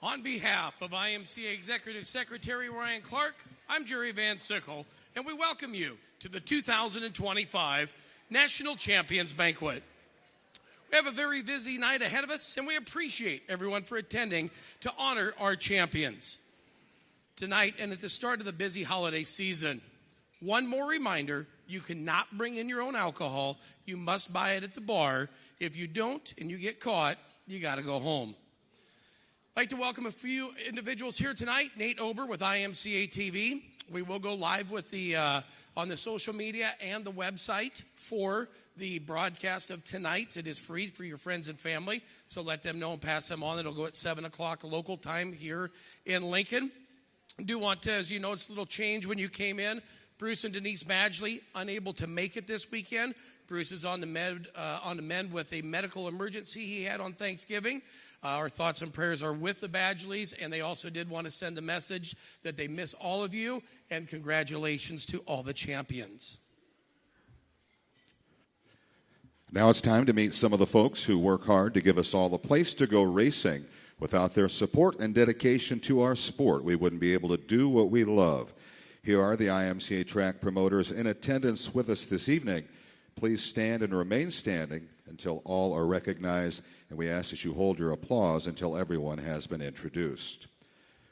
On behalf of IMCA Executive Secretary Ryan Clark, I'm Jerry Van Sickle, and we welcome you to the 2025 National Champions Banquet. We have a very busy night ahead of us, and we appreciate everyone for attending to honor our champions. Tonight and at the start of the busy holiday season, one more reminder, you cannot bring in your own alcohol. You must buy it at the bar. If you don't and you get caught, you got to go home. I'd like to welcome a few individuals here tonight. Nate Ober with IMCA TV. We will go live with on the social media and the website for the broadcast of tonight. It is free for your friends and family, so let them know and pass them on. It'll go at 7 o'clock local time here in Lincoln. I do want to, as you know, it's a little change when you came in. Bruce and Denise Badgley unable to make it this weekend. Bruce is on the mend with a medical emergency he had on Thanksgiving. Our thoughts and prayers are with the Badgleys, and they also did want to send a message that they miss all of you, and congratulations to all the champions. Now it's time to meet some of the folks who work hard to give us all a place to go racing. Without their support and dedication to our sport, we wouldn't be able to do what we love. Here are the IMCA track promoters in attendance with us this evening. Please stand and remain standing until all are recognized, and we ask that you hold your applause until everyone has been introduced.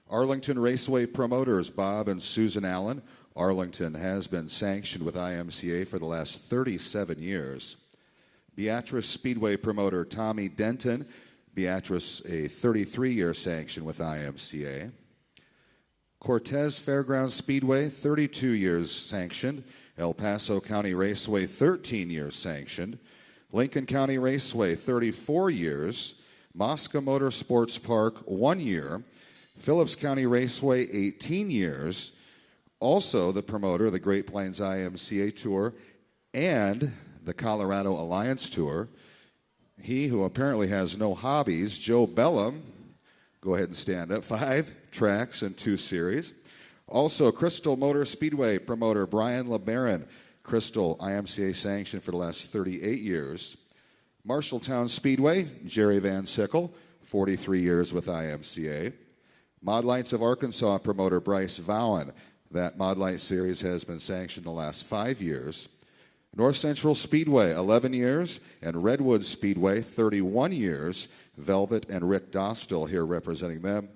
Arlington Raceway promoters Bob and Susan Allen. Arlington has been sanctioned with IMCA for the last 37 years. Beatrice Speedway promoter Tommy Denton. Beatrice, a 33-year sanction with IMCA. Cortez Fairgrounds Speedway, 32 years sanctioned. El Paso County Raceway, 13 years sanctioned. Lincoln County Raceway, 34 years. Mosca Motorsports Park, 1 year. Phillips County Raceway, 18 years. Also the promoter of the Great Plains IMCA Tour and the Colorado Alliance Tour. He who apparently has no hobbies, Joe Bellum. Go ahead and stand up. 5 tracks and 2 series. Also, Crystal Motor Speedway promoter Brian LeBaron. Crystal IMCA sanctioned for the last 38 years. Marshalltown Speedway, Jerry Van Sickle, 43 years with IMCA. Mod Lights of Arkansas promoter Bryce Vowan. That Mod Light series has been sanctioned the last 5 years. North Central Speedway, 11 years, and Redwood Speedway, 31 years. Velvet and Rick Dostal here representing them.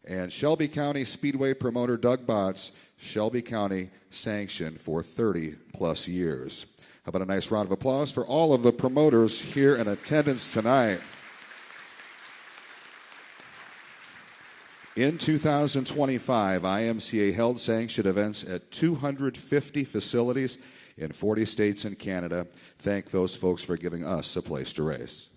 And Shelby County Speedway promoter Doug Botts, Shelby County sanctioned for 30-plus years. How about a nice round of applause for all of the promoters here in attendance tonight. In 2025, IMCA held sanctioned events at 250 facilities in 40 states and Canada. Thank those folks for giving us a place to race.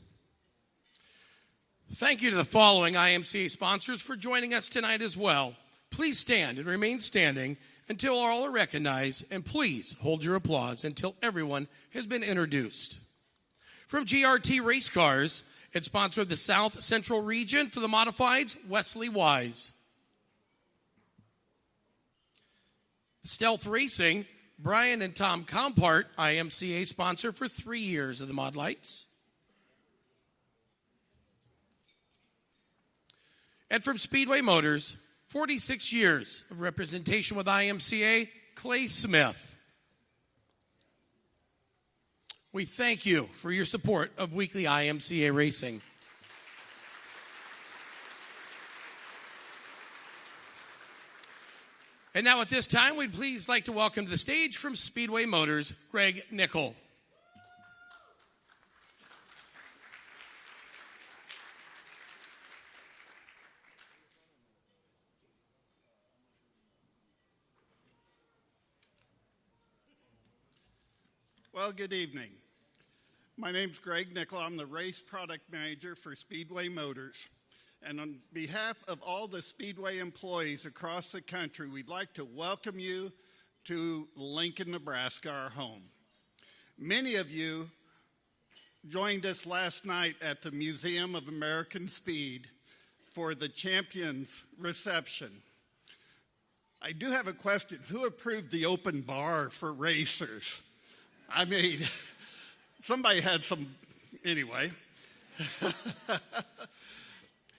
Thank you to the following IMCA sponsors for joining us tonight as well. Please stand and remain standing until all are recognized, and please hold your applause until everyone has been introduced. From GRT Race Cars, it sponsored the South Central region for the modifieds, Wesley Wise. Stealth Racing, Brian and Tom Compart, IMCA sponsor for 3 years of the Mod Lights. And from Speedway Motors, 46 years of representation with IMCA, Clay Smith. We thank you for your support of weekly IMCA racing. And now at this time, we'd please like to welcome to the stage from Speedway Motors, Greg Nickel. Well, good evening. My name's Greg Nickel. I'm the race product manager for Speedway Motors. And on behalf of all the Speedway employees across the country, we'd like to welcome you to Lincoln, Nebraska, our home. Many of you joined us last night at the Museum of American Speed for the Champions reception. I do have a question. Who approved the open bar for racers? I mean, somebody had some, anyway.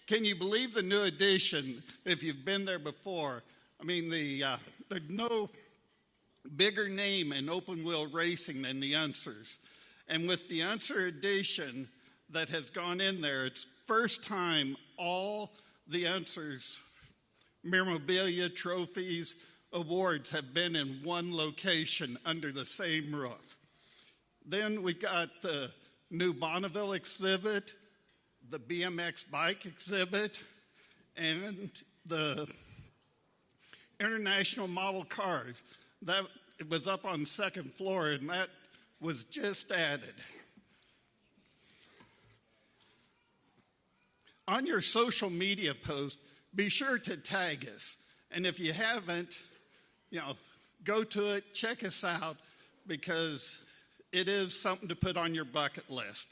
Can you believe the new addition if you've been there before? I mean, there's no bigger name in open wheel racing than the Unsers. And with the Unser edition that has gone in there, it's first time all the Unsers memorabilia, trophies, awards have been in one location under the same roof. Then we got the new Bonneville exhibit, the BMX bike exhibit, and the International Model Cars. That it was up on the second floor, and that was just added. On your social media post, be sure to tag us. And if you haven't, go to it, check us out, because it is something to put on your bucket list.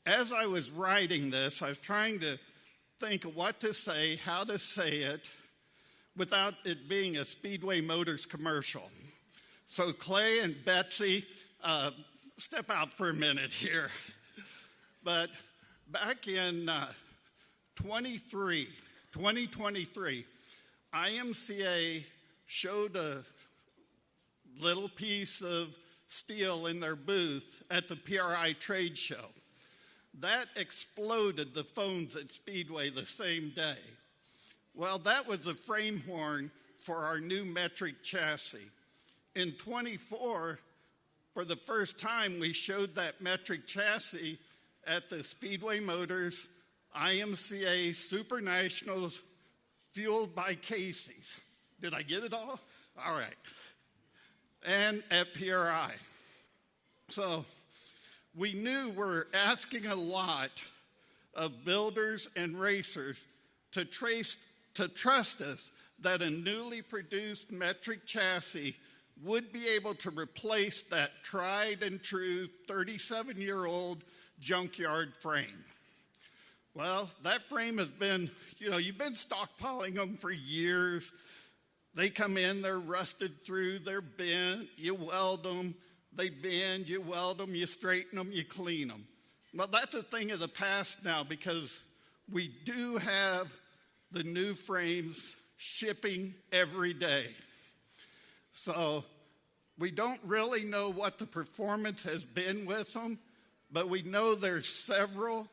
As I was writing this, I was trying to think of what to say, how to say it, without it being a Speedway Motors commercial. So Clay and Betsy, step out for a minute here. But back in 2023, IMCA showed a little piece of steel in their booth at the PRI trade show. That exploded the phones at Speedway the same day. Well, that was a frame horn for our new metric chassis. In 24, for the first time, we showed that metric chassis at the Speedway Motors IMCA Super Nationals fueled by Casey's. Did I get it all? All right. And at PRI. So we knew we're asking a lot of builders and racers to trust us that a newly produced metric chassis would be able to replace that tried and true 37-year-old junkyard frame. Well, that frame has been, you've been stockpiling them for years. They come in, they're rusted through, they're bent, you weld them, they bend, you weld them, you straighten them, you clean them. Well, that's a thing of the past now, because we do have the new frames shipping every day. So we don't really know what the performance has been with them, but we know there's several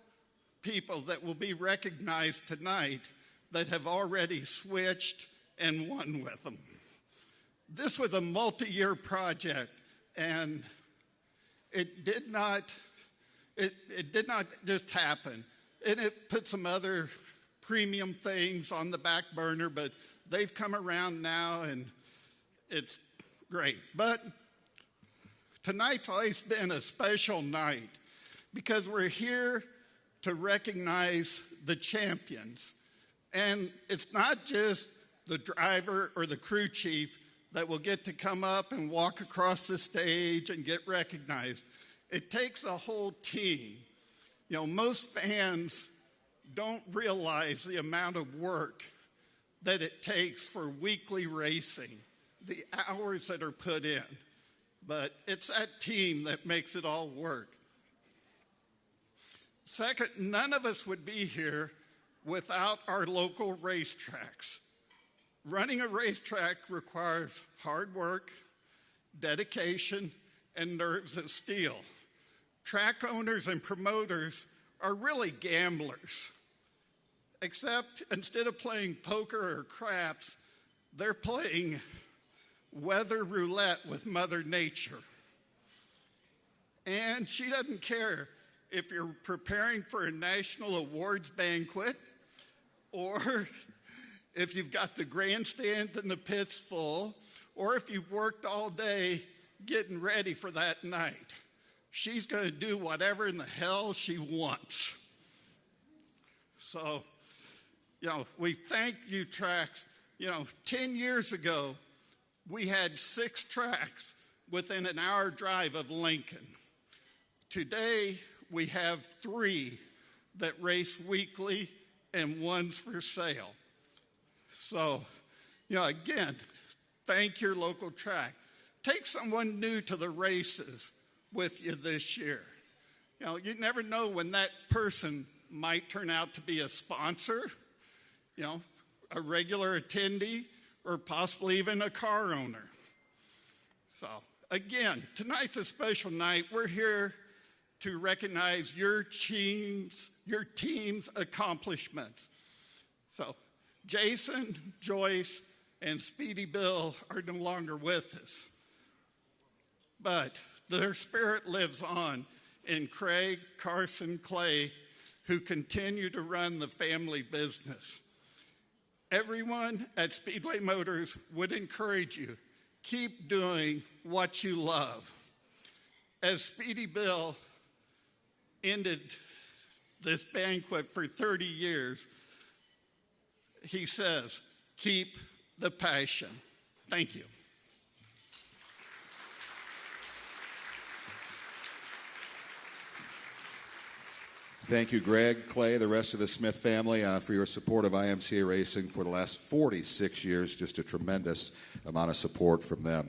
people that will be recognized tonight that have already switched and won with them. This was a multi-year project, and it did not just happen. And it put some other premium things on the back burner, but they've come around now, and it's great. But tonight's always been a special night because we're here to recognize the champions. And it's not just the driver or the crew chief that will get to come up and walk across the stage and get recognized. It takes a whole team. Most fans don't realize the amount of work that it takes for weekly racing, the hours that are put in. But it's that team that makes it all work. Second, none of us would be here without our local racetracks. Running a racetrack requires hard work, dedication, and nerves of steel. Track owners and promoters are really gamblers, except instead of playing poker or craps, they're playing weather roulette with Mother Nature. And she doesn't care if you're preparing for a national awards banquet or if you've got the grandstand and the pits full, or if you've worked all day getting ready for that night. She's going to do whatever in the hell she wants. So, we thank you, tracks. 10 years ago, we had 6 tracks within an hour drive of Lincoln. Today, we have 3 that race weekly and 1's for sale. So, again, thank your local track. Take someone new to the races with you this year. You never know when that person might turn out to be a sponsor, a regular attendee, or possibly even a car owner. So, again, tonight's a special night. We're here to recognize your team's accomplishments. So, Jason, Joyce, and Speedy Bill are no longer with us. But their spirit lives on in Craig, Carson, Clay, who continue to run the family business. Everyone at Speedway Motors would encourage you, keep doing what you love. As Speedy Bill ended this banquet for 30 years, he says, keep the passion. Thank you. Thank you, Greg, Clay, the rest of the Smith family, for your support of IMCA Racing for the last 46 years. Just a tremendous amount of support from them.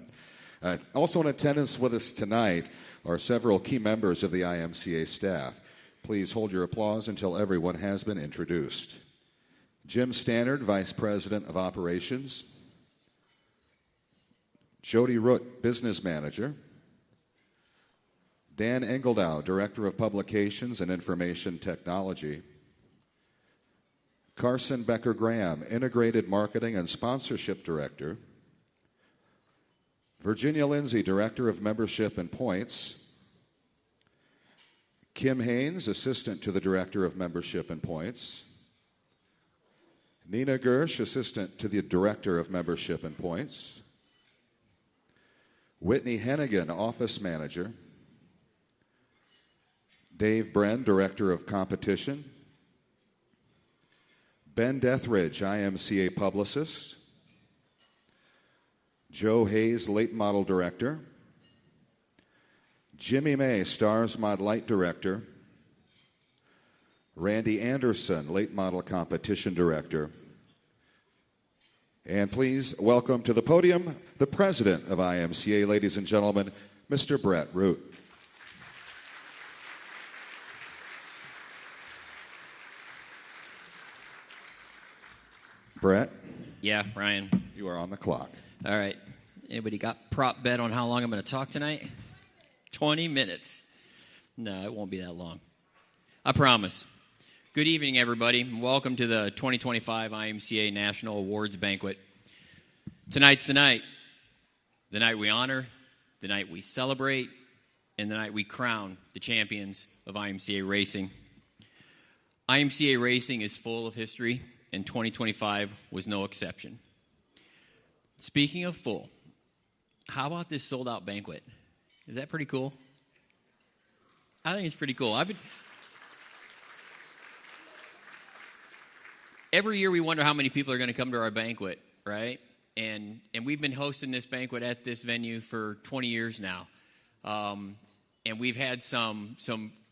Also in attendance with us tonight are several key members of the IMCA staff. Please hold your applause until everyone has been introduced. Jim Stannard, Vice President of Operations. Jody Root, Business Manager. Dan Engeldow, Director of Publications and Information Technology. Carson Becker-Graham, Integrated Marketing and Sponsorship Director. Virginia Lindsay, Director of Membership and Points. Kim Haynes, Assistant to the Director of Membership and Points. Nina Gersh, Assistant to the Director of Membership and Points. Whitney Hennigan, Office Manager. Dave Bren, Director of Competition. Ben Deathridge, IMCA Publicist. Joe Hayes, Late Model Director. Jimmy May, Stars Mod Lite Director. Randy Anderson, Late Model Competition Director. And please welcome to the podium the President of IMCA, ladies and gentlemen, Mr. Brett Root. Brett? Yeah, Brian. You are on the clock. All right. Anybody got prop bet on how long I'm going to talk tonight? 20 minutes. No, it won't be that long. I promise. Good evening, everybody. Welcome to the 2025 IMCA National Awards Banquet. Tonight's the night we honor, the night we celebrate, and the night we crown the champions of IMCA Racing. IMCA Racing is full of history, and 2025 was no exception. Speaking of full, how about this sold-out banquet? Is that pretty cool? I think it's pretty cool. Every year we wonder how many people are going to come to our banquet, right? And we've been hosting this banquet at this venue for 20 years now. And we've had some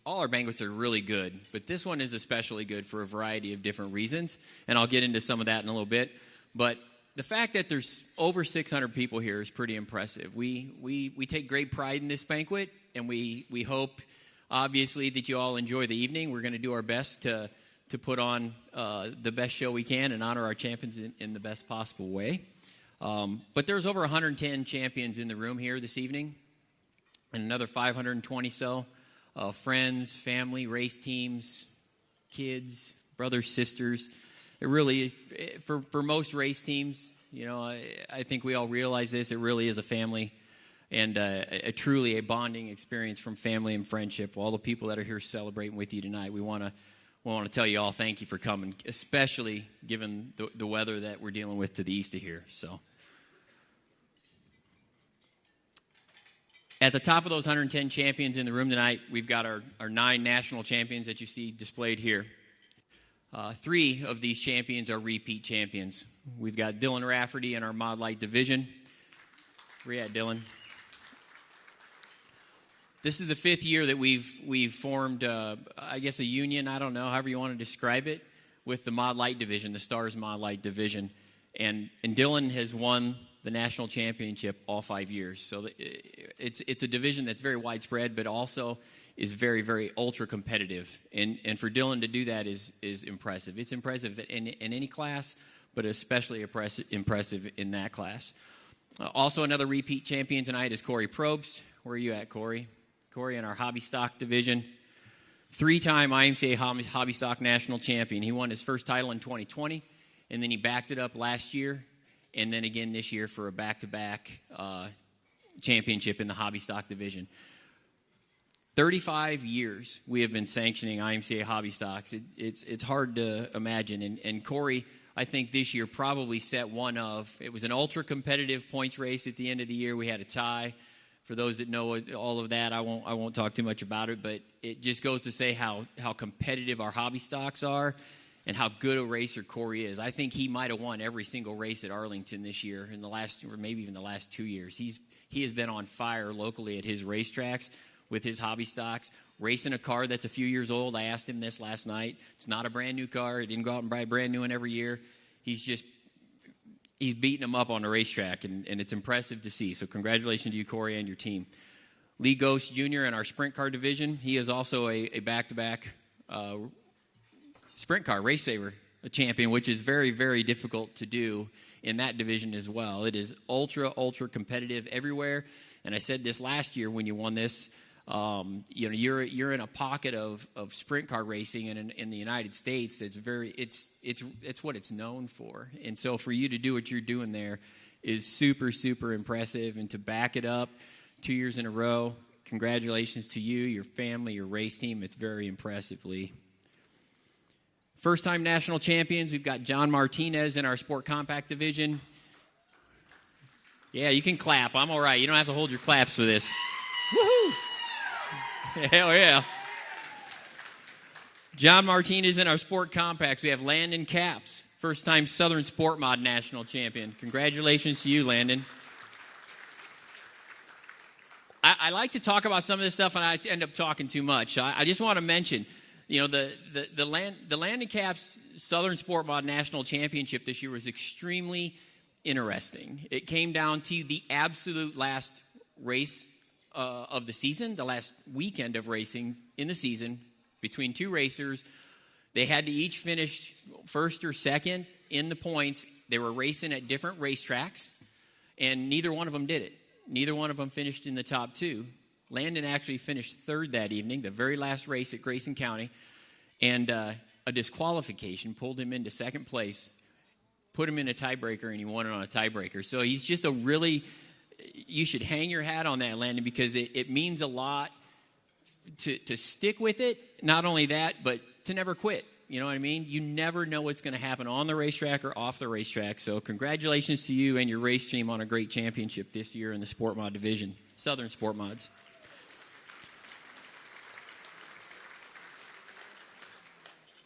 all our banquets are really good, but this one is especially good for a variety of different reasons, and I'll get into some of that in a little bit. But the fact that there's over 600 people here is pretty impressive. We take great pride in this banquet, and we hope, obviously, that you all enjoy the evening. We're going to do our best to put on the best show we can and honor our champions in the best possible way. But there's over 110 champions in the room here this evening, and another 520 so. Friends, family, race teams, kids, brothers, sisters. It really is, for most race teams, I think we all realize this, it really is a family and truly a bonding experience from family and friendship. All the people that are here celebrating with you tonight, we want to tell you all thank you for coming, especially given the weather that we're dealing with to the east of here. So, at the top of those 110 champions in the room tonight, we've got our 9 national champions that you see displayed here. 3 of these champions are repeat champions. We've got Dylan Rafferty in our Mod Lite division. Where you at, Dylan? This is the 5th year that we've formed, I guess, a union, I don't know, however you want to describe it, with the Mod Lite division, the Stars Mod Lite division. And Dylan has won the national championship all 5 years. So it's a division that's very widespread, but also is very, very ultra competitive. And for Dylan to do that is impressive. It's impressive in any class, but especially impressive in that class. Also, another repeat champion tonight is Corey Probst. Where are you at, Corey? Corey in our hobby stock division. 3-time IMCA hobby stock national champion. He won his first title in 2020, and then he backed it up last year, and then again this year for a back-to-back championship in the hobby stock division. 35 years we have been sanctioning IMCA hobby stocks. It's hard to imagine. And Corey, I think this year probably set one of, it was an ultra-competitive points race at the end of the year. We had a tie. For those that know all of that, I won't talk too much about it, but it just goes to say how competitive our hobby stocks are and how good a racer Corey is. I think he might have won every single race at Arlington this year in the last, or maybe even the last 2 years. He has been on fire locally at his racetracks with his hobby stocks, racing a car that's a few years old. I asked him this last night. It's not a brand new car. He didn't go out and buy a brand new one every year. He's beating them up on the racetrack, and it's impressive to see. So congratulations to you, Corey, and your team. Lee Ghost Jr. in our sprint car division. He is also a back-to-back sprint car race saver, a champion, which is very, very difficult to do in that division as well. It is ultra, ultra competitive everywhere. And I said this last year when you won this. You're in a pocket of sprint car racing in the United States that's it's what it's known for. And so for you to do what you're doing there is super, super impressive. And to back it up 2 years in a row, congratulations to you, your family, your race team. It's very impressive, Lee. First-time national champions, we've got John Martinez in our Sport Compact division. Yeah, you can clap. I'm all right. You don't have to hold your claps for this. Woohoo! Hell yeah. John Martinez in our Sport Compacts. We have Landon Capps, first-time Southern Sport Mod national champion. Congratulations to you, Landon. I like to talk about some of this stuff, and I end up talking too much. I just want to mention, the Landon Capps Southern Sport Mod national championship this year was extremely interesting. It came down to the absolute last race of the season, the last weekend of racing in the season, between two racers. They had to each finish first or second in the points. They were racing at different racetracks, and neither one of them did it. Neither one of them finished in the top two. Landon actually finished third that evening, the very last race at Grayson County, and a disqualification pulled him into second place, put him in a tiebreaker, and he won it on a tiebreaker. So he's just you should hang your hat on that, Landon, because it means a lot to stick with it. Not only that, but to never quit. You know what I mean? You never know what's going to happen on the racetrack or off the racetrack. So congratulations to you and your race team on a great championship this year in the Sport Mod division, Southern Sport Mods.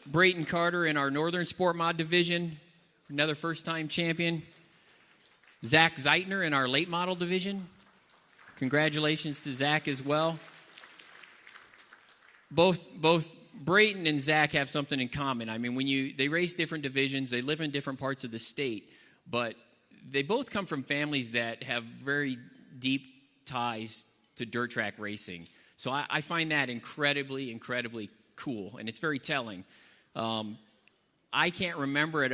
Brayton Carter in our Northern Sport Mod division, another first-time champion. Zach Zeitner in our late model division. Congratulations to Zach as well. Both Brayton and Zach have something in common. I mean, they race different divisions, they live in different parts of the state, but they both come from families that have very deep ties to dirt track racing. So I find that incredibly, incredibly cool, and it's very telling. I can't remember at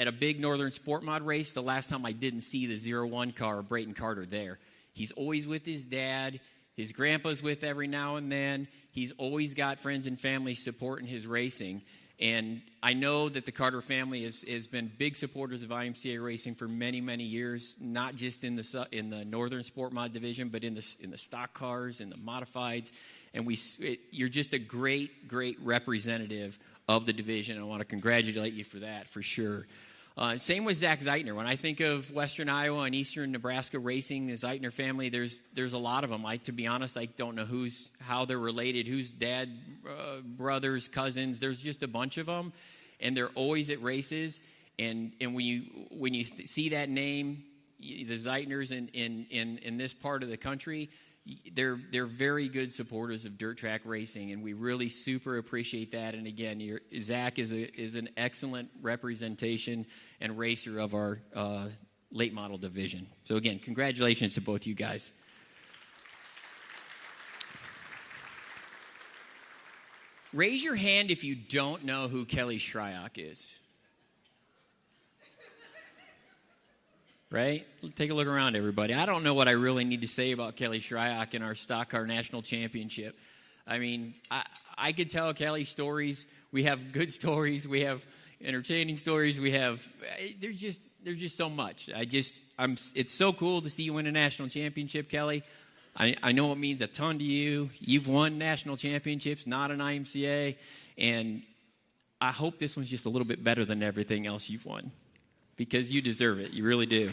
a big Northern Sport Mod race the last time I didn't see the 01 car of Brayton Carter there. He's always with his dad. His grandpa's with every now and then. He's always got friends and family supporting his racing. And I know that the Carter family has been big supporters of IMCA racing for many, many years, not just in the Northern Sport Mod division, but in the stock cars and the modifieds. And you're just a great, great representative of the division. I want to congratulate you for that, for sure. Same with Zach Zeitner. When I think of Western Iowa and Eastern Nebraska racing, the Zeitner family, there's a lot of them. To be honest, I don't know how they're related, who's dad, brothers, cousins. There's just a bunch of them, and they're always at races. And when you see that name, the Zeitners in this part of the country, they're very good supporters of dirt track racing, and we really super appreciate that. And again, Zach is an excellent representation and racer of our late model division. So again, congratulations to both you guys. Raise your hand if you don't know who Kelly Shryock is. Right? Take a look around, everybody. I don't know what I really need to say about Kelly Shryock in our stock car national championship. I mean, I could tell Kelly stories. We have good stories. We have entertaining stories. We have there's just so much. It's so cool to see you win a national championship, Kelly. I know it means a ton to you. You've won national championships, not an IMCA, and I hope this one's just a little bit better than everything else you've won, because you deserve it. You really do.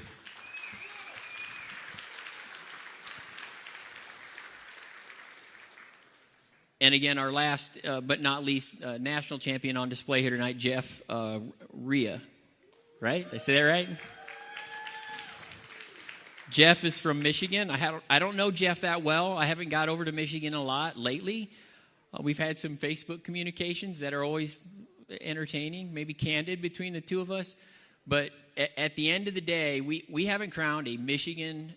And again, our last but not least national champion on display here tonight, Jeff Rhea. Right? Did I say that right? Jeff is from Michigan. I don't know Jeff that well. I haven't got over to Michigan a lot lately. We've had some Facebook communications that are always entertaining, maybe candid between the two of us. But at the end of the day, we haven't crowned a Michigan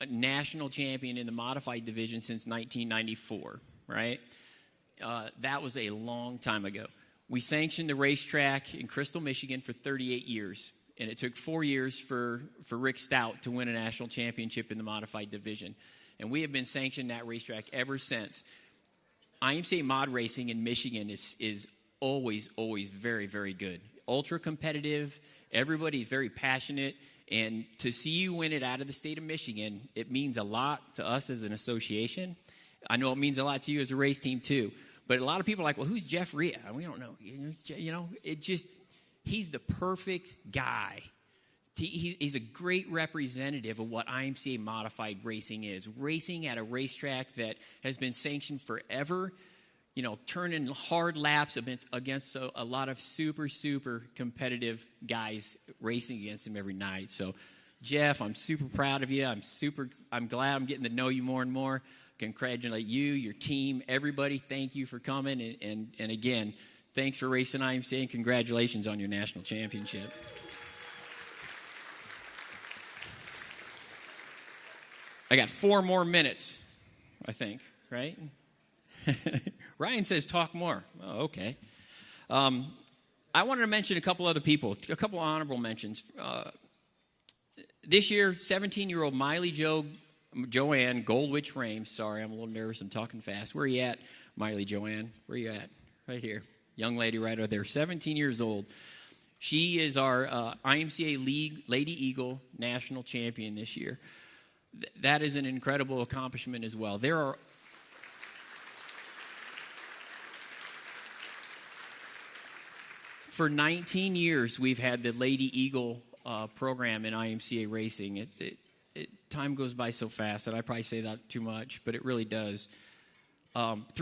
national champion in the modified division since 1994, right? That was a long time ago. We sanctioned the racetrack in Crystal, Michigan for 38 years. And it took 4 years for Rick Stout to win a national championship in the modified division. And we have been sanctioning that racetrack ever since. IMCA mod racing in Michigan is always very, very good. Ultra competitive. Everybody's very passionate. And to see you win it out of the state of Michigan, it means a lot to us as an association. I know it means a lot to you as a race team, too. But a lot of people are like, well, who's Jeff Rhea? We don't know. You know, he's the perfect guy. He's a great representative of what IMCA modified racing is. Racing at a racetrack that has been sanctioned forever, you know, turning hard laps against a lot of super competitive guys racing against him every night. So, Jeff, I'm super proud of you. I'm glad I'm getting to know you more and more. Congratulate you, your team, everybody. Thank you for coming. And again, thanks for racing IMCA, and congratulations on your national championship. I got 4 more minutes, I think, right? Ryan says talk more. Oh, okay. I wanted to mention a couple other people, a couple honorable mentions. This year, 17-year-old Miley Joanne Goldwich Rames. Sorry, I'm a little nervous. I'm talking fast. Where are you at, Miley Joanne? Where are you at? Right here. Young lady right over there, 17 years old. She is our IMCA League Lady Eagle national champion this year. That is an incredible accomplishment as well. For 19 years, we've had the Lady Eagle program in IMCA racing. Time goes by so fast that I probably say that too much, but it really does. Almost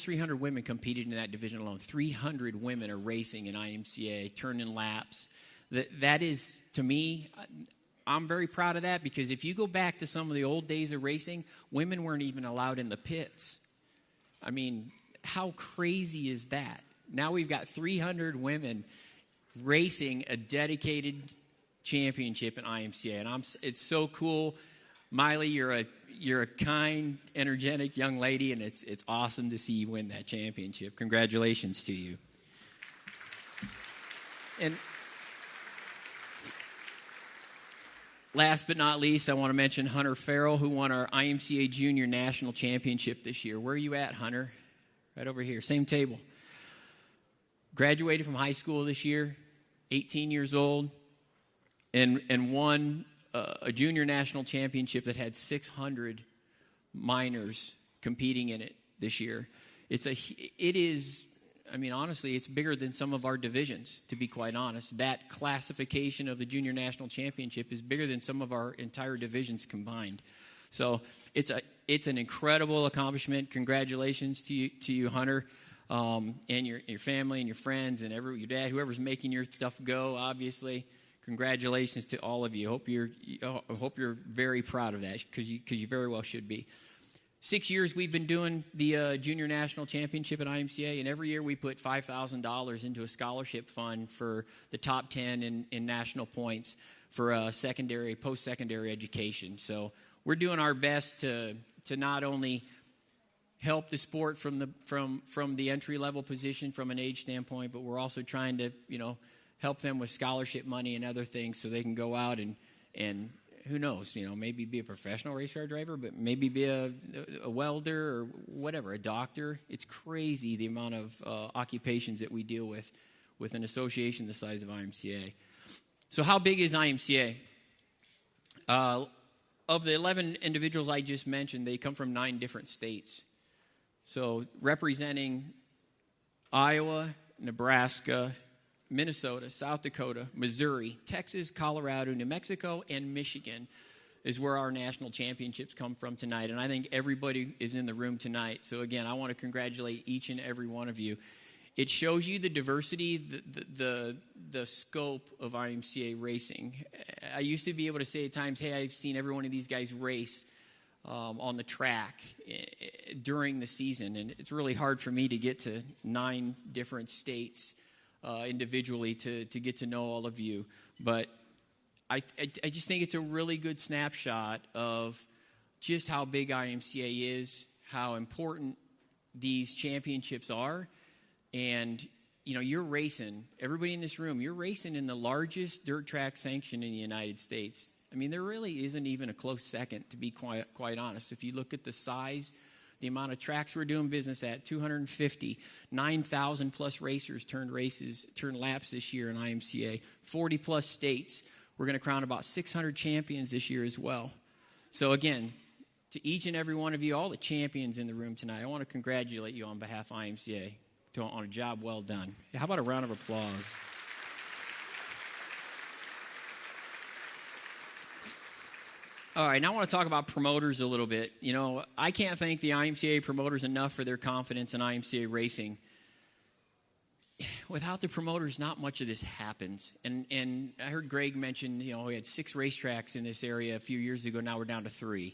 300 women competed in that division alone. 300 women are racing in IMCA, turning laps. That is, to me, I'm very proud of that, because if you go back to some of the old days of racing, women weren't even allowed in the pits. I mean, how crazy is that? Now we've got 300 women racing a dedicated championship in IMCA, and it's so cool. Miley, you're a kind, energetic young lady, and it's awesome to see you win that championship. Congratulations to you. And last but not least, I want to mention Hunter Farrell, who won our IMCA Junior National Championship this year. Where are you at, Hunter? Right over here, same table. Graduated from high school this year, 18 years old, and won a junior national championship that had 600 minors competing in it this year. Honestly, it's bigger than some of our divisions, to be quite honest. That classification of the Junior National Championship is bigger than some of our entire divisions combined. So it's an incredible accomplishment. Congratulations to you, Hunter, and your family and your friends and your dad, whoever's making your stuff go, obviously. Congratulations to all of you. I hope you're very proud of that, because you very well should be. 6 years we've been doing the Junior National Championship at IMCA, and every year we put $5,000 into a scholarship fund for the top 10 in national points for post-secondary education. So we're doing our best to not only help the sport from the entry level position from an age standpoint, but we're also trying to help them with scholarship money and other things so they can go out and who knows, maybe be a professional race car driver, but maybe be a welder or whatever, a doctor. It's crazy the amount of occupations that we deal with an association the size of IMCA. So how big is IMCA? Of the 11 individuals I just mentioned, they come from 9 different states. So representing Iowa, Nebraska, Minnesota, South Dakota, Missouri, Texas, Colorado, New Mexico, and Michigan is where our national championships come from tonight. And I think everybody is in the room tonight. So again, I want to congratulate each and every one of you. It shows you the diversity, the scope of IMCA racing. I used to be able to say at times, hey, I've seen every one of these guys race on the track during the season. And it's really hard for me to get to 9 different states individually to get to know all of you. But I just think it's a really good snapshot of just how big IMCA is, how important these championships are. And, you're racing, everybody in this room, you're racing in the largest dirt track sanction in the United States. I mean, there really isn't even a close second, to be quite honest. If you look at the size, the amount of tracks we're doing business at, 250, 9,000 plus racers turned laps this year in IMCA, 40 plus states. We're going to crown about 600 champions this year as well. So again, to each and every one of you, all the champions in the room tonight, I want to congratulate you on behalf of IMCA on a job well done. How about a round of applause? All right, now I want to talk about promoters a little bit. I can't thank the IMCA promoters enough for their confidence in IMCA racing. Without the promoters, not much of this happens. And I heard Greg mention, we had 6 racetracks in this area a few years ago. Now we're down to 3.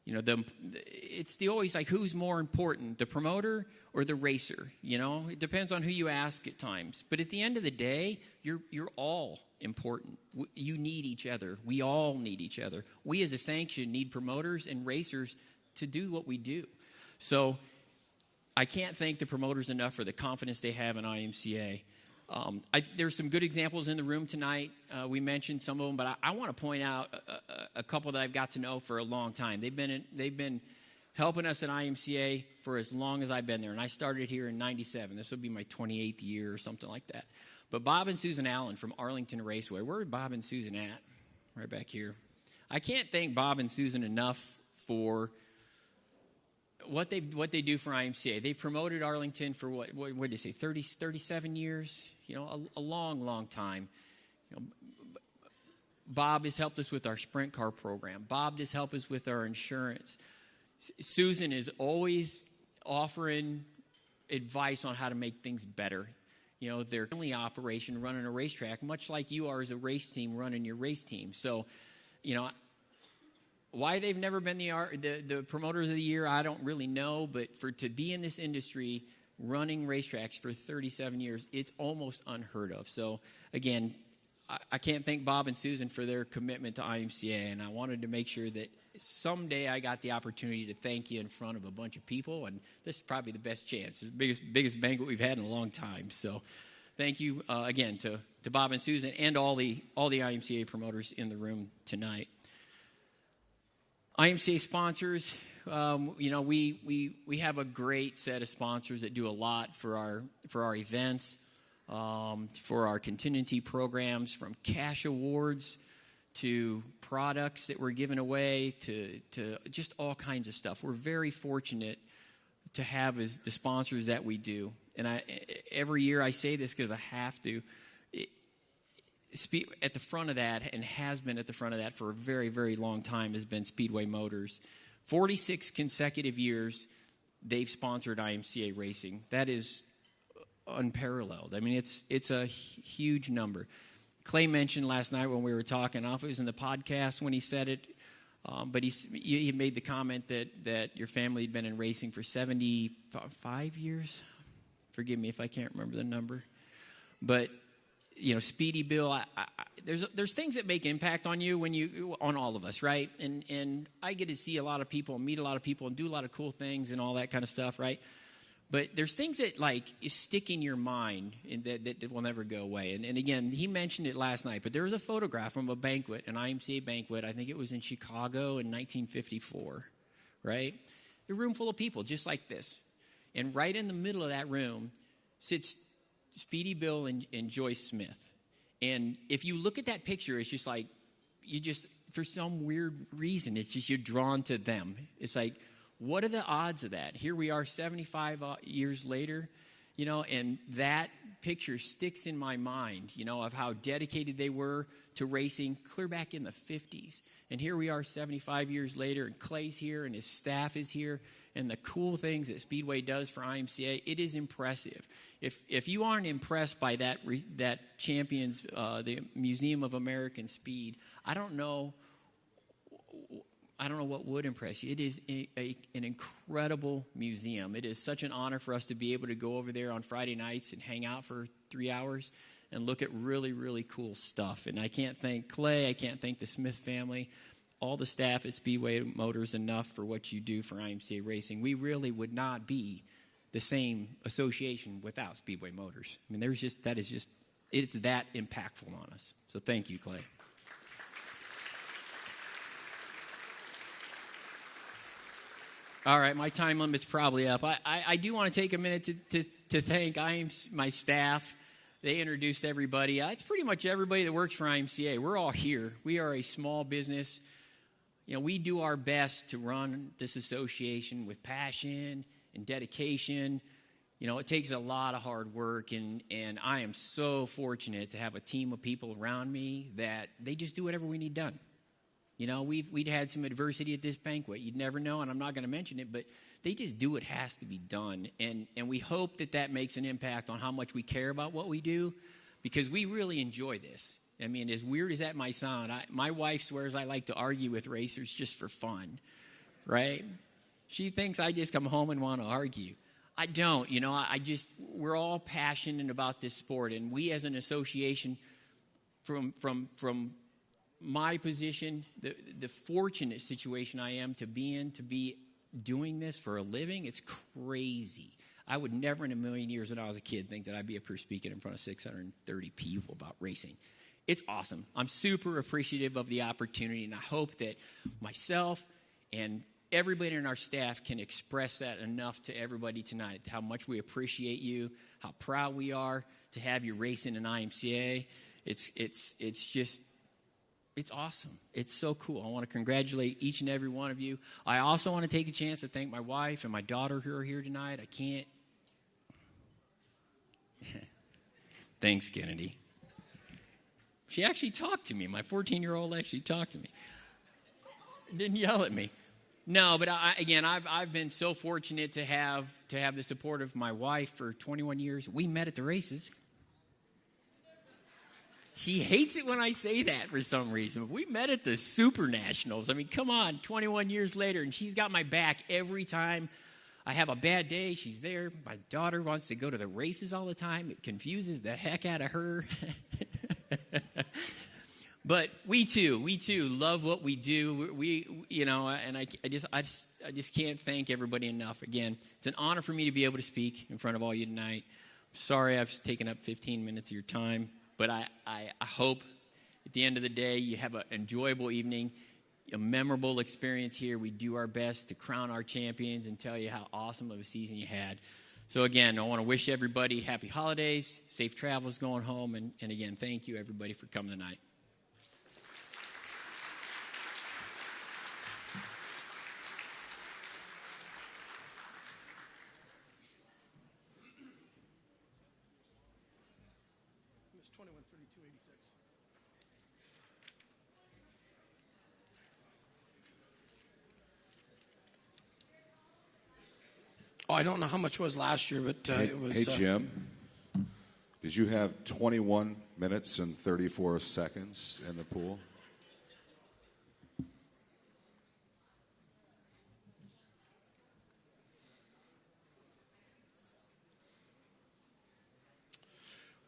It's always like, who's more important, the promoter or the racer? It depends on who you ask at times. But at the end of the day, you're all important. You need each other. We all need each other. We as a sanction need promoters and racers to do what we do. So I can't thank the promoters enough for the confidence they have in IMCA. There's some good examples in the room tonight. We mentioned some of them, but I want to point out a couple that I've got to know for a long time. They've been helping us at IMCA for as long as I've been there, and I started here in '97. This will be my 28th year or something like that. But Bob and Susan Allen from Arlington Raceway. Where are Bob and Susan at? Right back here. I can't thank Bob and Susan enough for what they do for IMCA. They've promoted Arlington for what did they say, 37 years? A long time. Bob has helped us with our sprint car program. Bob has helped us with our insurance. Susan is always offering advice on how to make things better. Their family operation running a racetrack, much like you are as a race team running your race team. So, why they've never been the promoters of the year, I don't really know. But to be in this industry running racetracks for 37 years, it's almost unheard of. So, again, I can't thank Bob and Susan for their commitment to IMCA, and I wanted to make sure that someday I got the opportunity to thank you in front of a bunch of people, and this is probably the best chance. It's the biggest banquet we've had in a long time. So thank you again to Bob and Susan and all the IMCA promoters in the room tonight. IMCA sponsors, we have a great set of sponsors that do a lot for our events, for our contingency programs, from cash awards to products that we're giving away to just all kinds of stuff. We're very fortunate to have as the sponsors that we do. And every year I say this because I have to. At the front of that, and has been at the front of that for a very, very long time, has been Speedway Motors. 46 consecutive years they've sponsored IMCA racing. That is unparalleled. I mean, it's a huge number. Clay mentioned last night when we were talking, I don't know if it was in the podcast when he said it, but he made the comment that your family had been in racing for 75 years. Forgive me if I can't remember the number. But Speedy Bill, there's things that make impact on you on all of us, right? And I get to see a lot of people, meet a lot of people, and do a lot of cool things and all that kind of stuff, right? But there's things that stick in your mind and that will never go away. And again, he mentioned it last night, but there was a photograph from a banquet, an IMCA banquet. I think it was in Chicago in 1954, right? A room full of people just like this. And right in the middle of that room sits Speedy Bill and Joyce Smith. And if you look at that picture, it's just like, for some weird reason, it's just you're drawn to them. It's like, what are the odds of that? Here we are 75 years later, and that picture sticks in my mind, of how dedicated they were to racing clear back in the 50s. And here we are 75 years later, and Clay's here, and his staff is here, and the cool things that Speedway does for IMCA, it is impressive. If you aren't impressed by that Champions, the Museum of American Speed, I don't know what would impress you. It is an incredible museum. It is such an honor for us to be able to go over there on Friday nights and hang out for 3 hours and look at really, really cool stuff. And I can't thank Clay. I can't thank the Smith family, all the staff at Speedway Motors enough for what you do for IMCA Racing. We really would not be the same association without Speedway Motors. I mean, it's that impactful on us. So thank you, Clay. All right, my time limit's probably up. I do want to take a minute to thank my staff. They introduced everybody. It's pretty much everybody that works for IMCA. We're all here. We are a small business. We do our best to run this association with passion and dedication. It takes a lot of hard work, and I am so fortunate to have a team of people around me that they just do whatever we need done. We'd had some adversity at this banquet. You'd never know, and I'm not going to mention it, but they just do what has to be done. And we hope that makes an impact on how much we care about what we do, because we really enjoy this. I mean, as weird as that might sound, my wife swears I like to argue with racers just for fun, right? She thinks I just come home and want to argue. I don't. We're all passionate about this sport, and we as an association, from my position, the fortunate situation I am to be in, to be doing this for a living, it's crazy. I would never in a million years when I was a kid think that I'd be up here speaking in front of 630 people about racing. It's awesome. I'm super appreciative of the opportunity, and I hope that myself and everybody in our staff can express that enough to everybody tonight, how much we appreciate you, how proud we are to have you racing in IMCA. It's awesome. It's so cool. I want to congratulate each and every one of you. I also want to take a chance to thank my wife and my daughter who are here tonight. I can't. Thanks, Kennedy. She actually talked to me. My 14-year-old actually talked to me. Didn't yell at me. No, but I've been so fortunate to have the support of my wife for 21 years. We met at the races. She hates it when I say that for some reason. We met at the Super Nationals. I mean, come on, 21 years later, and she's got my back every time I have a bad day. She's there. My daughter wants to go to the races all the time. It confuses the heck out of her. But we too love what we do. And I just can't thank everybody enough. Again, it's an honor for me to be able to speak in front of all you tonight. I'm sorry I've taken up 15 minutes of your time. But I hope at the end of the day you have an enjoyable evening, a memorable experience here. We do our best to crown our champions and tell you how awesome of a season you had. So again, I want to wish everybody happy holidays, safe travels going home, and again, thank you everybody for coming tonight. Oh, I don't know how much was last year, but it was... Hey, Jim, did you have 21 minutes and 34 seconds in the pool?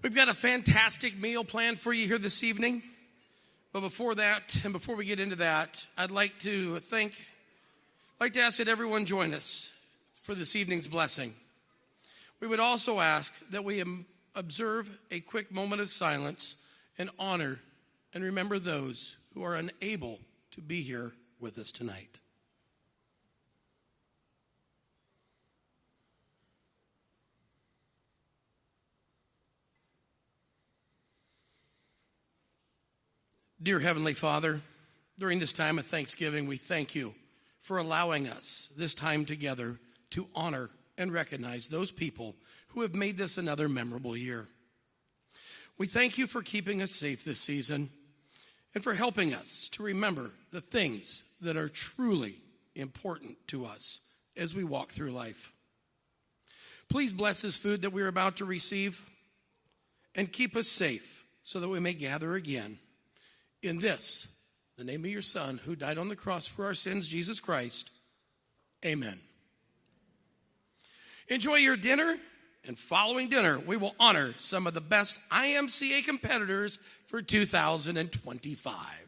We've got a fantastic meal planned for you here this evening. But before that, and before we get into that, I'd like to ask that everyone join us for this evening's blessing. We would also ask that we observe a quick moment of silence and honor and remember those who are unable to be here with us tonight. Dear Heavenly Father, during this time of Thanksgiving, we thank you for allowing us this time together to honor and recognize those people who have made this another memorable year. We thank you for keeping us safe this season and for helping us to remember the things that are truly important to us as we walk through life. Please bless this food that we're about to receive and keep us safe so that we may gather again. In this, the name of your Son, who died on the cross for our sins, Jesus Christ. Amen. Enjoy your dinner, and following dinner, we will honor some of the best IMCA competitors for 2025.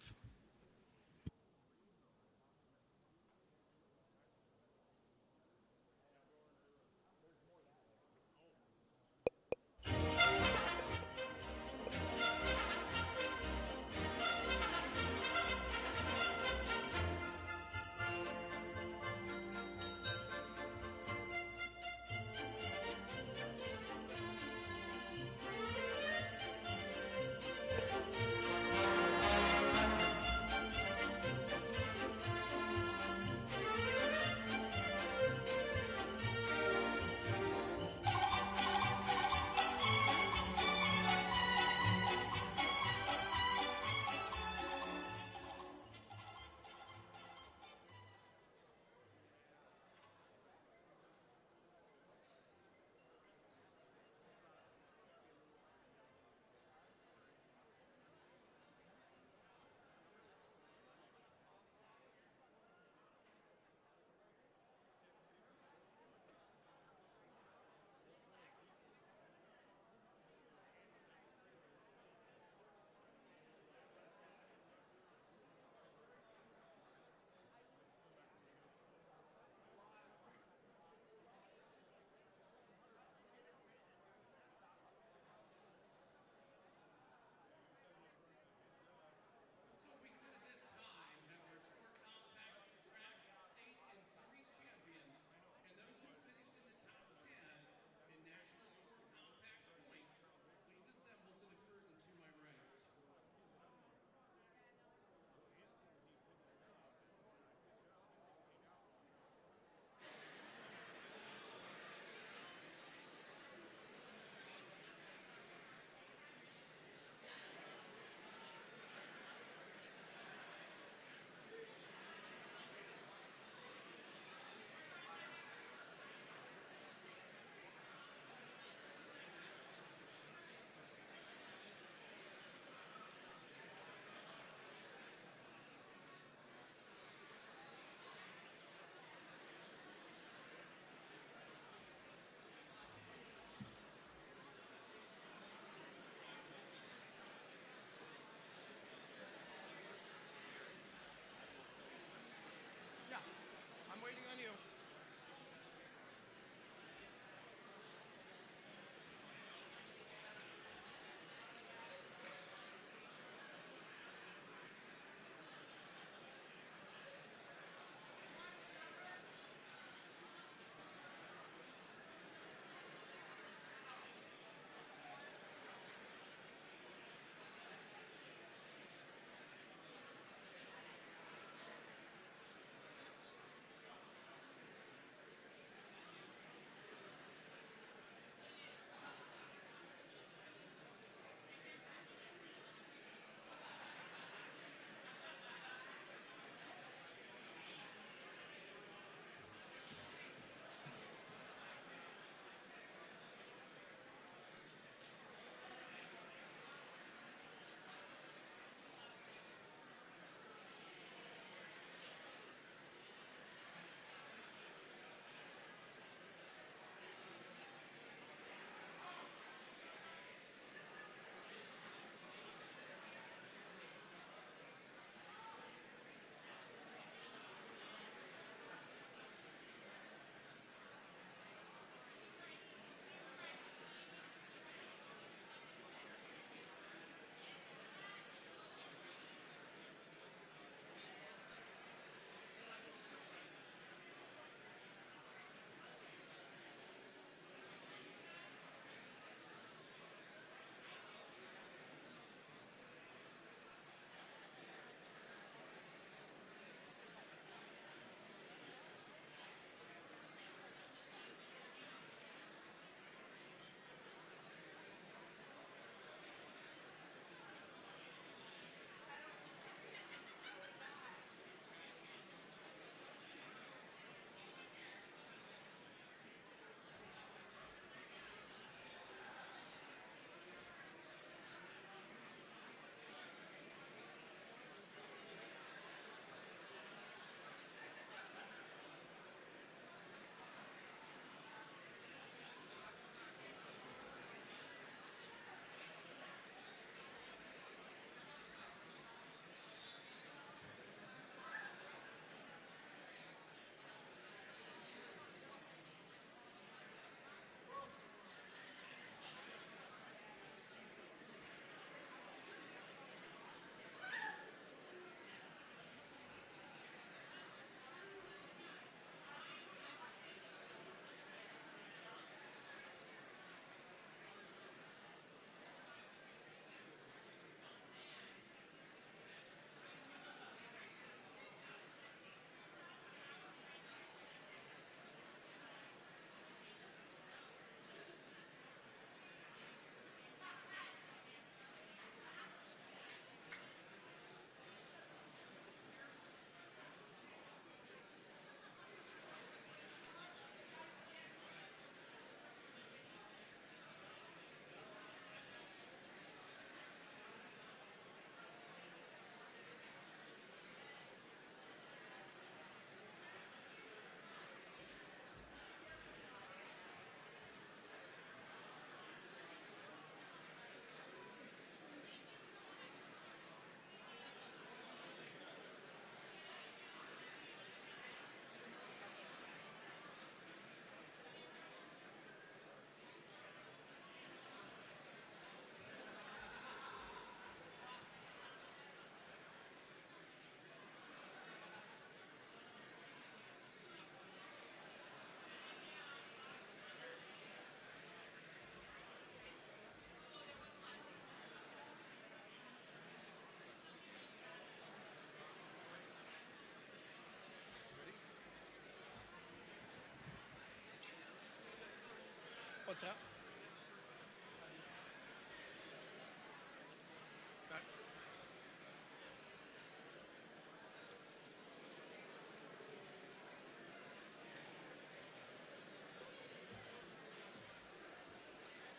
What's that?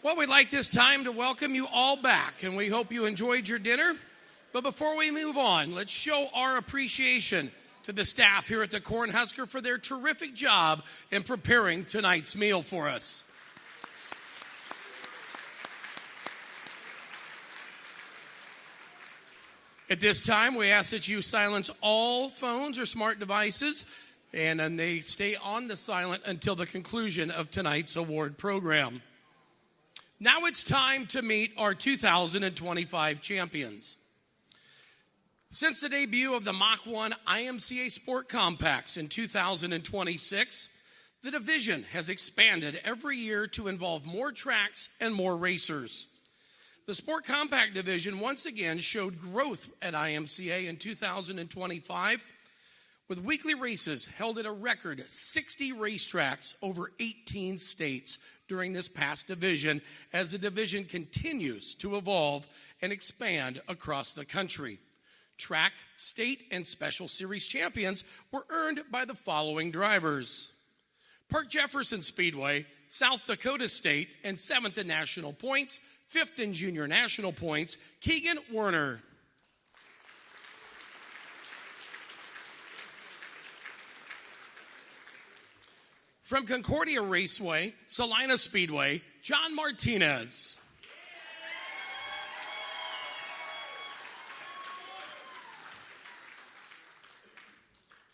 Well, we'd like this time to welcome you all back, and we hope you enjoyed your dinner. But before we move on, let's show our appreciation to the staff here at the Cornhusker for their terrific job in preparing tonight's meal for us. At this time, we ask that you silence all phones or smart devices, and then they stay on the silent until the conclusion of tonight's award program. Now it's time to meet our 2025 champions. Since the debut of the Mach 1 IMCA Sport Compacts in 2026, the division has expanded every year to involve more tracks and more racers. The Sport Compact division once again showed growth at IMCA in 2025, with weekly races held at a record 60 racetracks over 18 states during this past division, as the division continues to evolve and expand across the country. Track, state, and special series champions were earned by the following drivers: Park Jefferson Speedway, South Dakota State, and 7th in national points, 5th in junior national points, Keegan Werner. From Concordia Raceway, Salina Speedway, John Martinez.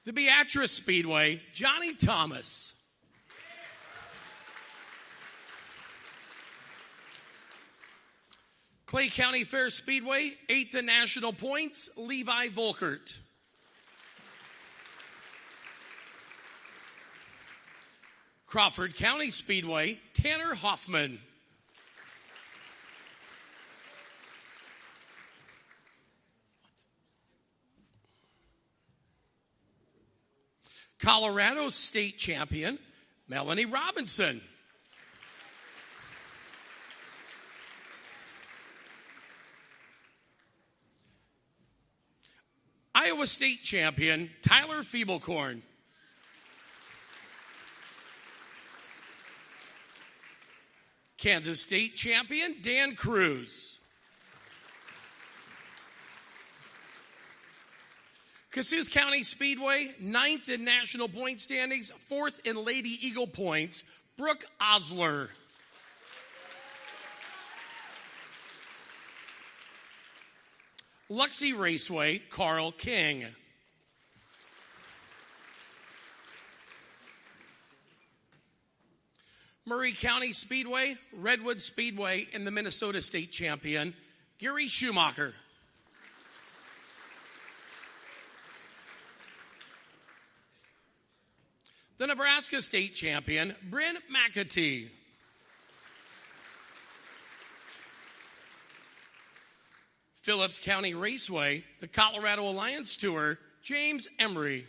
The Beatrice Speedway, Johnny Thomas. Clay County Fair Speedway, 8th in national points, Levi Volkert. Crawford County Speedway, Tanner Hoffman. Colorado State Champion, Melanie Robinson. Iowa State Champion, Tyler Feeblecorn. Kansas State Champion, Dan Cruz. Kossuth County Speedway, 9th in national point standings, 4th in Lady Eagle points, Brooke Osler. Luxie Raceway, Carl King. Murray County Speedway, Redwood Speedway, and the Minnesota State Champion, Gary Schumacher. The Nebraska State Champion, Bryn McAtee. Phillips County Raceway, the Colorado Alliance Tour, James Emery.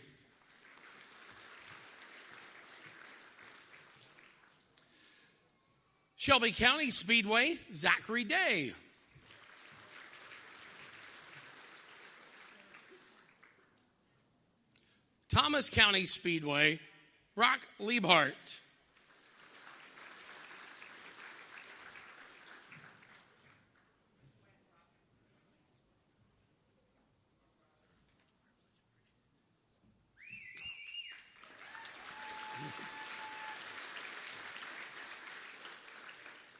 Shelby County Speedway, Zachary Day. Thomas County Speedway, Brock Liebhart.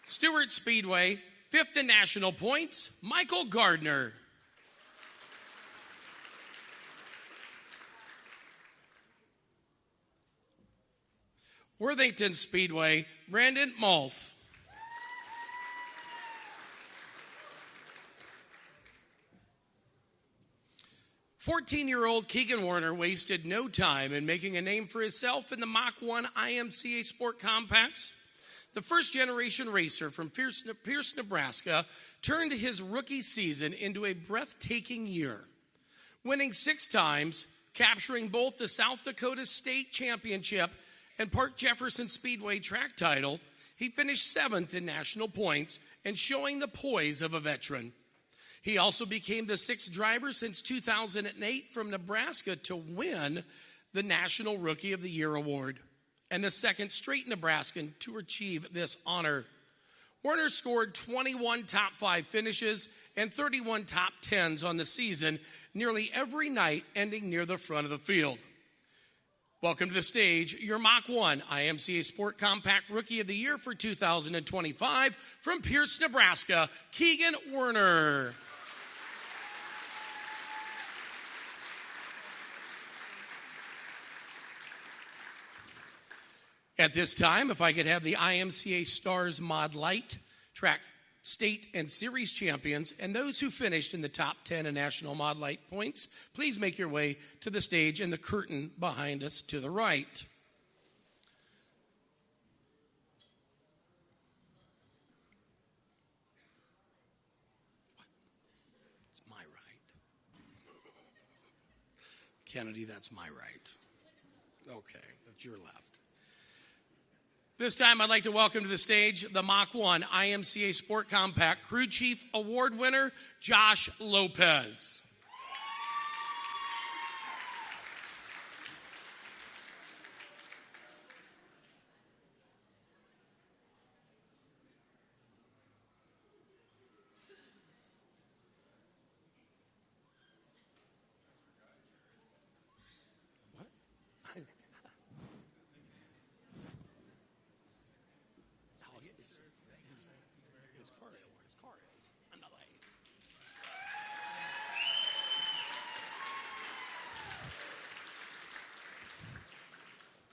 Stewart Speedway, 5th in national points, Michael Gardner. Worthington Speedway, Brandon Malth. "14-year-old Keegan Werner wasted no time in making a name for himself in the Mach 1 IMCA Sport Compacts. The first-generation racer from Pierce, Nebraska, turned his rookie season into a breathtaking year. Winning 6 times, capturing both the South Dakota State Championship and Park Jefferson Speedway track title, He finished 7th in national points and showing the poise of a veteran. He also became the 6th driver since 2008 from Nebraska to win the National Rookie of the Year award, and the 2nd straight Nebraskan to achieve this honor. Werner scored 21 top 5 finishes and 31 top 10s on the season, nearly every night ending near the front of the field. Welcome to the stage, your Mach 1 IMCA Sport Compact Rookie of the Year for 2025 from Pierce, Nebraska, Keegan Werner. At this time, if I could have the IMCA Stars Mod Lite track state and series champions and those who finished in the top 10 in national Mod Lite points, please make your way to the stage and the curtain behind us to the right. It's my right. Kennedy, that's my right. Okay, that's your left. This time, I'd like to welcome to the stage the Mach 1 IMCA Sport Compact Crew Chief Award winner, Josh Lopez.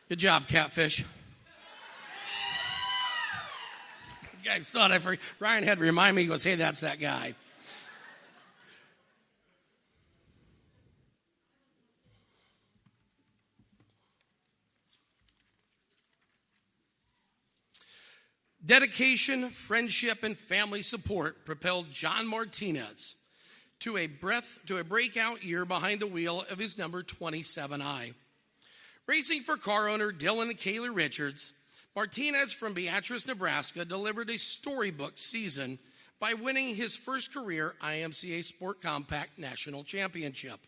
Good job, Catfish. You guys thought Ryan had to remind me, he goes, hey, that's that guy. Dedication, friendship, and family support propelled John Martinez to a breakout year behind the wheel of his number 27i. Racing for car owner Dylan and Kaylee Richards, Martinez from Beatrice, Nebraska, delivered a storybook season by winning his first career IMCA Sport Compact National Championship.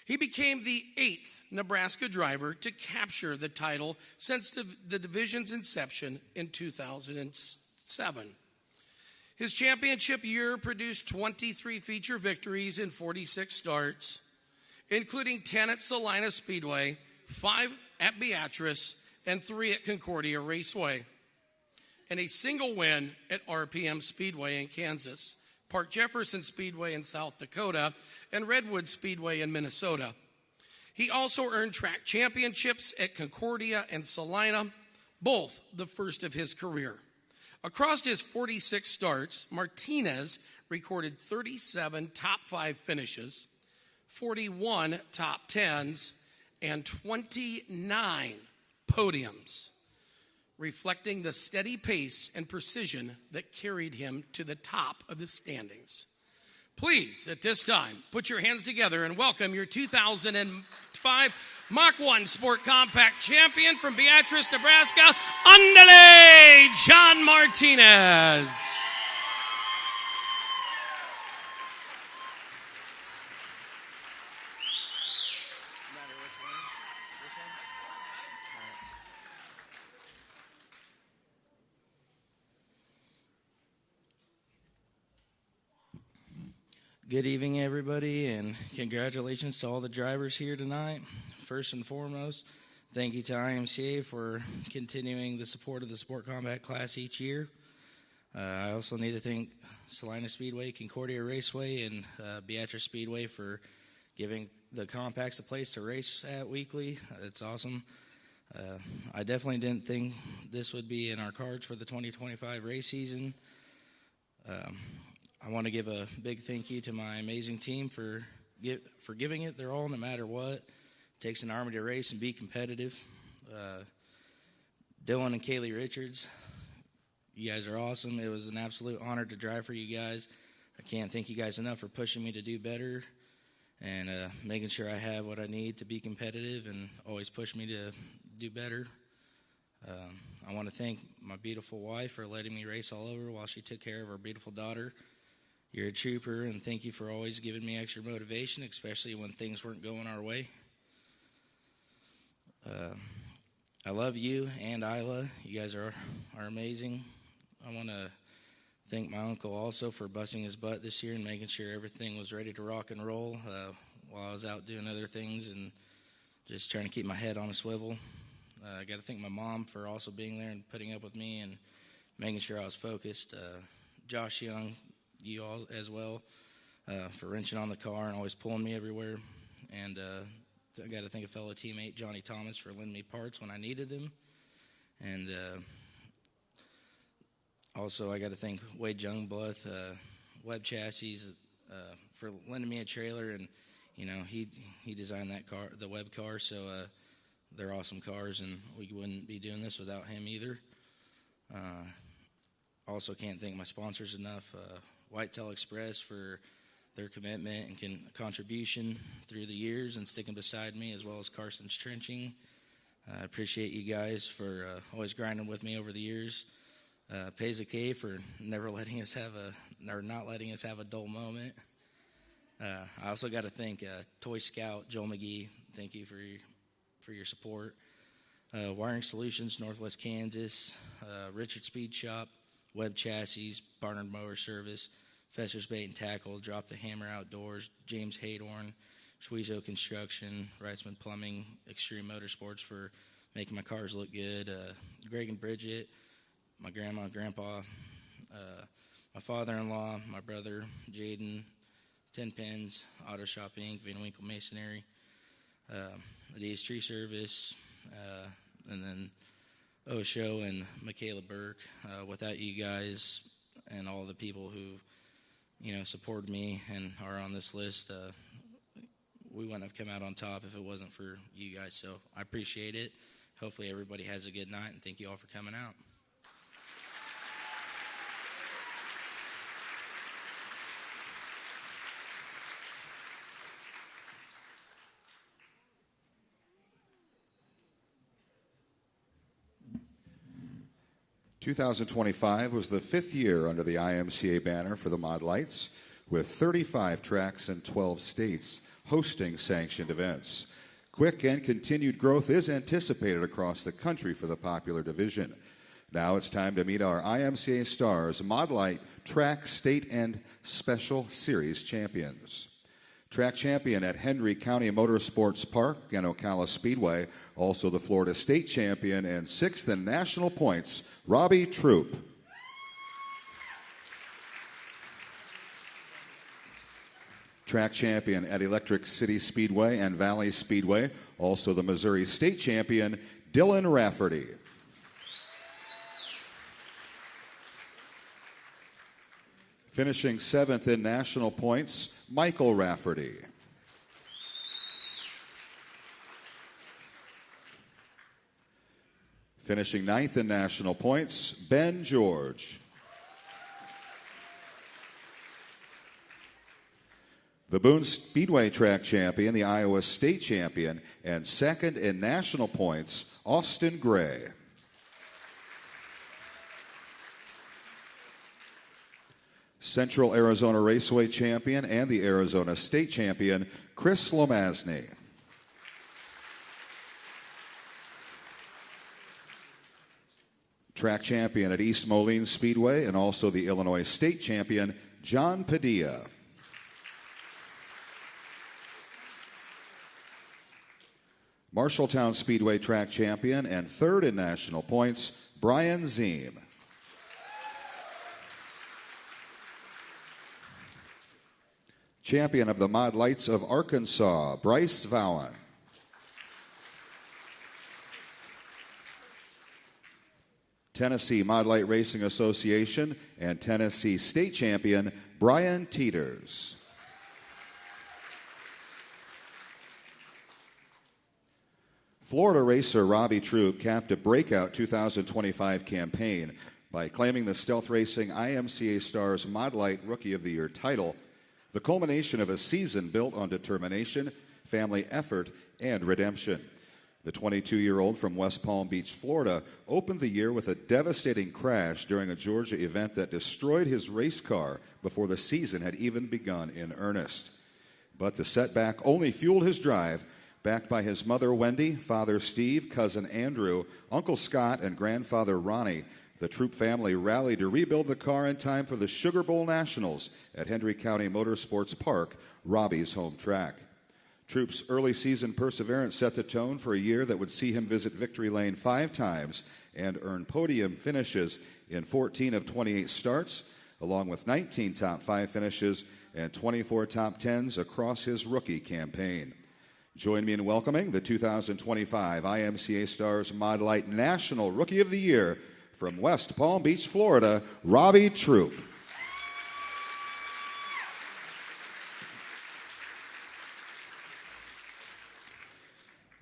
He became the 8th Nebraska driver to capture the title since the division's inception in 2007. His championship year produced 23 feature victories in 46 starts, including 10 at Salina Speedway, 5 at Beatrice, and 3 at Concordia Raceway, and a single win at RPM Speedway in Kansas, Park Jefferson Speedway in South Dakota, and Redwood Speedway in Minnesota. He also earned track championships at Concordia and Salina, both the first of his career. Across his 46 starts, Martinez recorded 37 top 5 finishes, 41 top 10s, and 29 podiums, reflecting the steady pace and precision that carried him to the top of the standings. Please, at this time, put your hands together and welcome your 2005 Mach 1 Sport Compact champion from Beatrice, Nebraska, Andale John Martinez. Good evening, everybody, and congratulations to all the drivers here tonight. First and foremost, thank you to IMCA for continuing the support of the Sport Compact class each year. I also need to thank Salina Speedway, Concordia Raceway, and Beatrice Speedway for giving the compacts a place to race at weekly. It's awesome. I definitely didn't think this would be in our cards for the 2025 race season. I want to give a big thank you to my amazing team for giving it their all no matter what. It takes an army to race and be competitive. Dylan and Kaylee Richards, you guys are awesome. It was an absolute honor to drive for you guys. I can't thank you guys enough for pushing me to do better and making sure I have what I need to be competitive and always push me to do better. I want to thank my beautiful wife for letting me race all over while she took care of our beautiful daughter. You're a trooper, and thank you for always giving me extra motivation, especially when things weren't going our way. I love you and Isla. You guys are amazing. I want to thank my uncle also for busting his butt this year and making sure everything was ready to rock and roll while I was out doing other things and just trying to keep my head on a swivel. I got to thank my mom for also being there and putting up with me and making sure I was focused. Josh Young, you all as well, for wrenching on the car and always pulling me everywhere. And I got to thank a fellow teammate, Johnny Thomas, for lending me parts when I needed them. And also I got to thank Wade Youngblood, Web Chassis, for lending me a trailer. And, you know, he designed that car, the Web car, so they're awesome cars, and we wouldn't be doing this without him either. Also can't thank my sponsors enough, Whitetail Express for their commitment and contribution through the years and sticking beside me, as well as Carson's Trenching. I appreciate you guys for always grinding with me over the years. Paisley K for never letting us have not letting us have a dull moment. I also got to thank Toy Scout Joel McGee. Thank you for your support. Wiring Solutions, Northwest Kansas, Richard Speed Shop, Web Chassis, Barnard Mower Service, Fester's Bait and Tackle, Drop the Hammer Outdoors, James Haydorn, Schweezo Construction, Reitzman Plumbing, Extreme Motorsports for making my cars look good, Greg and Bridget, my grandma and grandpa, my father-in-law, my brother, Jaden, 10 Pins, Auto Shop Inc., Van Winkle Masonry, Adidas Tree Service, and then Osho and Michaela Burke. Without you guys and all the people who, you know, supported me and are on this list, we wouldn't have come out on top if it wasn't for you guys. So I appreciate it. Hopefully everybody has a good night, and thank you all for coming out. 2025 was the 5th year under the IMCA banner for the Mod Lights, with 35 tracks in 12 states hosting sanctioned events. Quick and continued growth is anticipated across the country for the popular division. Now it's time to meet our IMCA Stars Mod Light Track, State, and Special Series champions. Track champion at Henry County Motorsports Park and Ocala Speedway, also the Florida State champion and 6th in national points, Robbie Troop. Track champion at Electric City Speedway and Valley Speedway, also the Missouri State champion, Dylan Rafferty. Finishing 7th in national points, Michael Rafferty. Finishing 9th in national points, Ben George. The Boone Speedway track champion, the Iowa State champion, and 2nd in national points, Austin Gray. Central Arizona Raceway champion and the Arizona State champion, Chris Lomasny. Track champion at East Moline Speedway and also the Illinois State champion, John Padilla. Marshalltown Speedway track champion and 3rd in national points, Brian Ziem. Champion of the Mod Lights of Arkansas, Bryce Vowan. Tennessee Mod Light Racing Association and Tennessee State champion, Brian Teeters. Florida racer Robbie Troop capped a breakout 2025 campaign by claiming the Stealth Racing IMCA Stars Mod Light Rookie of the Year title, the culmination of a season built on determination, family effort, and redemption. The 22-year-old from West Palm Beach, Florida, opened the year with a devastating crash during a Georgia event that destroyed his race car before the season had even begun in earnest. But the setback only fueled his drive. Backed by his mother, Wendy, father, Steve, cousin, Andrew, Uncle Scott, and grandfather, Ronnie, the Troop family rallied to rebuild the car in time for the Sugar Bowl Nationals at Hendry County Motorsports Park, Robbie's home track. Troop's early season perseverance set the tone for a year that would see him visit victory lane 5 times and earn podium finishes in 14 of 28 starts, along with 19 top 5 finishes and 24 top 10s across his rookie campaign. Join me in welcoming the 2025 IMCA Stars Mod Lite National Rookie of the Year from West Palm Beach, Florida, Robbie Troop.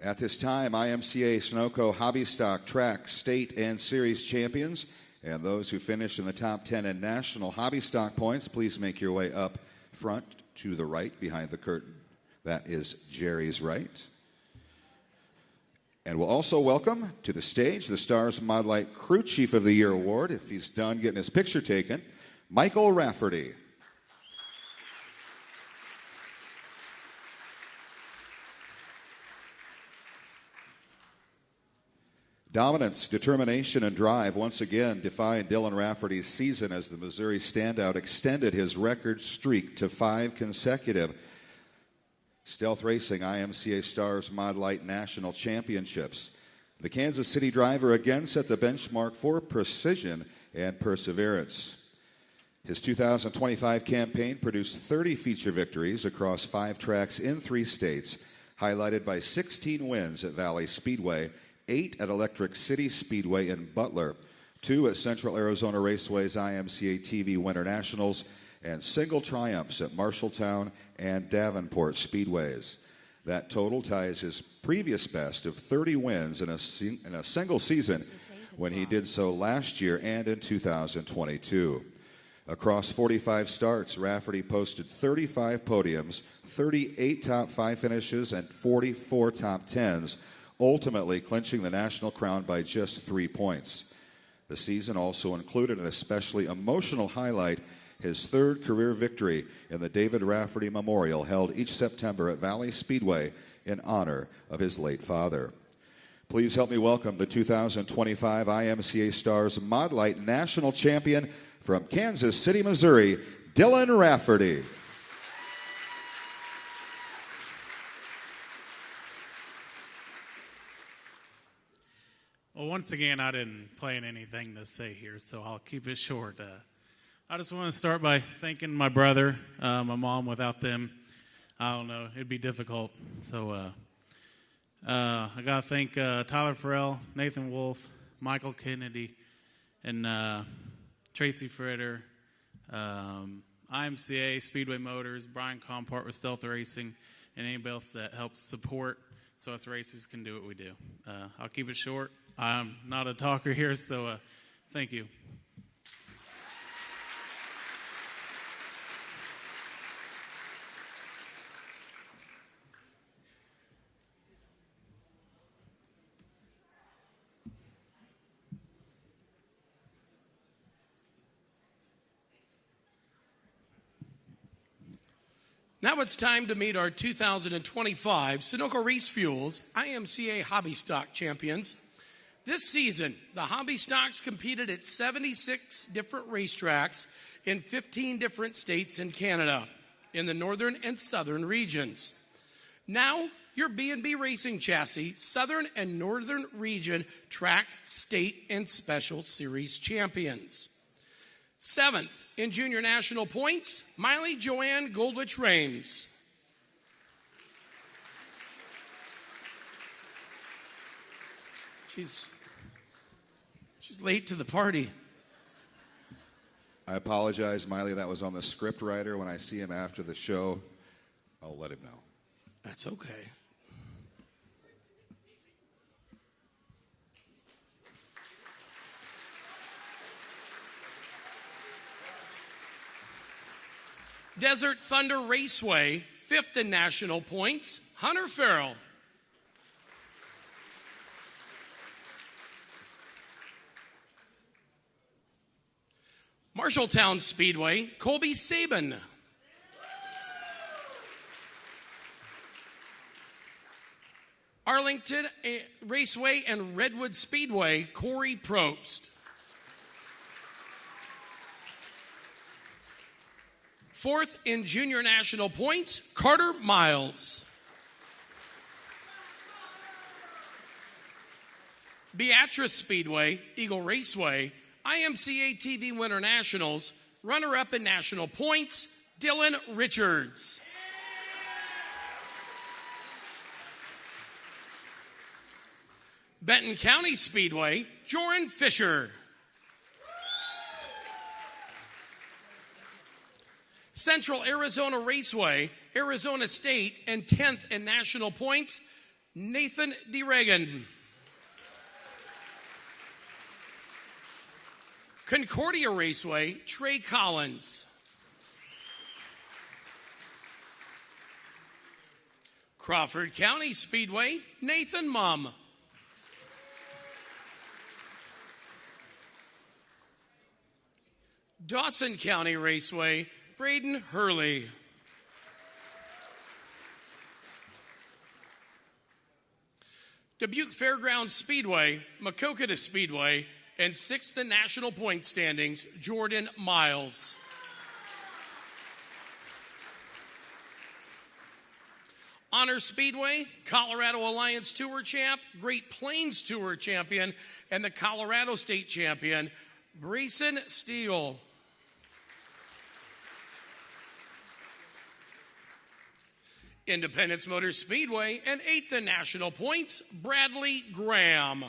At this time, IMCA Sunoco Hobby Stock Track State and Series champions and those who finish in the top 10 in national hobby stock points, please make your way up front to the right behind the curtain. That is Jerry's right. And we'll also welcome to the stage the Stars Mod Lite Crew Chief of the Year Award, if he's done getting his picture taken, Michael Rafferty. Dominance, determination, and drive once again defined Dylan Rafferty's season as the Missouri standout extended his record streak to 5 consecutive Stealth Racing IMCA Stars Mod Lite National Championships. The Kansas City driver again set the benchmark for precision and perseverance. His 2025 campaign produced 30 feature victories across 5 tracks in 3 states, highlighted by 16 wins at Valley Speedway, 8 at Electric City Speedway in Butler, 2 at Central Arizona Raceway's IMCA TV Winter Nationals, and single triumphs at Marshalltown and Davenport Speedways. That total ties his previous best of 30 wins in a single season when he did so last year and in 2022. Across 45 starts, Rafferty posted 35 podiums, 38 top 5 finishes, and 44 top 10s, ultimately clinching the national crown by just 3 points. The season also included an especially emotional highlight, his 3rd career victory in the David Rafferty Memorial held each September at Valley Speedway in honor of his late father. Please help me welcome the 2025 IMCA Stars Mod Lite National Champion from Kansas City, Missouri, Dylan Rafferty. Well, once again, I didn't plan anything to say here, so I'll keep it short. I just want to start by thanking my brother, my mom. Without them, I don't know, it'd be difficult. So I got to thank Tyler Farrell, Nathan Wolf, Michael Kennedy, and Tracy Fritter, IMCA, Speedway Motors, Brian Compart with Stealth Racing, and anybody else that helps support so us racers can do what we do. I'll keep it short. I'm not a talker here, so thank you. Now it's time to meet our 2025 Sunoco Race Fuels IMCA Hobby Stock champions. This season, the Hobby Stocks competed at 76 different racetracks in 15 different states in Canada, in the northern and southern regions. Now, your B&B Racing Chassis Southern and Northern Region Track, State, and Special Series champions. 7th in Junior National Points, Miley Joanne Goldwich-Rames. She's late to the party. I apologize, Miley. That was on the script writer. When I see him after the show, I'll let him know. That's okay. Desert Thunder Raceway, 5th in national points, Hunter Farrell. Marshalltown Speedway, Colby Sabin. Arlington Raceway and Redwood Speedway, Corey Probst. Fourth in junior national points, Carter Miles. Beatrice Speedway, Eagle Raceway, IMCA TV Winter Nationals, runner-up in national points, Dylan Richards. Benton County Speedway, Joran Fisher. Central Arizona Raceway, Arizona State, and 10th in national points, Nathan DeRegan. Concordia Raceway, Trey Collins. Crawford County Speedway, Nathan Mum. Dawson County Raceway, Braden Hurley. Dubuque Fairgrounds Speedway, Maquoketa Speedway, and 6th in national point standings, Jordan Miles. Honor Speedway, Colorado Alliance Tour champ, Great Plains Tour champion, and the Colorado State champion, Brayson Steele. Independence Motor Speedway and 8th in national points, Bradley Graham.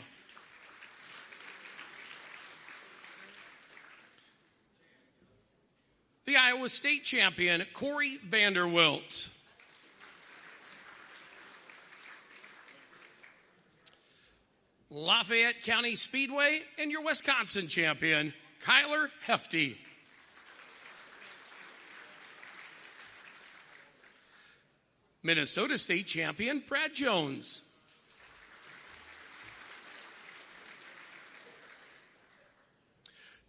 The Iowa State champion, Corey Vanderwilt. Lafayette County Speedway and your Wisconsin champion, Kyler Hefty. Minnesota State champion, Brad Jones.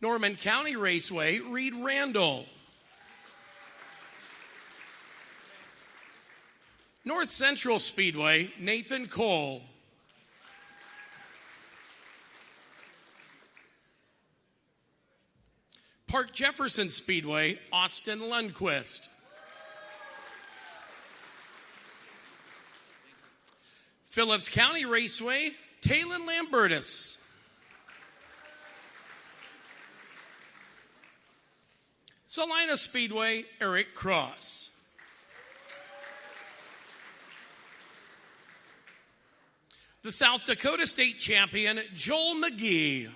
Norman County Raceway, Reed Randall. North Central Speedway, Nathan Cole. Park Jefferson Speedway, Austin Lundquist. Phillips County Raceway, Talon Lambertus. Salina Speedway, Eric Cross. The South Dakota State champion, Joel McGee.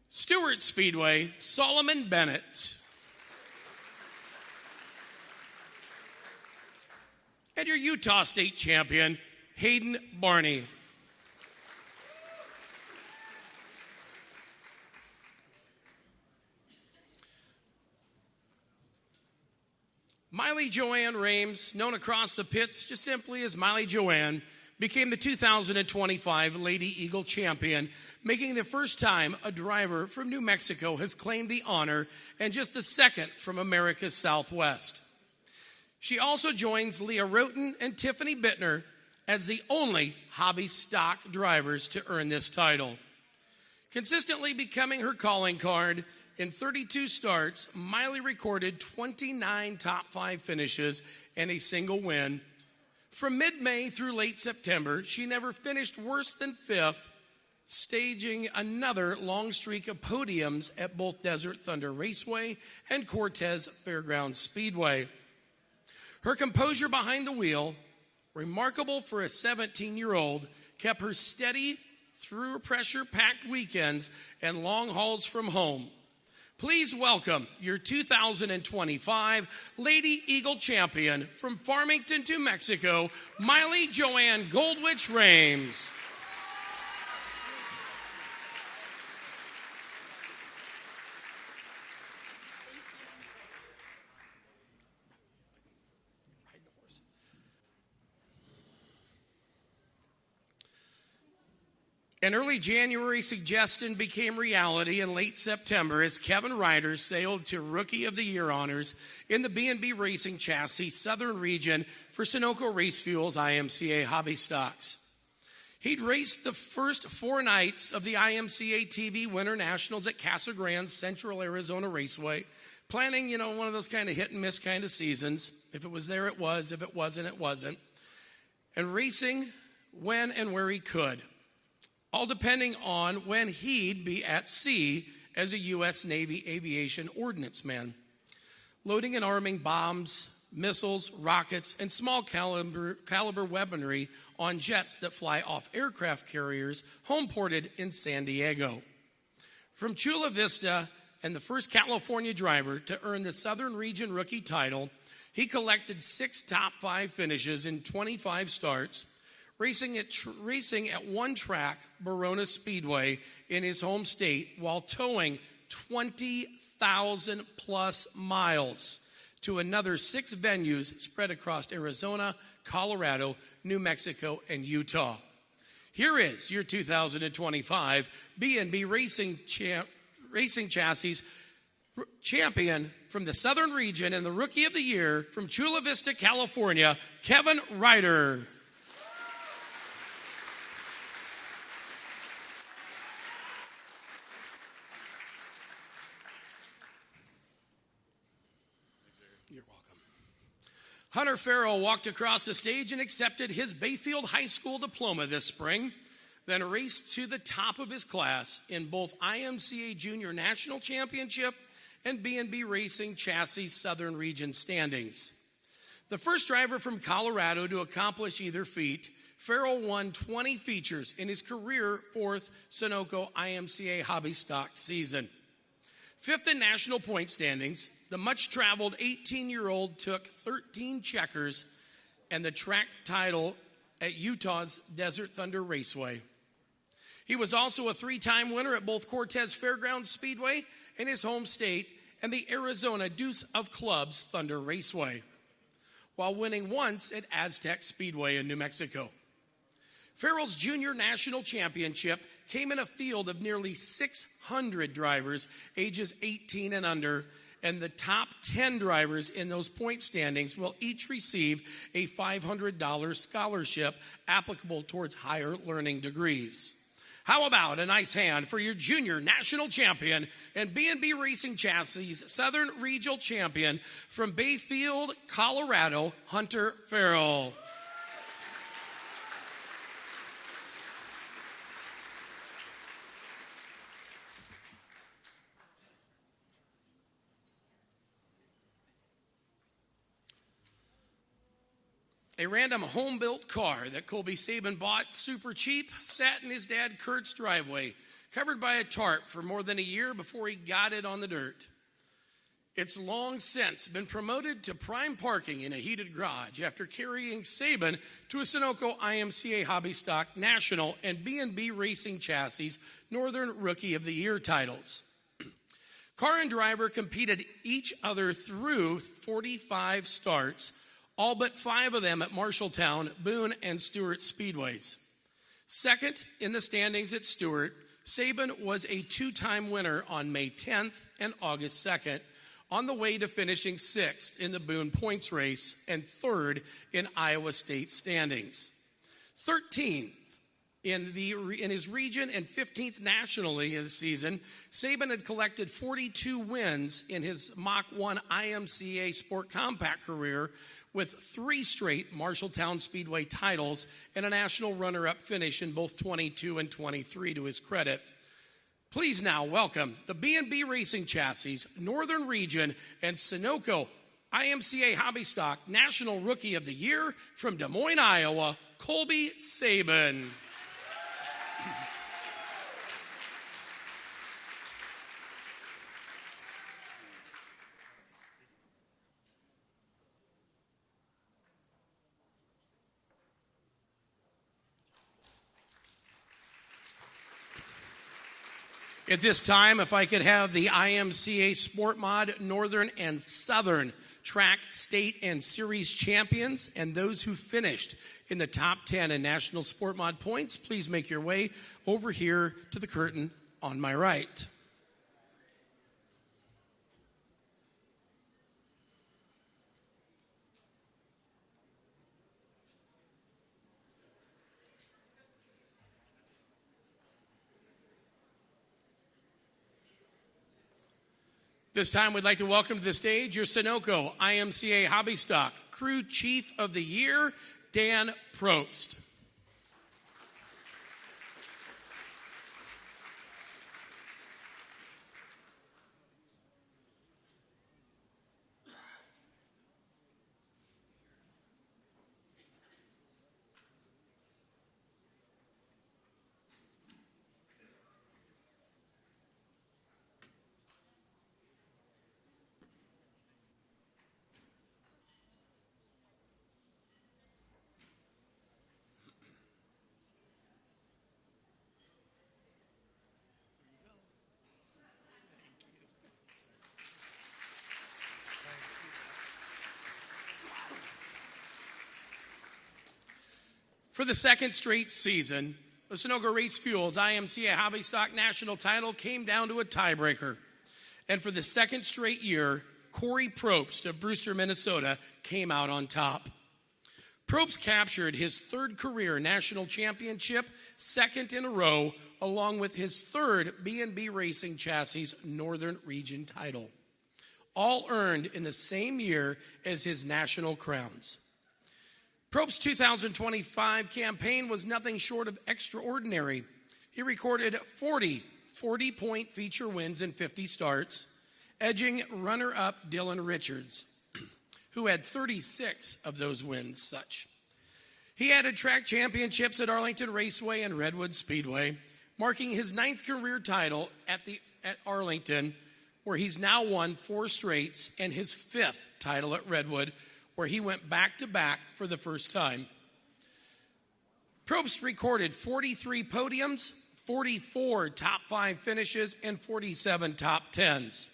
Stewart Speedway, Solomon Bennett. And your Utah State champion, Hayden Barney. Miley Joanne Rames, known across the pits just simply as Miley Joanne, became the 2025 Lady Eagle champion, making the first time a driver from New Mexico has claimed the honor and just the second from America's Southwest. She also joins Leah Roten and Tiffany Bittner as the only hobby stock drivers to earn this title. Consistently becoming her calling card, in 32 starts, Miley recorded 29 top 5 finishes and a single win. From mid-May through late September, she never finished worse than 5th, staging another long streak of podiums at both Desert Thunder Raceway and Cortez Fairgrounds Speedway. Her composure behind the wheel, remarkable for a 17-year-old, kept her steady through pressure-packed weekends and long hauls from home. Please welcome your 2025 Lady Eagle champion from Farmington, New Mexico, Miley Joanne Goldwich Rames. An early January suggestion became reality in late September as Kevin Ryder sailed to Rookie of the Year honors in the B&B Racing Chassis Southern Region for Sunoco Race Fuels IMCA Hobby Stocks. He'd raced the first 4 nights of the IMCA TV Winter Nationals at Casa Grande Central Arizona Raceway, planning, one of those kind of hit and miss kind of seasons. If it was there, it was. If it wasn't, it wasn't. And racing when and where he could, all depending on when he'd be at sea as a U.S. Navy aviation ordnance man, loading and arming bombs, missiles, rockets, and small caliber weaponry on jets that fly off aircraft carriers home-ported in San Diego. From Chula Vista and the first California driver to earn the Southern Region Rookie title, he collected 6 top 5 finishes in 25 starts, racing at one track, Barona Speedway, in his home state while towing 20,000 plus miles to another 6 venues spread across Arizona, Colorado, New Mexico, and Utah. Here is your 2025 B&B Racing Chassis champion from the Southern Region and the Rookie of the Year from Chula Vista, California, Kevin Ryder. You're welcome. Hunter Farrell walked across the stage and accepted his Bayfield High School diploma this spring, then raced to the top of his class in both IMCA Junior National Championship and B&B Racing Chassis Southern Region standings. The first driver from Colorado to accomplish either feat, Farrell won 20 features in his career 4th Sunoco IMCA Hobby Stock season. 5th in national point standings, the much-traveled 18-year-old took 13 checkers and the track title at Utah's Desert Thunder Raceway. He was also a 3-time winner at both Cortez Fairgrounds Speedway in his home state and the Arizona Deuce of Clubs Thunder Raceway, while winning once at Aztec Speedway in New Mexico. Farrell's Junior National Championship came in a field of nearly 600 drivers ages 18 and under, and the top 10 drivers in those point standings will each receive a $500 scholarship applicable towards higher learning degrees. How about a nice hand for your Junior National Champion and B&B Racing Chassis Southern Regional Champion from Bayfield, Colorado, Hunter Farrell. A random home-built car that Colby Sabin bought super cheap sat in his dad Kurt's driveway, covered by a tarp for more than a year before he got it on the dirt. It's long since been promoted to prime parking in a heated garage after carrying Sabin to a Sunoco IMCA Hobby Stock National and B&B Racing Chassis Northern Rookie of the Year titles. Car and driver competed each other through 45 starts, all but 5 of them at Marshalltown, Boone, and Stewart Speedways. Second in the standings at Stewart, Sabin was a 2-time winner on May 10th and August 2nd, on the way to finishing 6th in the Boone points race and 3rd in Iowa State standings. 13th in his region and 15th nationally in the season, Sabin had collected 42 wins in his Mach 1 IMCA Sport Compact career, with 3 straight Marshalltown Speedway titles and a national runner-up finish in both 22 and 23 to his credit. Please now welcome the B&B Racing Chassis Northern Region and Sunoco IMCA Hobby Stock National Rookie of the Year from Des Moines, Iowa, Colby Sabin. At this time, if I could have the IMCA Sport Mod Northern and Southern Track, State, and Series champions and those who finished in the top 10 in National Sport Mod points, please make your way over here to the curtain on my right. This time, we'd like to welcome to the stage your Sunoco IMCA Hobby Stock Crew Chief of the Year, Dan Probst. For the second straight season, the Sunoco Race Fuels IMCA Hobby Stock National title came down to a tiebreaker. And for the second straight year, Corey Probst of Brewster, Minnesota, came out on top. Probst captured his third career national championship, second in a row, along with his third B&B Racing Chassis Northern Region title, all earned in the same year as his national crowns. Probst's 2025 campaign was nothing short of extraordinary. He recorded 40 40-point feature wins in 50 starts, edging runner-up Dylan Richards, who had 36 of those wins such. He added track championships at Arlington Raceway and Redwood Speedway, marking his 9th career title at Arlington, where he's now won 4 straights, and his 5th title at Redwood, where he went back-to-back for the first time. Probst recorded 43 podiums, 44 top 5 finishes, and 47 top 10s.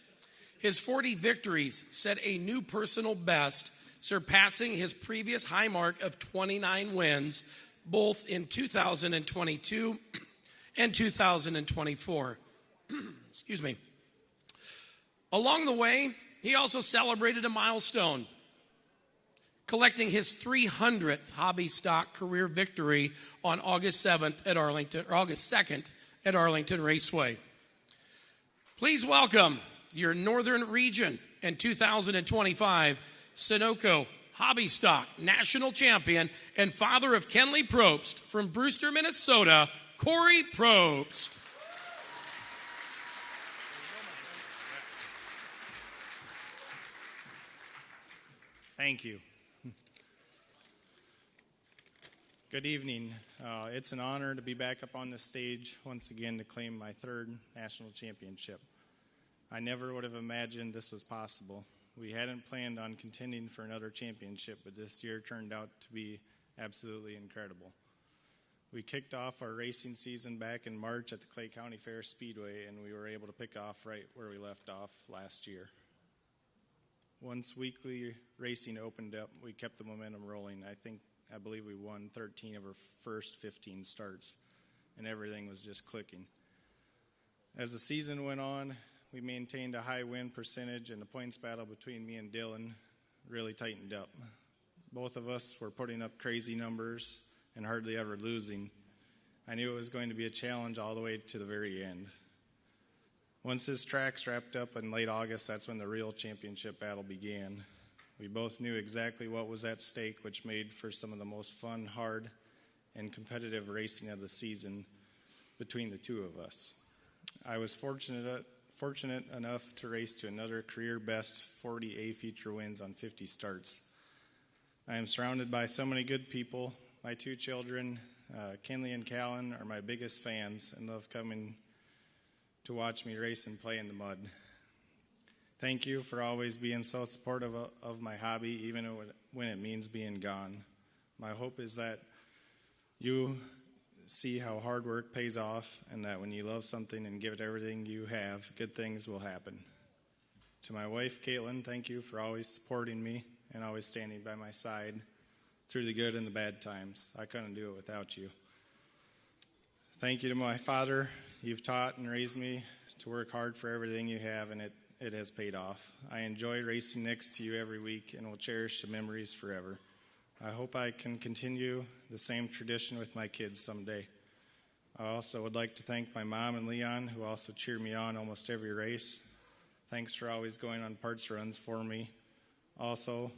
His 40 victories set a new personal best, surpassing his previous high mark of 29 wins, both in 2022 and 2024. Excuse me. Along the way, he also celebrated a milestone, collecting his 300th hobby stock career victory on August 2nd at Arlington Raceway. Please welcome your Northern Region and 2025 Sunoco Hobby Stock National Champion and father of Kenley Probst from Brewster, Minnesota, Corey Probst. Thank you. Good evening. It's an honor to be back up on the stage once again to claim my 3rd national championship. I never would have imagined this was possible. We hadn't planned on contending for another championship, but this year turned out to be absolutely incredible. We kicked off our racing season back in March at the Clay County Fair Speedway, and we were able to pick off right where we left off last year. Once weekly racing opened up, we kept the momentum rolling. I believe we won 13 of our first 15 starts, and everything was just clicking. As the season went on, we maintained a high win percentage, and the points battle between me and Dylan really tightened up. Both of us were putting up crazy numbers and hardly ever losing. I knew it was going to be a challenge all the way to the very end. Once this track's wrapped up in late August, that's when the real championship battle began. We both knew exactly what was at stake, which made for some of the most fun, hard, and competitive racing of the season between the two of us. I was fortunate enough to race to another career best 40 A feature wins on 50 starts. I am surrounded by so many good people. My 2 children, Kenley and Callan, are my biggest fans and love coming to watch me race and play in the mud. Thank you for always being so supportive of my hobby, even when it means being gone. My hope is that you see how hard work pays off, and that when you love something and give it everything you have, good things will happen. To my wife, Caitlin, thank you for always supporting me and always standing by my side through the good and the bad times. I couldn't do it without you. Thank you to my father. You've taught and raised me to work hard for everything you have, and it has paid off. I enjoy racing next to you every week and will cherish the memories forever. I hope I can continue the same tradition with my kids someday. I also would like to thank my mom and Leon, who also cheer me on almost every race. Thanks for always going on parts runs for me. Also,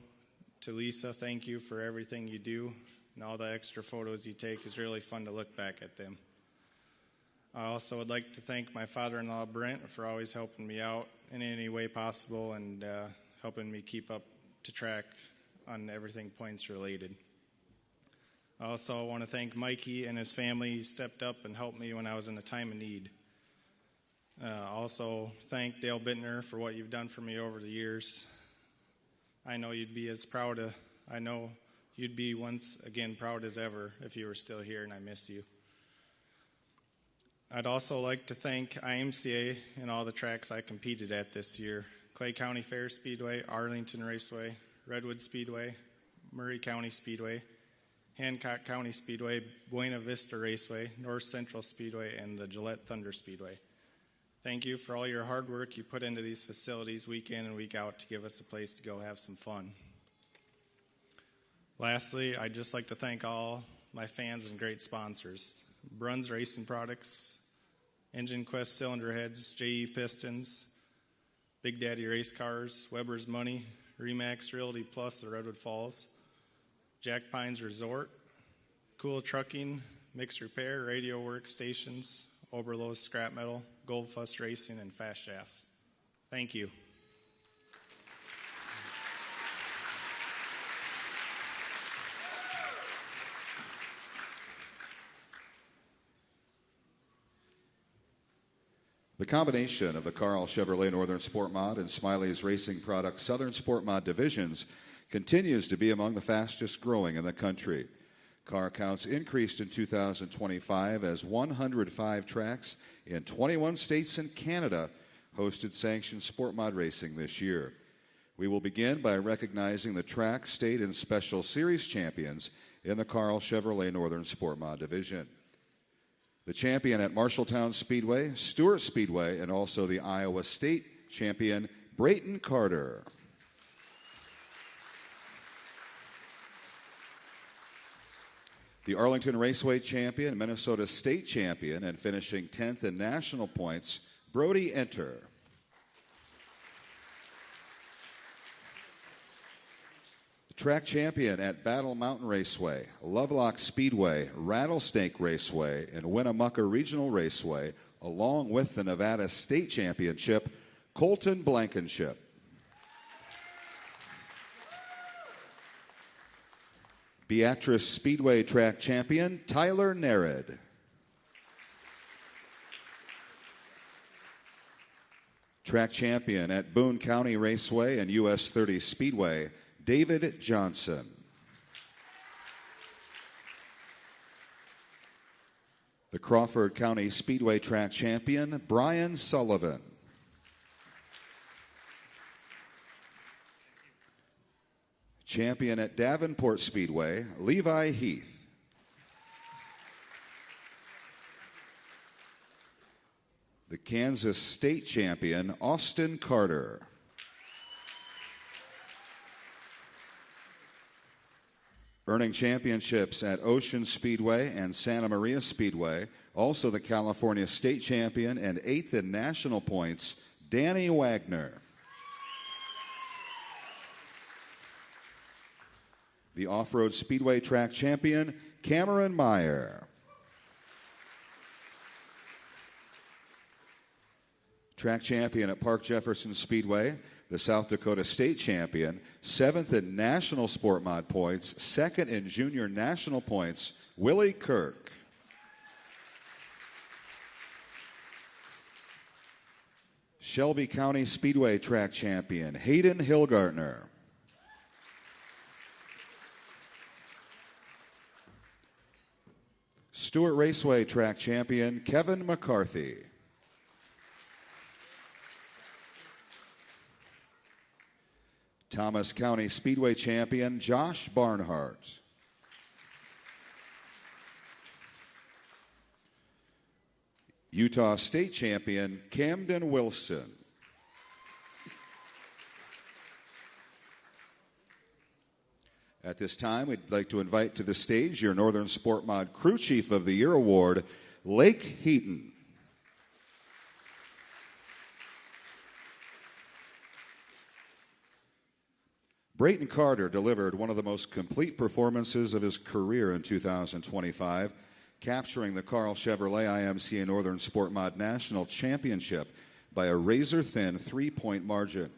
to Lisa, thank you for everything you do, and all the extra photos you take is really fun to look back at them. I also would like to thank my father-in-law, Brent, for always helping me out in any way possible and helping me keep up to track on everything points related. I also want to thank Mikey and his family. He stepped up and helped me when I was in a time of need. Also thank Dale Bittner for what you've done for me over the years. I know you'd be once again proud as ever if you were still here, and I miss you. I'd also like to thank IMCA and all the tracks I competed at this year: Clay County Fair Speedway, Arlington Raceway, Redwood Speedway, Murray County Speedway, Hancock County Speedway, Buena Vista Raceway, North Central Speedway, and the Gillette Thunder Speedway. Thank you for all your hard work you put into these facilities week in and week out to give us a place to go have some fun. Lastly, I'd just like to thank all my fans and great sponsors: Bruns Racing Products, Engine Quest Cylinder Heads, JE Pistons, Big Daddy Race Cars, Weber's Money, Remax Realty Plus of Redwood Falls, Jack Pines Resort, Cool Trucking, Mixed Repair, Radio Workstations, Oberlo's Scrap Metal, Gold Fuss Racing, and Fast Shafts. Thank you. The combination of the Carl Chevrolet Northern Sport Mod and Smiley's Racing Product Southern Sport Mod divisions continues to be among the fastest growing in the country. Car counts increased in 2025 as 105 tracks in 21 states and Canada hosted sanctioned sport mod racing this year. We will begin by recognizing the track, state, and special series champions in the Carl Chevrolet Northern Sport Mod division. The champion at Marshalltown Speedway, Stewart Speedway, and also the Iowa State champion, Brayton Carter. The Arlington Raceway champion, Minnesota State champion, and finishing 10th in national points, Brody Enter. Track champion at Battle Mountain Raceway, Lovelock Speedway, Rattlesnake Raceway, and Winnemucca Regional Raceway, along with the Nevada State Championship, Colton Blankenship. Beatrice Speedway track champion, Tyler Nerid. Track champion at Boone County Raceway and US 30 Speedway, David Johnson. The Crawford County Speedway track champion, Brian Sullivan. Champion at Davenport Speedway, Levi Heath. The Kansas State champion, Austin Carter. Earning championships at Ocean Speedway and Santa Maria Speedway, also the California State champion and 8th in national points, Danny Wagner. The Off-Road Speedway track champion, Cameron Meyer. Track champion at Park Jefferson Speedway, the South Dakota State champion, 7th in national sport mod points, 2nd in junior national points, Willie Kirk. Shelby County Speedway track champion, Hayden Hillgartner. Stewart Raceway track champion Kevin McCarthy. Thomas County Speedway champion Josh Barnhart. Utah State champion Camden Wilson. At this time, we'd like to invite to the stage your Northern Sport Mod Crew Chief of the Year Award, Lake Heaton. Brayton Carter delivered one of the most complete performances of his career in 2025, capturing the Carl Chevrolet IMCA Northern Sport Mod National Championship by a razor-thin 3-point margin.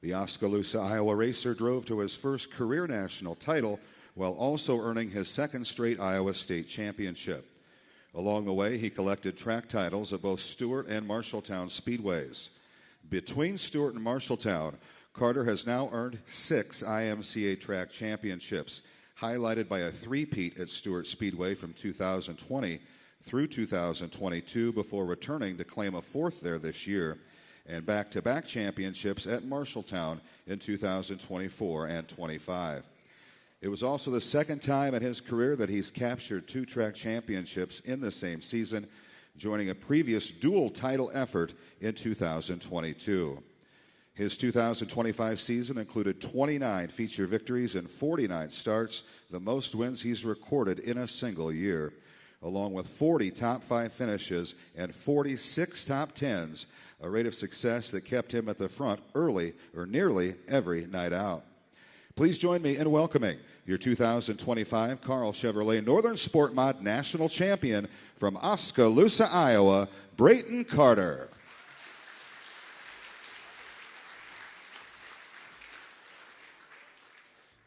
The Oskaloosa, Iowa racer drove to his first career national title while also earning his second straight Iowa State Championship. Along the way, he collected track titles at both Stewart and Marshalltown speedways. Between Stewart and Marshalltown, Carter has now earned 6 IMCA track championships, highlighted by a three-peat at Stewart Speedway from 2020 through 2022 before returning to claim a fourth there this year, and back-to-back championships at Marshalltown in 2024 and 25. It was also the second time in his career that he's captured 2 track championships in the same season, joining a previous dual title effort in 2022. His 2025 season included 29 feature victories and 49 starts, the most wins he's recorded in a single year, along with 40 top 5 finishes and 46 top 10s, a rate of success that kept him at the front early or nearly every night out. Please join me in welcoming your 2025 Carl Chevrolet Northern Sport Mod National Champion from Oskaloosa, Iowa, Brayton Carter.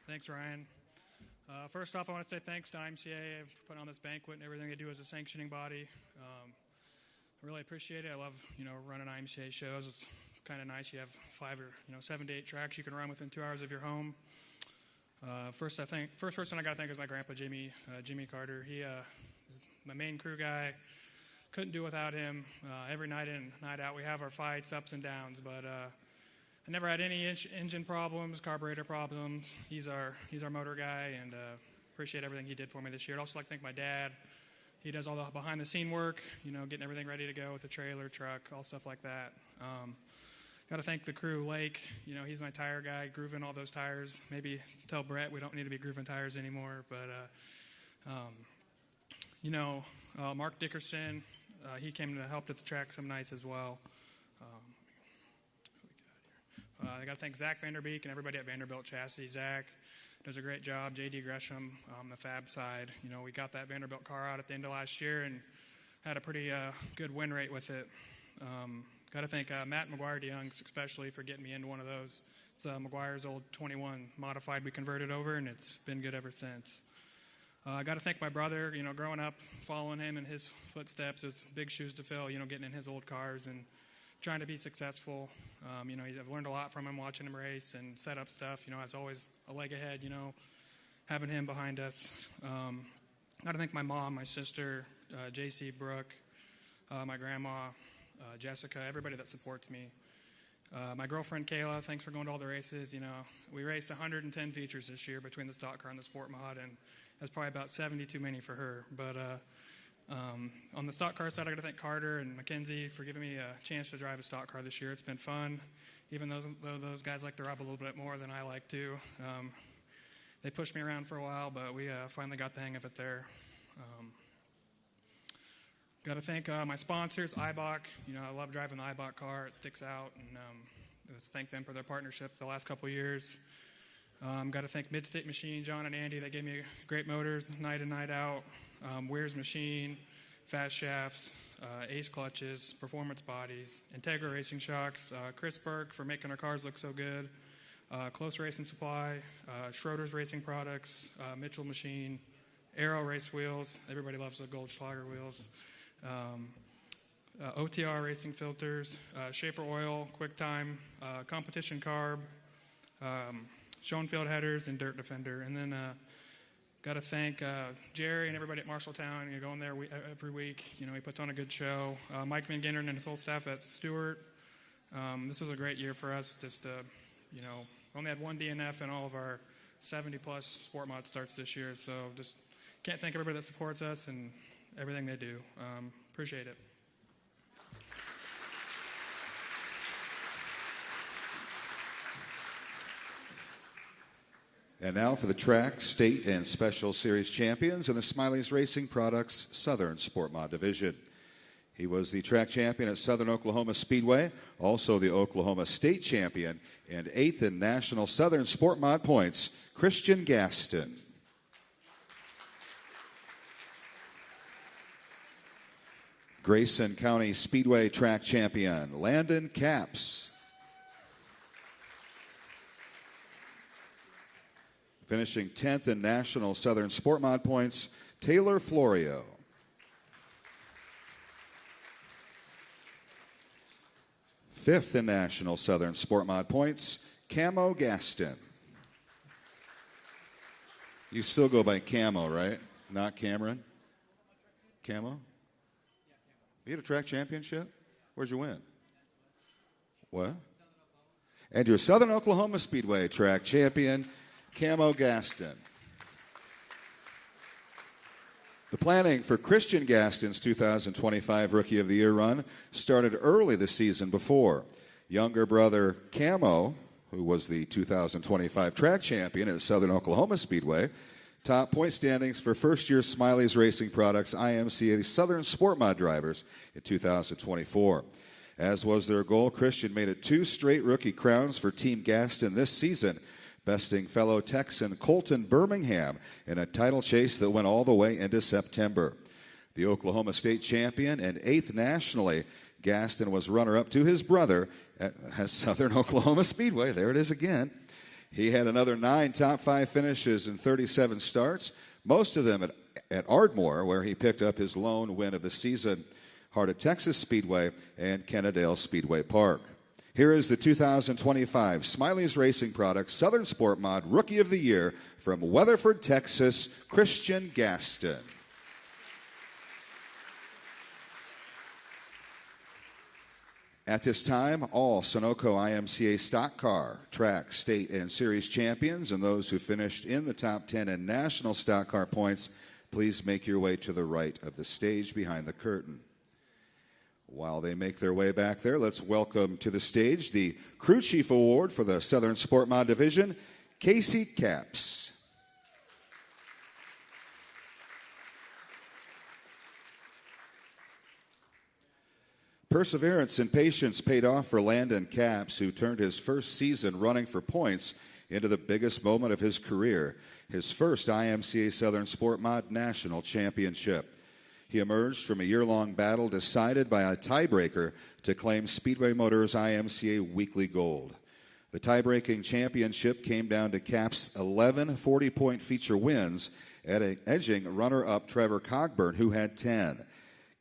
Thanks, Ryan. First off, I want to say thanks to IMCA for putting on this banquet and everything they do as a sanctioning body. I really appreciate it. I love, running IMCA shows. It's kind of nice. You have 5 or 7 to 8 tracks you can run within 2 hours of your home. First person I got to thank is my grandpa, Jimmy Carter. He is my main crew guy. Couldn't do without him. Every night in, night out, we have our fights, ups and downs, but I never had any engine problems, carburetor problems. He's our motor guy, and appreciate everything he did for me this year. I'd also like to thank my dad. He does all the behind-the-scene work, getting everything ready to go with the trailer, truck, all stuff like that. Got to thank the crew, Lake. He's my tire guy, grooving all those tires. Maybe tell Brett we don't need to be grooving tires anymore. But, Mark Dickerson, he came to help at the track some nights as well. I got to thank Zach Vanderbeek and everybody at Vanderbilt Chassis. Zach does a great job. J.D. Gresham on the fab side. We got that Vanderbilt car out at the end of last year and had a pretty good win rate with it. Got to thank Matt McGuire DeYoung especially for getting me into one of those. It's McGuire's old 21 modified we converted over, and it's been good ever since. I got to thank my brother. Growing up, following him in his footsteps, is big shoes to fill, getting in his old cars and trying to be successful. I've learned a lot from him, watching him race and set up stuff. I was always a leg ahead, having him behind us. Got to thank my mom, my sister, J.C. Brooke, my grandma, Jessica, everybody that supports me. My girlfriend, Kayla, thanks for going to all the races. We raced 110 features this year between the stock car and the sport mod, and that's probably about 70 too many for her. But on the stock car side, I got to thank Carter and Mackenzie for giving me a chance to drive a stock car this year. It's been fun, even though those guys like to rob a little bit more than I like to. They pushed me around for a while, but we finally got the hang of it there. Got to thank my sponsors, IBOC. I love driving the IBOC car. It sticks out, and just thank them for their partnership the last couple of years. Got to thank Midstate Machine, John and Andy. They gave me great motors night in, night out. Weir's Machine, Fast Shafts, Ace Clutches, Performance Bodies, Integra Racing Shocks, Chris Burke for making our cars look so good, Close Racing Supply, Schroeder's Racing Products, Mitchell Machine, Aero Race Wheels. Everybody loves the Goldschlager wheels. OTR Racing Filters, Schaefer Oil, QuickTime, Competition Carb, Schoenfield Headers, and Dirt Defender. And then got to thank Jerry and everybody at Marshalltown. You know, going there every week. You know, he puts on a good show. Mike Van Genderen and his whole staff at Stewart. This was a great year for us. Just, you know, only had one DNF in all of our 70-plus sport mod starts this year. So just can't thank everybody that supports us and everything they do. Appreciate it. And now for the track, state, and special series champions in the Smiley's Racing Products Southern Sport Mod Division. He was the track champion at Southern Oklahoma Speedway, also the Oklahoma State champion, and 8th in National Southern Sport Mod points, Christian Gaston. Grayson County Speedway track champion, Landon Capps. Finishing 10th in National Southern Sport Mod points, Taylor Florio. Fifth in National Southern Sport Mod points, Camo Gaston. You still go by Camo, right? Not Cameron? Camo? You had a track championship? Where'd you win? What? And your Southern Oklahoma Speedway track champion, Camo Gaston. The planning for Christian Gaston's 2025 Rookie of the Year run started early the season before. Younger brother Camo, who was the 2025 track champion at Southern Oklahoma Speedway, topped point standings for first-year Smiley's Racing Products IMCA Southern Sport Mod drivers in 2024. As was their goal, Christian made it 2 straight rookie crowns for Team Gaston this season, besting fellow Texan Colton Birmingham in a title chase that went all the way into September. The Oklahoma State champion and 8th nationally, Gaston was runner-up to his brother at Southern Oklahoma Speedway. There it is again. He had another 9 top 5 finishes in 37 starts, most of them at Ardmore, where he picked up his lone win of the season, Heart of Texas Speedway and Kennedale Speedway Park. Here is the 2025 Smiley's Racing Products Southern Sport Mod Rookie of the Year from Weatherford, Texas, Christian Gaston. At this time, all Sunoco IMCA stock car, track, state, and series champions and those who finished in the top 10 in national stock car points, please make your way to the right of the stage behind the curtain. While they make their way back there, let's welcome to the stage the Crew Chief Award for the Southern Sport Mod Division, Casey Capps. Perseverance and patience paid off for Landon Capps, who turned his first season running for points into the biggest moment of his career, his first IMCA Southern Sport Mod National Championship. He emerged from a year-long battle decided by a tiebreaker to claim Speedway Motors IMCA Weekly Gold. The tie-breaking championship came down to Capps' 11 40-point feature wins, edging runner-up Trevor Cogburn, who had 10.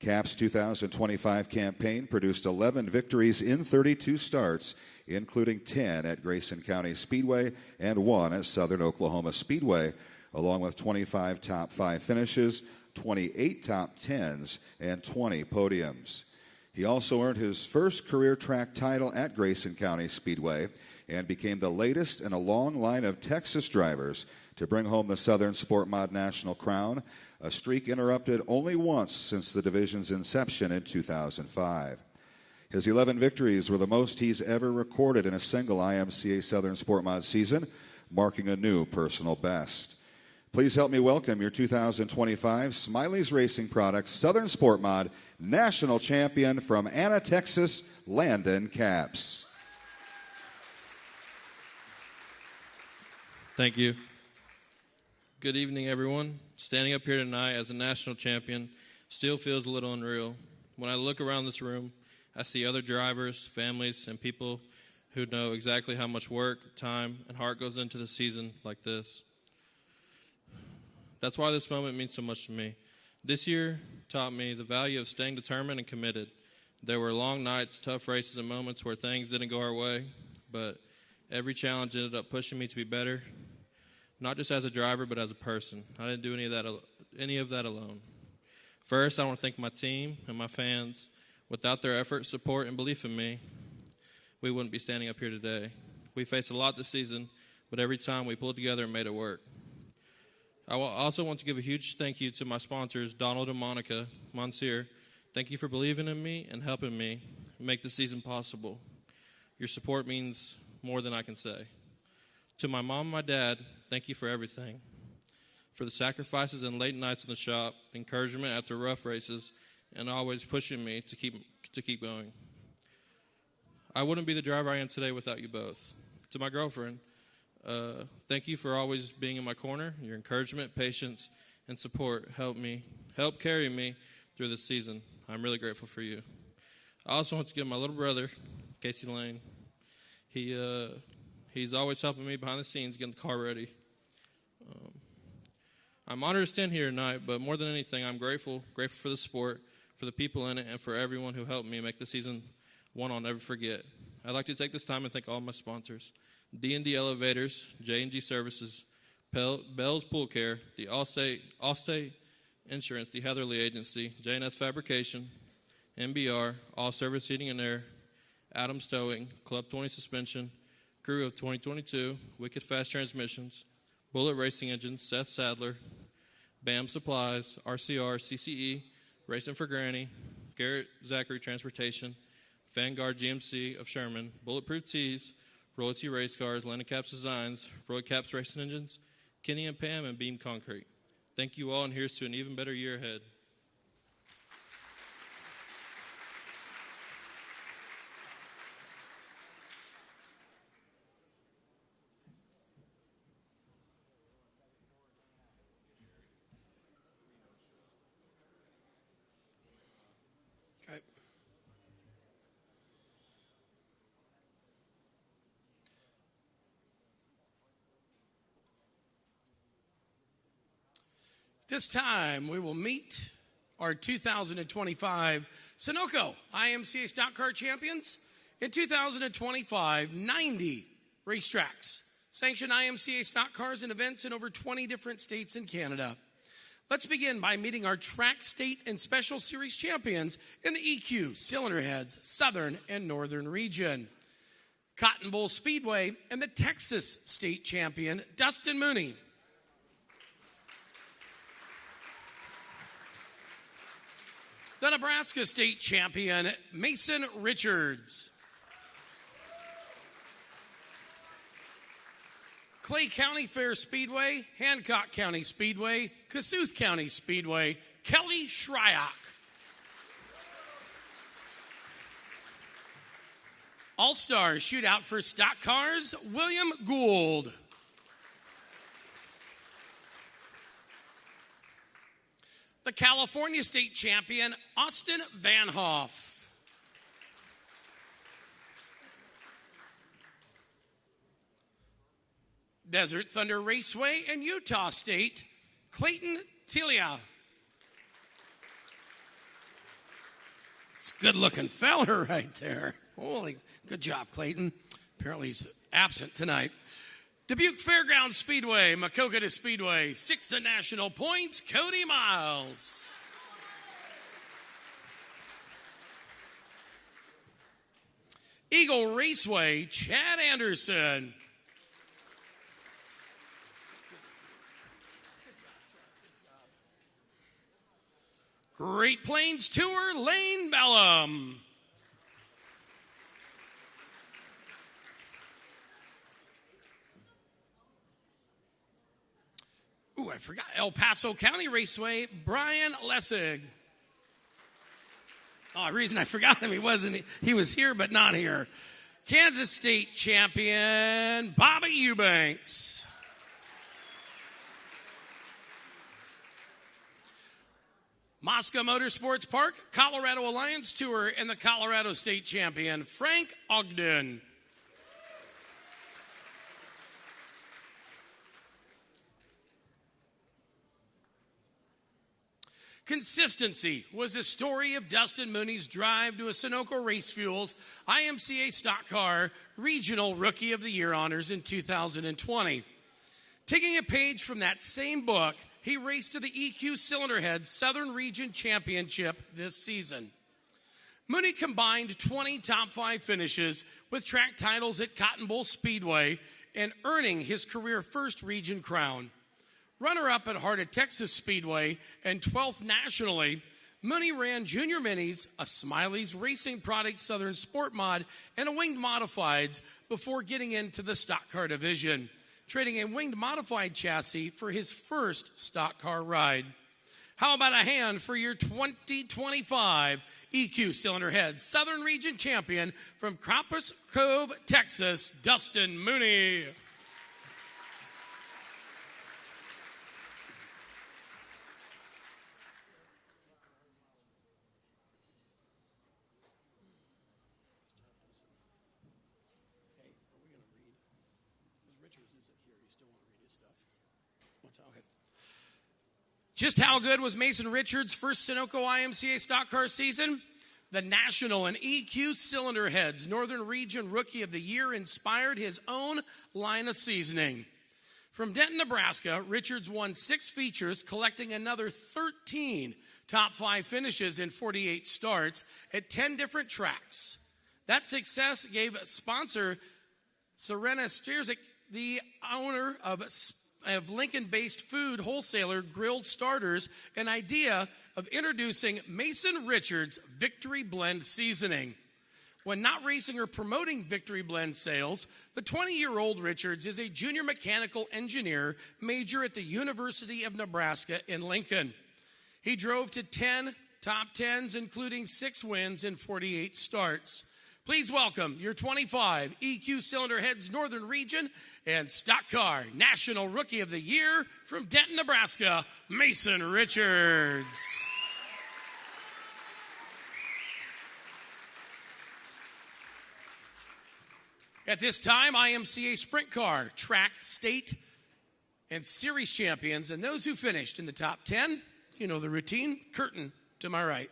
Capps' 2025 campaign produced 11 victories in 32 starts, including 10 at Grayson County Speedway and 1 at Southern Oklahoma Speedway, along with 25 top 5 finishes, 28 top 10s, and 20 podiums. He also earned his first career track title at Grayson County Speedway and became the latest in a long line of Texas drivers to bring home the Southern Sport Mod National crown, a streak interrupted only once since the division's inception in 2005. His 11 victories were the most he's ever recorded in a single IMCA Southern Sport Mod season, marking a new personal best. Please help me welcome your 2025 Smiley's Racing Products Southern Sport Mod National Champion from Anna, Texas, Landon Capps. Thank you. Good evening, everyone. Standing up here tonight as a national champion still feels a little unreal. When I look around this room, I see other drivers, families, and people who know exactly how much work, time, and heart goes into the season like this. That's why this moment means so much to me. This year taught me the value of staying determined and committed. There were long nights, tough races, and moments where things didn't go our way, but every challenge ended up pushing me to be better. not just as a driver, but as a person. I didn't do any of that alone. First, I want to thank my team and my fans. Without their effort, support, and belief in me, we wouldn't be standing up here today. We faced a lot this season, but every time we pulled together and made it work. I also want to give a huge thank you to my sponsors, Donald and Monica Monsieur. Thank you for believing in me and helping me make the season possible. Your support means more than I can say. To my mom and my dad, thank you for everything. For the sacrifices and late nights in the shop, encouragement after rough races, and always pushing me to keep going. I wouldn't be the driver I am today without you both. To my girlfriend, thank you for always being in my corner. Your encouragement, patience, and support help carry me through this season. I'm really grateful for you. I also want to give my little brother, Casey Lane. He's always helping me behind the scenes, getting the car ready. I'm honored to stand here tonight, but more than anything, I'm grateful for the sport, for the people in it, and for everyone who helped me make the season one I'll never forget. I'd like to take this time and thank all my sponsors: D&D Elevators, J&G Services, Bell's Pool Care, the Allstate Insurance, the Heatherly Agency, J&S Fabrication, MBR, All Service Heating and Air, Adams Towing, Club 20 Suspension, Crew of 2022, Wicked Fast Transmissions, Bullet Racing Engines, Seth Sadler, BAM Supplies, RCR, CCE, Racing for Granny, Garrett Zachary Transportation, Vanguard GMC of Sherman, Bulletproof Tees, Royalty Race Cars, Landon Caps Designs, Roy Caps Racing Engines, Kenny and Pam, and Beam Concrete. Thank you all, and here's to an even better year ahead. This time, we will meet our 2025 Sunoco IMCA Stock Car Champions. In 2025, 90 racetracks sanctioned IMCA stock cars and events in over 20 different states in Canada. Let's begin by meeting our track, state, and special series champions in the EQ, Cylinder Heads, Southern, and Northern region. Cotton Bowl Speedway and the Texas State Champion, Dustin Mooney. The Nebraska State Champion, Mason Richards. Clay County Fair Speedway, Hancock County Speedway, Kossuth County Speedway, Kelly Shryock. All-Star Shootout for Stock Cars, William Gould. The California State Champion, Austin Van Hoff. Desert Thunder Raceway and Utah State, Clayton Tilia. It's a good-looking fella right there. Holy, good job, Clayton. Apparently he's absent tonight. Dubuque Fairgrounds Speedway, Maquoketa Speedway, 6th in national points, Cody Miles. Eagle Raceway, Chad Anderson. Great Plains Tour, Lane Bellum. I forgot. El Paso County Raceway, Brian Lessig. Oh, the reason I forgot him, he was here but not here. Kansas State Champion, Bobby Eubanks. Moscow Motorsports Park, Colorado Alliance Tour, and the Colorado State Champion, Frank Ogden. Consistency was the story of Dustin Mooney's drive to a Sunoco Race Fuels IMCA Stock Car Regional Rookie of the Year honors in 2020. Taking a page from that same book, he raced to the EQ Cylinderhead Southern Region Championship this season. Mooney combined 20 top 5 finishes with track titles at Cotton Bowl Speedway and earning his career first region crown. Runner-up at Heart of Texas Speedway and 12th nationally, Mooney ran Junior Minis, a Smiley's Racing Product Southern Sport Mod, and a Winged Modifieds before getting into the stock car division, trading a Winged Modified chassis for his first stock car ride. How about a hand for your 2025 EQ Cylinderhead Southern Region Champion from Coppice Cove, Texas, Dustin Mooney. Just how good was Mason Richards' first Sunoco IMCA stock car season? The National and EQ Cylinderheads Northern Region Rookie of the Year inspired his own line of seasoning. From Denton, Nebraska, Richards won 6 features, collecting another 13 top 5 finishes in 48 starts at 10 different tracks. That success gave sponsor Serena Stierzik, the owner of Lincoln-based food wholesaler Grilled Starters, an idea of introducing Mason Richards Victory Blend seasoning. When not racing or promoting Victory Blend sales, the 20-year-old Richards is a junior mechanical engineer major at the University of Nebraska in Lincoln. He drove to 10 top 10s, including 6 wins in 48 starts. Please welcome your 25 EQ Cylinderheads Northern Region and Stock Car National Rookie of the Year from Denton, Nebraska, Mason Richards. At this time, IMCA Sprint Car, Track, State, and Series champions, and those who finished in the top 10, you know the routine, curtain to my right.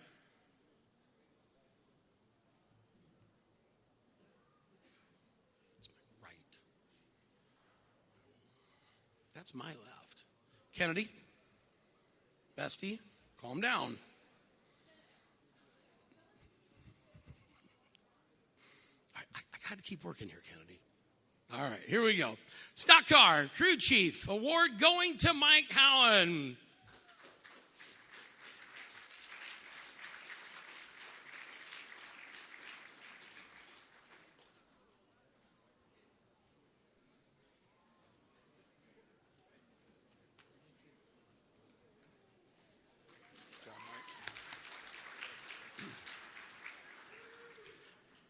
That's my left. Kennedy, bestie, calm down. I got to keep working here, Kennedy. All right, here we go. Stock Car Crew Chief Award going to Mike Howen.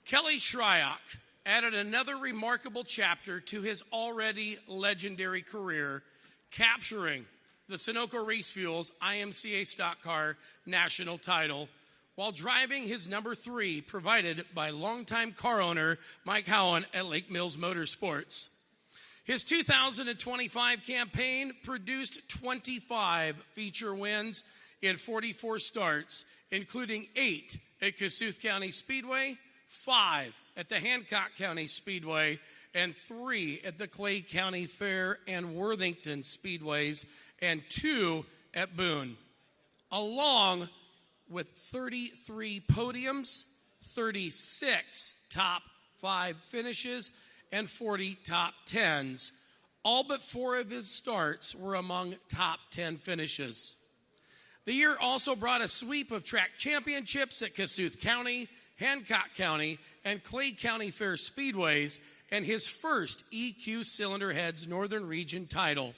Kelly Shryock added another remarkable chapter to his already legendary career, capturing the Sunoco Race Fuels IMCA Stock Car National title while driving his number 3 provided by longtime car owner Mike Howen at Lake Mills Motorsports. His 2025 campaign produced 25 feature wins in 44 starts, including 8 at Kossuth County Speedway, 5 at the Hancock County Speedway, and 3 at the Clay County Fair and Worthington Speedways, and 2 at Boone, along with 33 podiums, 36 top 5 finishes, and 40 top 10s. All but 4 of his starts were among top 10 finishes. The year also brought a sweep of track championships at Kossuth County, Hancock County, and Clay County Fair Speedways, and his first EQ Cylinderheads Northern Region title.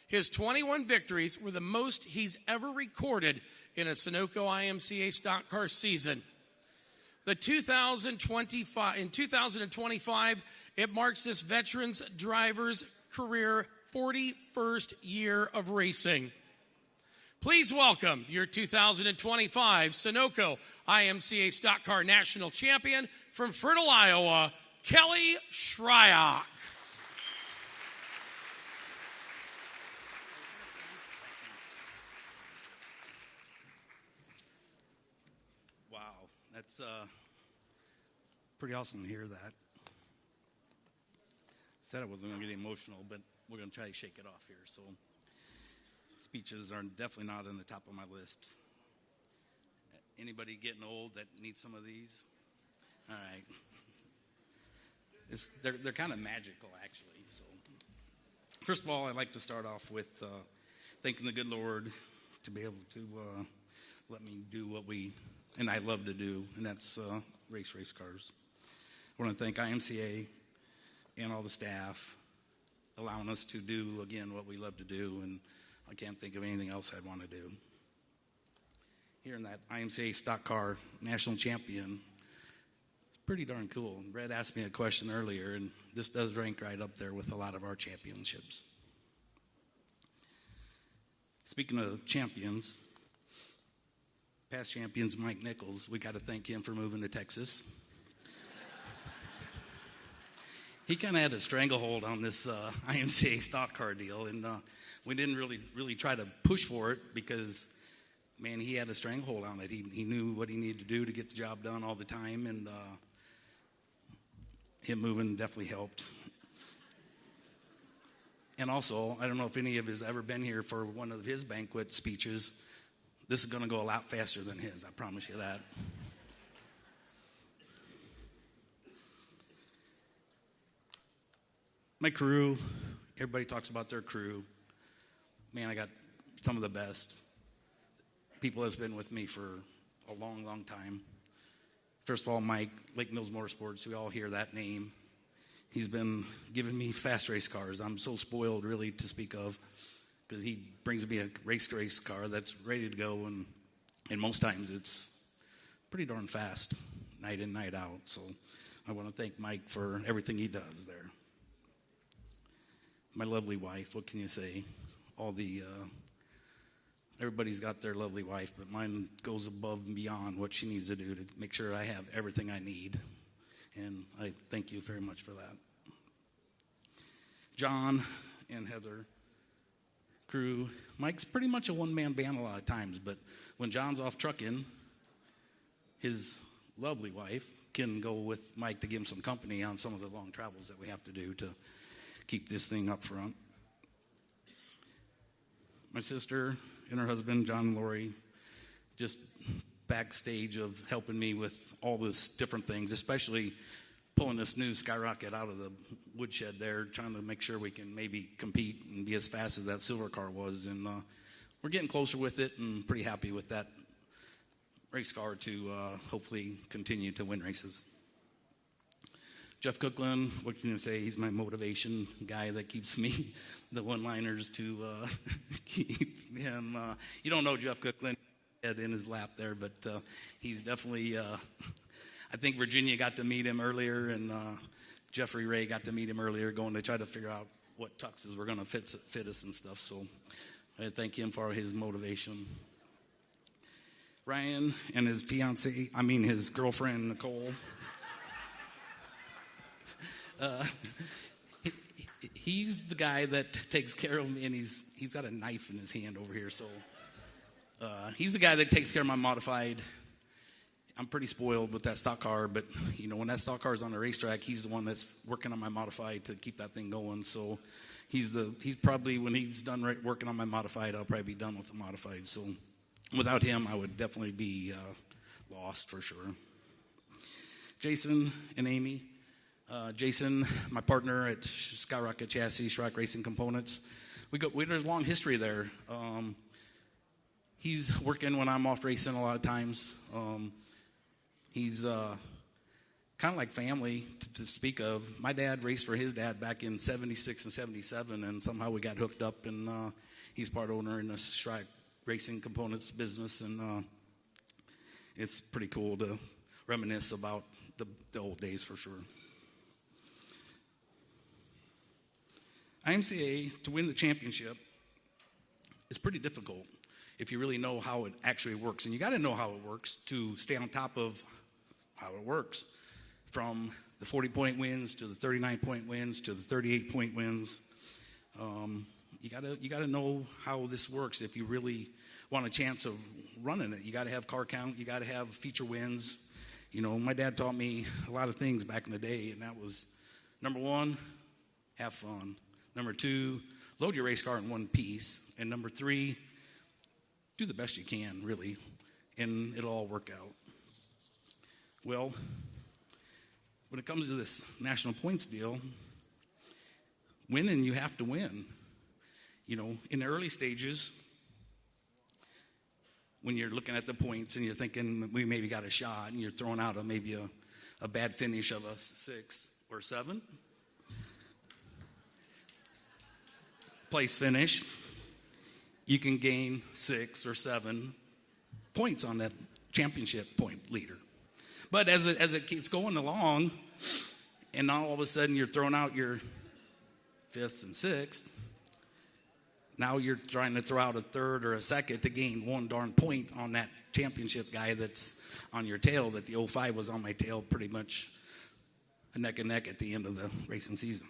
His 21 victories were the most he's ever recorded in a Sunoco IMCA stock car season. In 2025, it marks this veteran's driver's career 41st year of racing. Please welcome your 2025 Sunoco IMCA Stock Car National Champion from Fertile, Iowa, Kelly Shryock. Wow, that's pretty awesome to hear that. Said I wasn't going to get emotional, but we're going to try to shake it off here. So speeches are definitely not on the top of my list. Anybody getting old that needs some of these? All right. They're kind of magical, actually. So, first of all, I'd like to start off with thanking the good Lord to be able to let me do what I love to do, and that's race cars. I want to thank IMCA and all the staff allowing us to do, again, what we love to do, and I can't think of anything else I'd want to do. Hearing that IMCA stock car national champion, it's pretty darn cool. Brad asked me a question earlier, and this does rank right up there with a lot of our championships. Speaking of champions, past champions Mike Nichols, we got to thank him for moving to Texas. He kind of had a stranglehold on this IMCA stock car deal, and we didn't really try to push for it because, man, he had a stranglehold on it. He knew what he needed to do to get the job done all the time, and him moving definitely helped. And also, I don't know if any of you has ever been here for one of his banquet speeches. This is going to go a lot faster than his, I promise you that. My crew, everybody talks about their crew. Man, I got some of the best. People that's been with me for a long, long time. First of all, Mike, Lake Mills Motorsports, we all hear that name. He's been giving me fast race cars. I'm so spoiled, really, to speak of, because he brings me a race car that's ready to go, and most times it's pretty darn fast, night in, night out. So I want to thank Mike for everything he does there. My lovely wife, what can you say? Everybody's got their lovely wife, but mine goes above and beyond what she needs to do to make sure I have everything I need. And I thank you very much for that. John and Heather, crew. Mike's pretty much a one-man band a lot of times, but when John's off trucking, his lovely wife can go with Mike to give him some company on some of the long travels that we have to do to keep this thing up front. My sister and her husband, John and Lori, just backstage of helping me with all this different things, especially pulling this new Skyrocket out of the woodshed there, trying to make sure we can maybe compete and be as fast as that silver car was. And we're getting closer with it and pretty happy with that race car to hopefully continue to win races. Jeff Cookland, what can you say? He's my motivation guy that keeps me the one-liners to keep him. You don't know Jeff Cookland head in his lap there, but he's definitely, I think Virginia got to meet him earlier, and Jeffrey Ray got to meet him earlier, going to try to figure out what tuxes were going to fit us and stuff. So I thank him for his motivation. Ryan and his his girlfriend, Nicole. He's the guy that takes care of me, and he's got a knife in his hand over here. So he's the guy that takes care of my modified. I'm pretty spoiled with that stock car, but when that stock car is on the racetrack, he's the one that's working on my modified to keep that thing going. So he's probably, when he's done working on my modified, I'll probably be done with the modified. So without him, I would definitely be lost for sure. Jason and Amy. Jason, my partner at Skyrocket Chassis, Shrike Racing Components. There's a long history there. He's working when I'm off racing a lot of times. He's kind of like family to speak of. My dad raced for his dad back in 76 and 77, and somehow we got hooked up, and he's part owner in the Shrike Racing Components business, and it's pretty cool to reminisce about the old days for sure. IMCA, to win the championship, is pretty difficult if you really know how it actually works. And you got to know how it works to stay on top of how it works. From the 40-point wins to the 39-point wins to the 38-point wins. You got to know how this works if you really want a chance of running it. You got to have car count. You got to have feature wins. My dad taught me a lot of things back in the day, and that was, number one, have fun. Number 2, load your race car in one piece. And number 3, do the best you can, really, and it'll all work out. Well, when it comes to this national points deal, winning, you have to win. You know, in the early stages, when you're looking at the points and you're thinking we maybe got a shot and you're throwing out maybe a bad finish of a 6 or 7 place finish, you can gain 6 or 7 points on that championship point leader. But as it keeps going along, and now all of a sudden you're throwing out your 5th and 6th, now you're trying to throw out a 3rd or a 2nd to gain one darn point on that championship guy that's on your tail, that the 05 was on my tail pretty much neck and neck at the end of the racing season.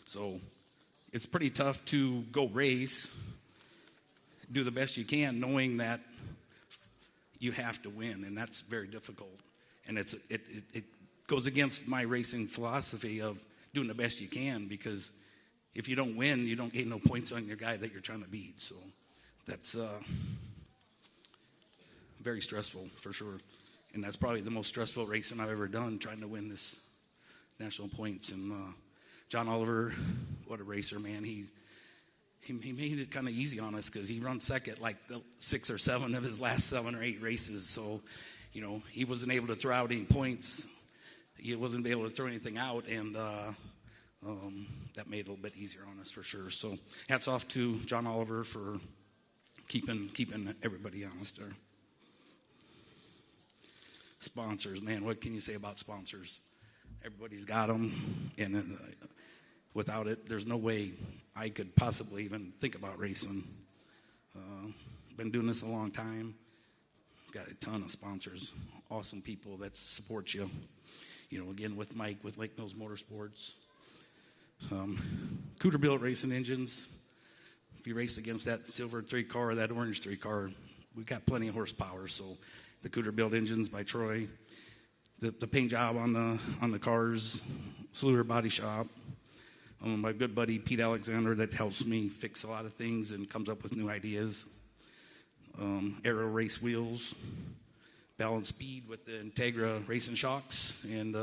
So it's pretty tough to go race, do the best you can, knowing that you have to win, and that's very difficult. And it goes against my racing philosophy of doing the best you can, because if you don't win, you don't gain no points on your guy that you're trying to beat. So that's very stressful for sure. And that's probably the most stressful racing I've ever done, trying to win this national points. And John Oliver, what a racer, man. He made it kind of easy on us because he runs second like the 6 or 7 of his last 7 or 8 races. So, you know, he wasn't able to throw out any points. He wasn't able to throw anything out, and that made it a little bit easier on us for sure. So hats off to John Oliver for keeping everybody honest there. Sponsors, man, what can you say about sponsors? Everybody's got them, and without it, there's no way I could possibly even think about racing. Been doing this a long time. Got a ton of sponsors, awesome people that support you. You know, again, with Mike, with Lake Mills Motorsports. Cooterbilt Racing Engines. If you race against that silver 3 car or that orange 3 car, we got plenty of horsepower. So the Cooterbilt Engines by Troy. The paint job on the cars, Sluder Body Shop. My good buddy Pete Alexander that helps me fix a lot of things and comes up with new ideas. Aero Race Wheels. Balance Speed with the Integra Racing Shocks. And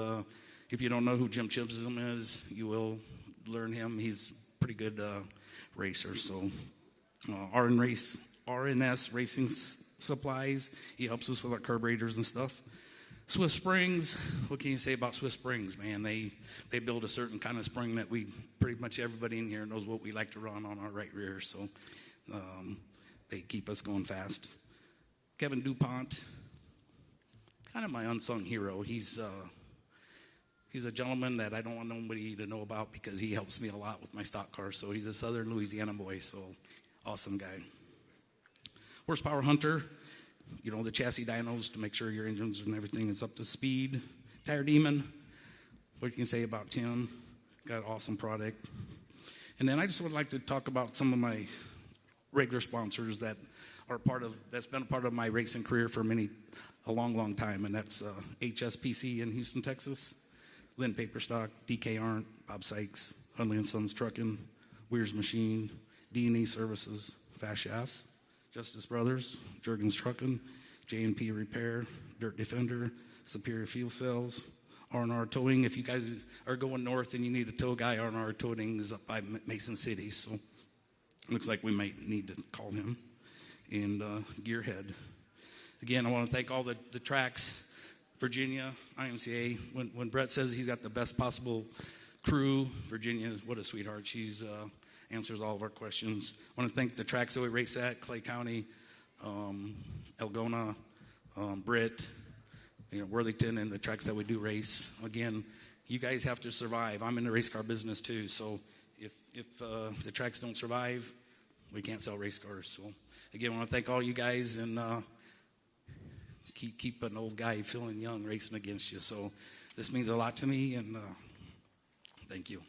if you don't know who Jim Chisholm is, you will learn him. He's a pretty good racer. So RNS Racing Supplies. He helps us with our carburetors and stuff. Swift Springs, what can you say about Swift Springs, man? They build a certain kind of spring that we, pretty much everybody in here knows what we like to run on our right rear, so they keep us going fast. Kevin DuPont, kind of my unsung hero. He's a gentleman that I don't want nobody to know about because he helps me a lot with my stock car, so he's a Southern Louisiana boy, so awesome guy. Horsepower Hunter. You know, the chassis dynos to make sure your engines and everything is up to speed. Tire Demon, what you can say about Tim. Got an awesome product. And then I just would like to talk about some of my regular sponsors that are that's been a part of my racing career for a long time. And that's HSPC in Houston, Texas. Lynn Paperstock, DK Arndt, Bob Sykes, Hundley & Sons Trucking, Weir's Machine, D&E Services, Fast Shafts. Justice Brothers, Jurgens Trucking, J&P Repair, Dirt Defender, Superior Fuel Cells, R&R Towing. If you guys are going north and you need a tow guy, R&R Towing is up by Mason City, so looks like we might need to call him. And Gearhead. Again, I want to thank all the tracks, Virginia, IMCA. When Brett says he's got the best possible crew, Virginia, what a sweetheart. She's answers all of our questions. I want to thank the tracks that we race at, Clay County, Algona, Britt, Worthington, and the tracks that we do race. Again, you guys have to survive. I'm in the race car business too, so if the tracks don't survive, we can't sell race cars. So again, I want to thank all you guys and keep an old guy feeling young racing against you. So this means a lot to me, and thank you.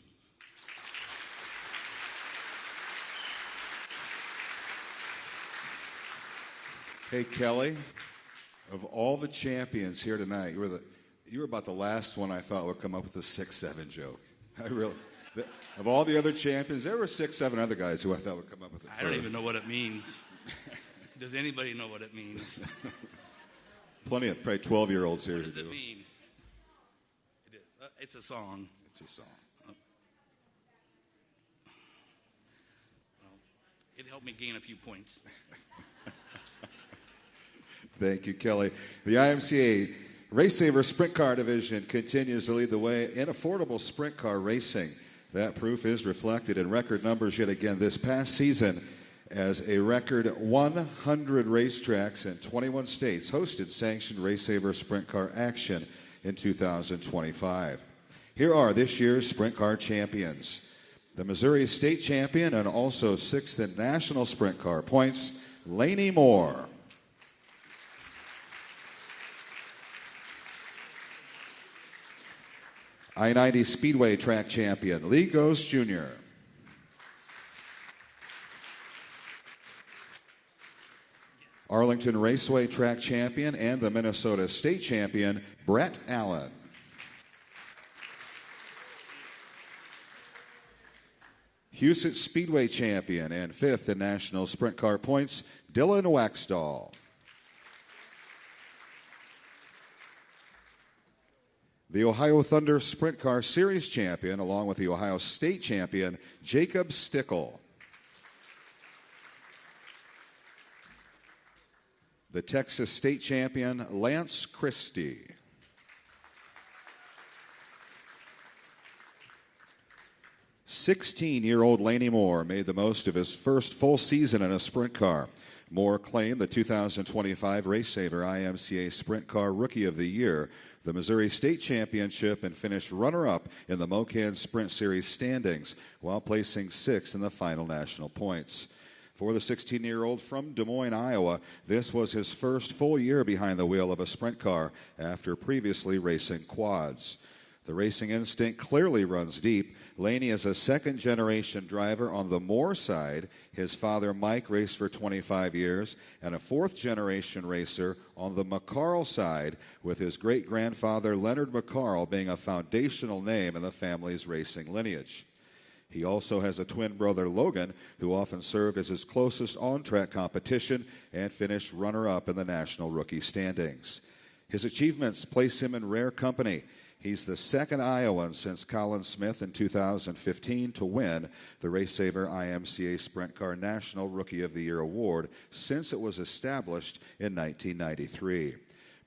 Hey, Kelly, of all the champions here tonight, you were about the last one I thought would come up with a 6-7 joke. Of all the other champions, there were 6, 7 other guys who I thought would come up with it. I don't even know what it means. Does anybody know what it means? Plenty of probably 12-year-olds here. What does it mean? It is. It's a song. It's a song. Well, it helped me gain a few points. Thank you, Kelly. The IMCA Race Saver Sprint Car Division continues to lead the way in affordable sprint car racing. That proof is reflected in record numbers yet again this past season, as a record 100 racetracks in 21 states hosted sanctioned Race Saver Sprint Car action in 2025. Here are this year's sprint car champions. The Missouri State Champion and also 6th in national sprint car points, Laney Moore. I-90 Speedway Track Champion, Lee Ghost Jr. Arlington Raceway Track Champion and the Minnesota State Champion, Brett Allen. Huset Speedway Champion and 5th in national sprint car points, Dylan Waxdahl. The Ohio Thunder Sprint Car Series Champion, along with the Ohio State Champion, Jacob Stickle. The Texas State Champion, Lance Christie. "16-year-old Laney Moore made the most of his first full season in a sprint car. Moore claimed the 2025 Race Saver IMCA Sprint Car Rookie of the Year, the Missouri State Championship, and finished runner-up in the Mocan Sprint Series standings, while placing 6th in the final national points. For the 16-year-old from Des Moines, Iowa, this was his first full year behind the wheel of a sprint car after previously racing quads. The racing instinct clearly runs deep. Laney is a second-generation driver on the Moore side. His father, Mike, raced for 25 years, and a fourth-generation racer on the McCarl side, with his great-grandfather, Leonard McCarl, being a foundational name in the family's racing lineage. He also has a twin brother, Logan, who often served as his closest on-track competition and finished runner-up in the national rookie standings. His achievements place him in rare company. He's the second Iowan since Colin Smith in 2015 to win the Race Saver IMCA Sprint Car National Rookie of the Year award since it was established in 1993.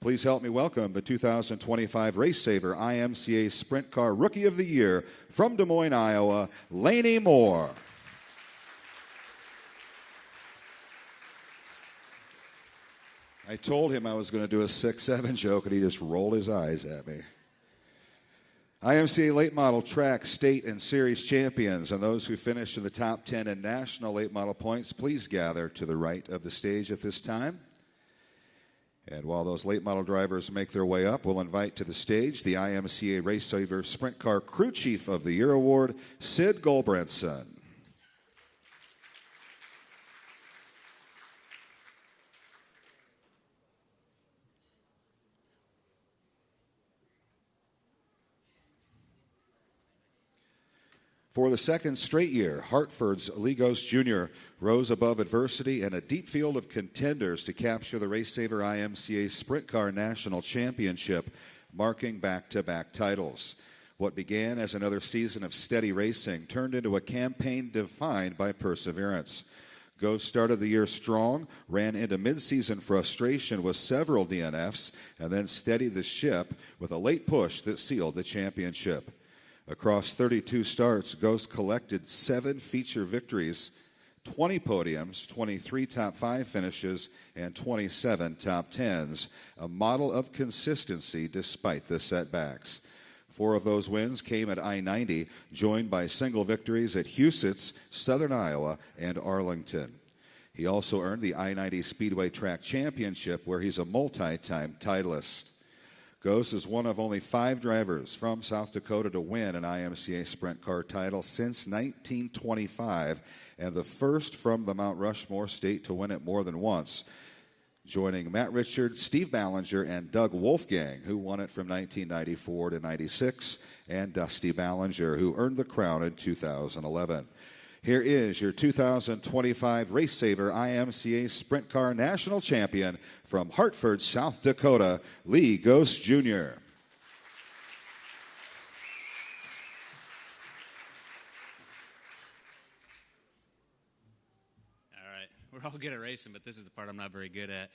Please help me welcome the 2025 Race Saver IMCA Sprint Car Rookie of the Year from Des Moines, Iowa, Laney Moore. I told him I was going to do a 6-7 joke, and he just rolled his eyes at me. IMCA Late Model Track State and Series Champions and those who finished in the top 10 in national late model points, please gather to the right of the stage at this time. And while those late model drivers make their way up, we'll invite to the stage the IMCA Race Saver Sprint Car Crew Chief of the Year Award, Sid Goldbranson. For the second straight year, Hartford's Lee Ghost Jr. rose above adversity and a deep field of contenders to capture the Race Saver IMCA Sprint Car National Championship, marking back-to-back titles. What began as another season of steady racing turned into a campaign defined by perseverance. Ghost started the year strong, ran into mid-season frustration with several DNFs, and then steadied the ship with a late push that sealed the championship. Across 32 starts, Ghost collected 7 feature victories, 20 podiums, 23 top 5 finishes, and 27 top 10s, a model of consistency despite the setbacks. 4 of those wins came at I-90, joined by single victories at Huset's, Southern Iowa, and Arlington. He also earned the I-90 Speedway Track Championship, where he's a multi-time titleist. Ghost is one of only 5 drivers from South Dakota to win an IMCA Sprint Car title since 1925, and the first from the Mount Rushmore state to win it more than once. joining Matt Richards, Steve Ballinger, and Doug Wolfgang, who won it from 1994 to 96, and Dusty Ballinger, who earned the crown in 2011. Here is your 2025 Race Saver IMCA Sprint Car National Champion from Hartford, South Dakota, Lee Ghost Jr. We're all good at racing, but this is the part I'm not very good at.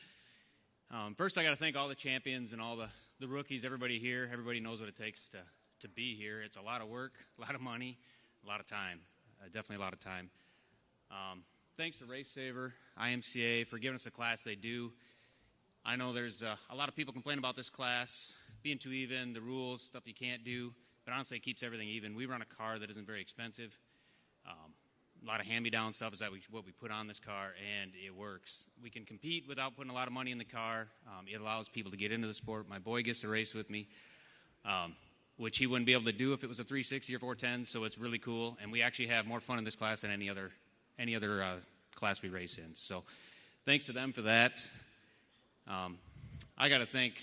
First, I got to thank all the champions and all the rookies, everybody here. Everybody knows what it takes to be here. It's a lot of work, a lot of money, a lot of time, definitely a lot of time. Thanks to Race Saver, IMCA, for giving us the class they do. I know there's a lot of people complain about this class, being too even, the rules, stuff you can't do, but honestly, it keeps everything even. We run a car that isn't very expensive. A lot of hand-me-down stuff is what we put on this car, and it works. We can compete without putting a lot of money in the car. It allows people to get into the sport. My boy gets to race with me, which he wouldn't be able to do if it was a 360 or 410, so it's really cool. And we actually have more fun in this class than any other class we race in. So thanks to them for that. I got to thank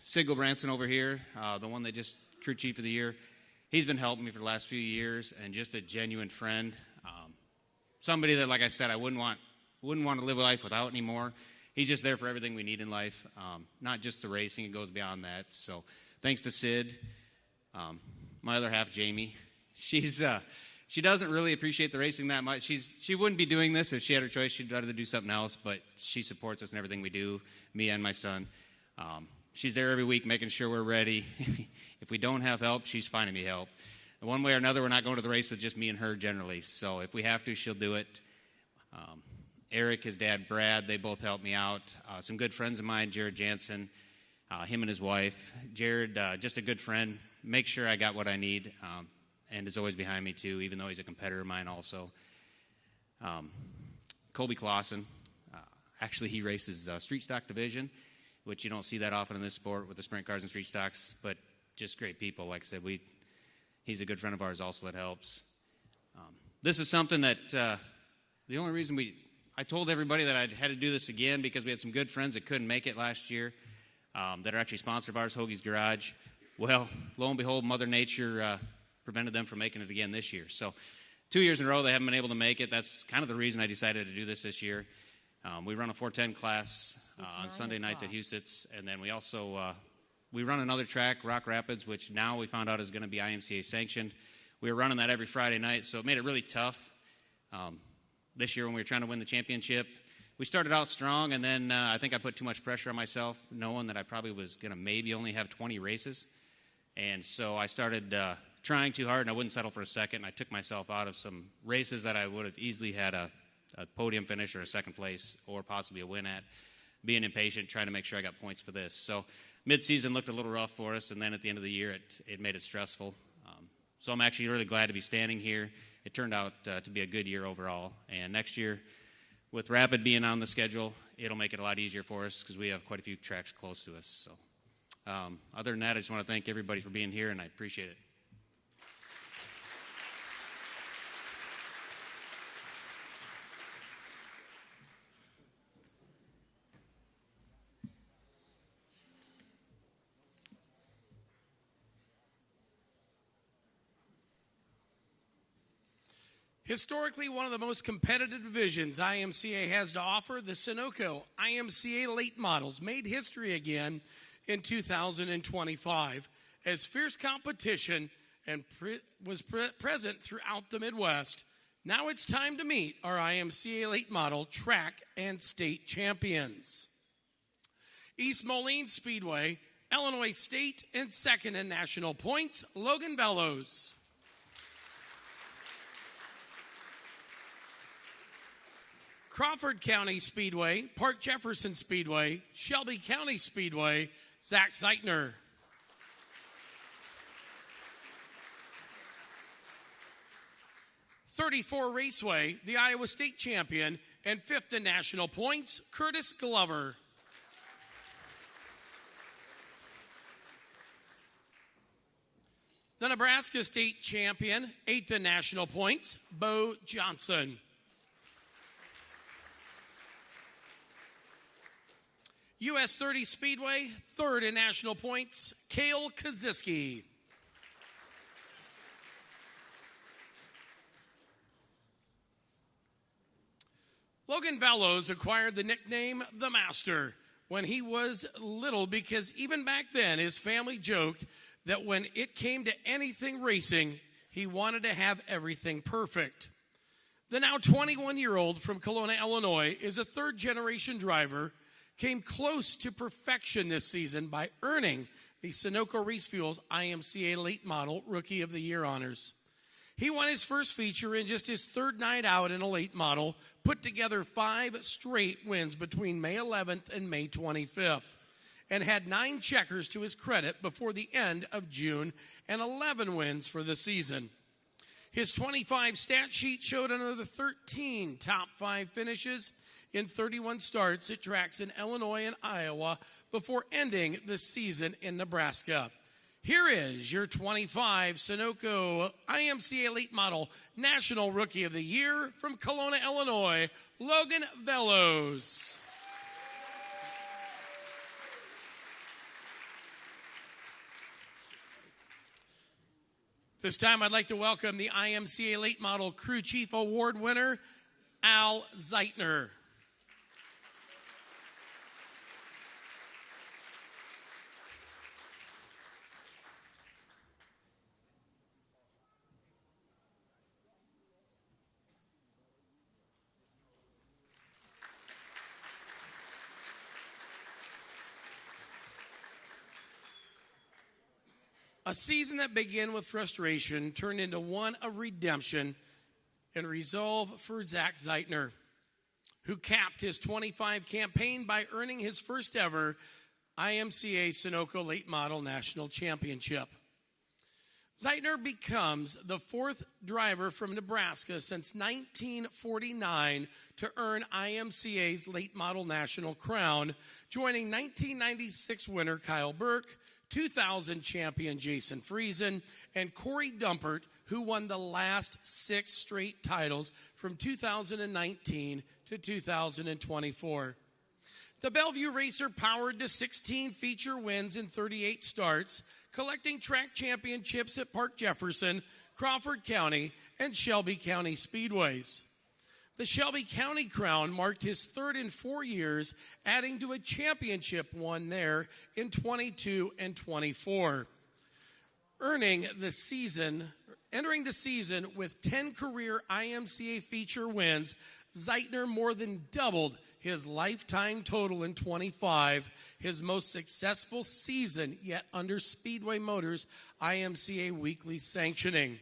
Sigel Branson over here, the one that just crew chief of the year. He's been helping me for the last few years, and just a genuine friend. Somebody that, like I said, I wouldn't want to live a life without anymore. He's just there for everything we need in life, not just the racing. It goes beyond that. So thanks to Sid. My other half, Jamie. She doesn't really appreciate the racing that much. She wouldn't be doing this if she had her choice. She'd rather do something else, but she supports us in everything we do, me and my son. She's there every week making sure we're ready. If we don't have help, she's finding me help. And one way or another, we're not going to the race with just me and her generally. So if we have to, she'll do it. Eric, his dad, Brad, they both help me out. Some good friends of mine, Jared Jansen, him and his wife. Jared, just a good friend, makes sure I got what I need, and is always behind me too, even though he's a competitor of mine also. Colby Clausen, actually he races street stock division, which you don't see that often in this sport with the sprint cars and street stocks, but just great people. Like I said, he's a good friend of ours also that helps. This is something that the only reason I told everybody that I had to do this again because we had some good friends that couldn't make it last year that are actually sponsor of ours, Hoagie's Garage. Well, lo and behold, Mother Nature prevented them from making it again this year. So 2 years in a row they haven't been able to make it. That's kind of the reason I decided to do this year. We run a 410 class on Sunday nights at Huset's, and then we also we run another track, Rock Rapids, which now we found out is going to be IMCA sanctioned. We were running that every Friday night, so it made it really tough. This year when we were trying to win the championship, we started out strong, and then I think I put too much pressure on myself, knowing that I probably was going to maybe only have 20 races. And so I started trying too hard, and I wouldn't settle for a second, and I took myself out of some races that I would have easily had a podium finish or a second place or possibly a win at, being impatient, trying to make sure I got points for this. So mid-season looked a little rough for us, and then at the end of the year, it made it stressful. So I'm actually really glad to be standing here. It turned out to be a good year overall. And next year, with Rapid being on the schedule, it'll make it a lot easier for us because we have quite a few tracks close to us. So other than that, I just want to thank everybody for being here, and I appreciate it. Historically, one of the most competitive divisions IMCA has to offer, the Sunoco IMCA late models made history again in 2025 as fierce competition and was present throughout the Midwest. Now it's time to meet our IMCA late model track and state champions. East Moline Speedway, Illinois State, and second in national points, Logan Bellows. Crawford County Speedway, Park Jefferson Speedway, Shelby County Speedway, Zach Zeitner. .34 Raceway, the Iowa State champion, and fifth in national points, Curtis Glover. The Nebraska State champion, eighth in national points, Bo Johnson. US 30 Speedway, third in national points, Cale Kaziski. Logan Bellows acquired the nickname The Master when he was little because even back then his family joked that when it came to anything racing, he wanted to have everything perfect. The now 21-year-old from Kelowna, Illinois, is a third-generation driver, came close to perfection this season by earning the Sunoco Race Fuels IMCA Late Model Rookie of the Year honors. He won his first feature in just his third night out in a late model, put together 5 straight wins between May 11th and May 25th, and had 9 checkers to his credit before the end of June and 11 wins for the season. His 25 stat sheet showed another 13 top 5 finishes in 31 starts at tracks in Illinois and Iowa before ending the season in Nebraska. Here is your 25 Sunoco IMCA Late Model National Rookie of the Year from Kelowna, Illinois, Logan Bellows. This time I'd like to welcome the IMCA Late Model Crew Chief Award winner, Al Zeitner. A season that began with frustration turned into one of redemption and resolve for Zach Zeitner, who capped his 25 campaign by earning his first ever IMCA Sunoco Late Model National Championship. Zeitner becomes the 4th driver from Nebraska since 1949 to earn IMCA's Late Model National crown, joining 1996 winner Kyle Burke, 2000 champion Jason Friesen, and Corey Dumpert, who won the last 6 straight titles from 2019 to 2024. The Bellevue racer powered to 16 feature wins in 38 starts, collecting track championships at Park Jefferson, Crawford County, and Shelby County Speedways. The Shelby County crown marked his 3rd in 4 years, adding to a championship won there in 22 and 24. Entering the season with 10 career IMCA feature wins, Zeitner more than doubled his lifetime total in 25, his most successful season yet under Speedway Motors IMCA weekly sanctioning.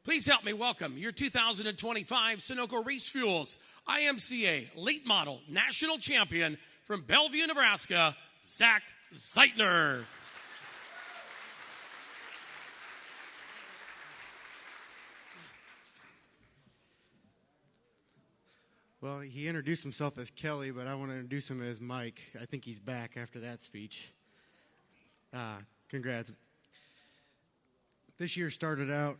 Please help me welcome your 2025 Sunoco Race Fuels IMCA Late Model National Champion from Bellevue, Nebraska, Zach Zeitner. Well, he introduced himself as Kelly, but I want to introduce him as Mike. I think he's back after that speech. Congrats. This year started out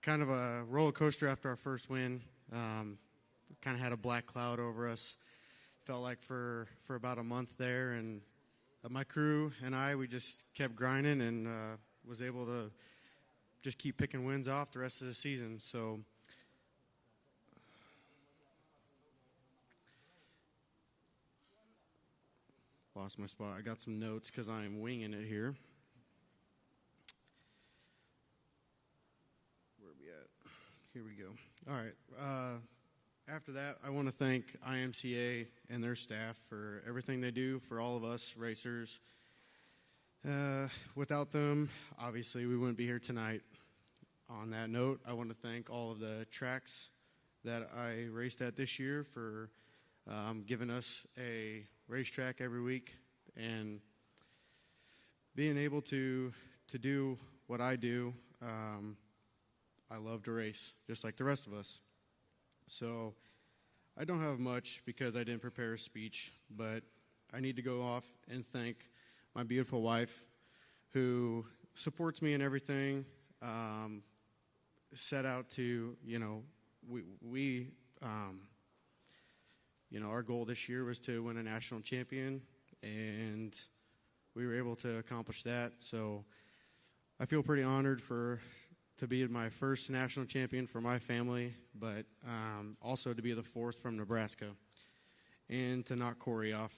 kind of a roller coaster after our first win. Kind of had a black cloud over us. Felt like for about a month there, and my crew and we just kept grinding and was able to just keep picking wins off the rest of the season. So lost my spot. I got some notes because I'm winging it here. Where are we at? Here we go. All right. After that, I want to thank IMCA and their staff for everything they do for all of us racers. Without them, obviously, we wouldn't be here tonight. On that note, I want to thank all of the tracks that I raced at this year for giving us a racetrack every week and being able to do what I do. I love to race just like the rest of us. So I don't have much because I didn't prepare a speech, but I need to go off and thank my beautiful wife who supports me in everything. Set out to, we our goal this year was to win a national champion, and we were able to accomplish that. So I feel pretty honored to be my first national champion for my family, but also to be the fourth from Nebraska and to knock Corey off.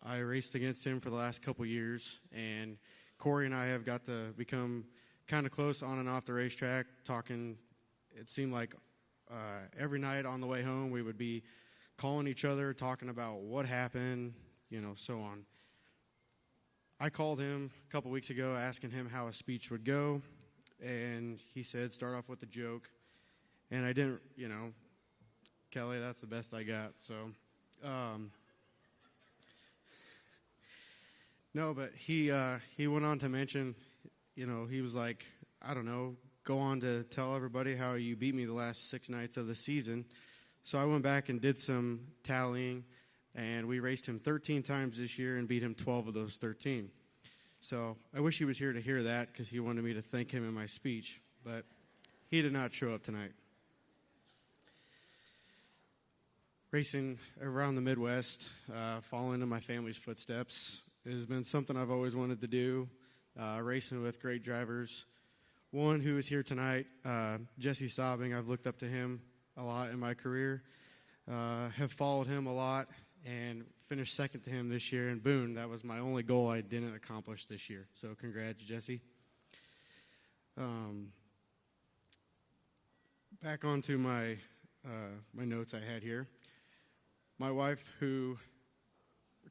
I raced against him for the last couple years, and Corey and I have got to become kind of close on and off the racetrack, talking. It seemed like every night on the way home we would be calling each other, talking about what happened, so on. I called him a couple weeks ago asking him how a speech would go, and he said start off with a joke, and I didn't, Kelly, that's the best I got. So no, but he went on to mention, he was like, I don't know, go on to tell everybody how you beat me the last 6 nights of the season. So I went back and did some tallying, and we raced him 13 times this year and beat him 12 of those 13. So I wish he was here to hear that, because he wanted me to thank him in my speech, but he did not show up tonight. Racing around the Midwest, following in my family's footsteps, has been something I've always wanted to do, racing with great drivers. One who is here tonight, Jesse Sobbing. I've looked up to him a lot in my career, have followed him a lot, and finished second to him this year. And Boone, that was my only goal I didn't accomplish this year. So congrats, Jesse. Back onto my notes I had here. My wife, who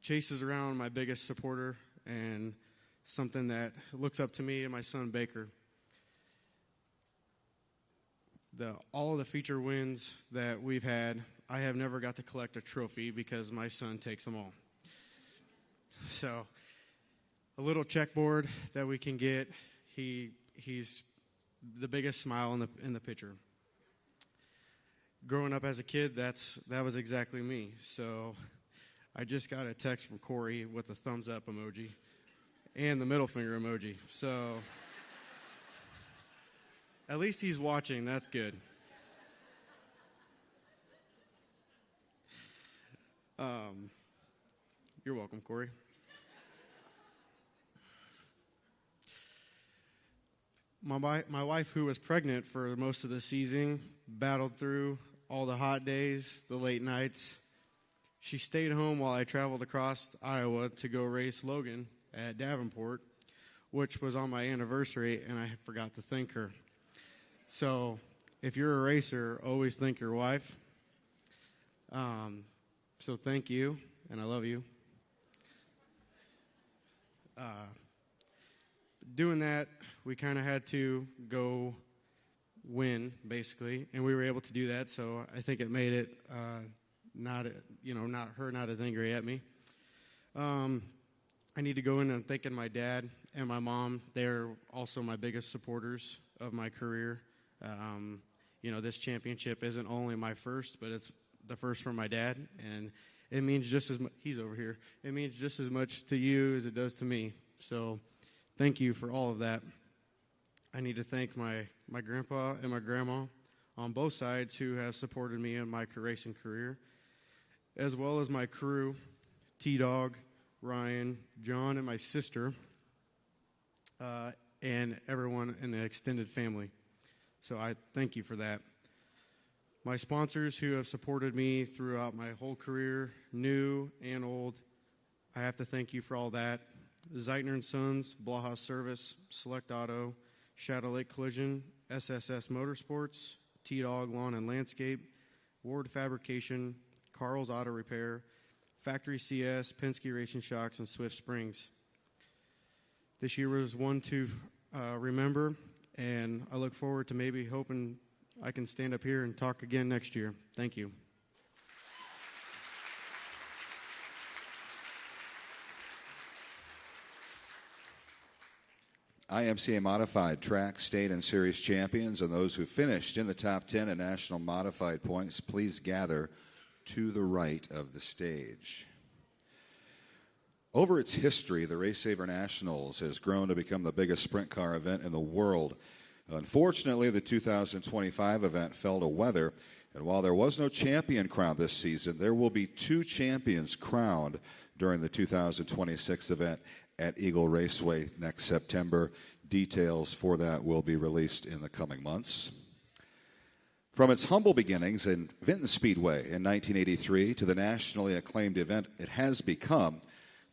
chases around my biggest supporter and something that looks up to me, and my son Baker. All of the feature wins that we've had, I have never got to collect a trophy because my son takes them all. So a little checkboard that we can get, he's the biggest smile in the picture. Growing up as a kid, that was exactly me. So I just got a text from Corey with the thumbs up emoji and the middle finger emoji. So at least he's watching. That's good. You're welcome, Corey. My wife, who was pregnant for most of the season, battled through all the hot days, the late nights. She stayed home while I traveled across Iowa to go race Logan at Davenport, which was on my anniversary, and I forgot to thank her. So if you're a racer, always thank your wife. So thank you, and I love you. Doing that, we kind of had to go win, basically, and we were able to do that. So I think it made it not as angry at me. I need to go in and thanking my dad and my mom. They're also my biggest supporters of my career. This championship isn't only my first, but it's the first for my dad, and it means just as much. He's over here. It means just as much to you as it does to me. So thank you for all of that. I need to thank my grandpa and my grandma on both sides who have supported me in my racing career, as well as my crew, T-Dog, Ryan, John, and my sister, and everyone in the extended family. So I thank you for that. My sponsors who have supported me throughout my whole career, new and old, I have to thank you for all that. Zeitner & Sons, Blaha Service, Select Auto, Shadow Lake Collision, SSS Motorsports, T-Dog Lawn and Landscape, Ward Fabrication, Carl's Auto Repair, Factory CS, Penske Racing Shocks, and Swift Springs. This year was one to remember, and I look forward to maybe hoping I can stand up here and talk again next year. Thank you. IMCA Modified Track, State, and Series champions and those who finished in the top 10 in National Modified points, please gather to the right of the stage. Over its history, the Race Saver Nationals has grown to become the biggest sprint car event in the world. Unfortunately, the 2025 event fell to weather And while there was no champion crowned this season, there will be 2 champions crowned during the 2026 event at Eagle Raceway next September. Details for that will be released in the coming months. From its humble beginnings in Vinton Speedway in 1983 to the nationally acclaimed event it has become,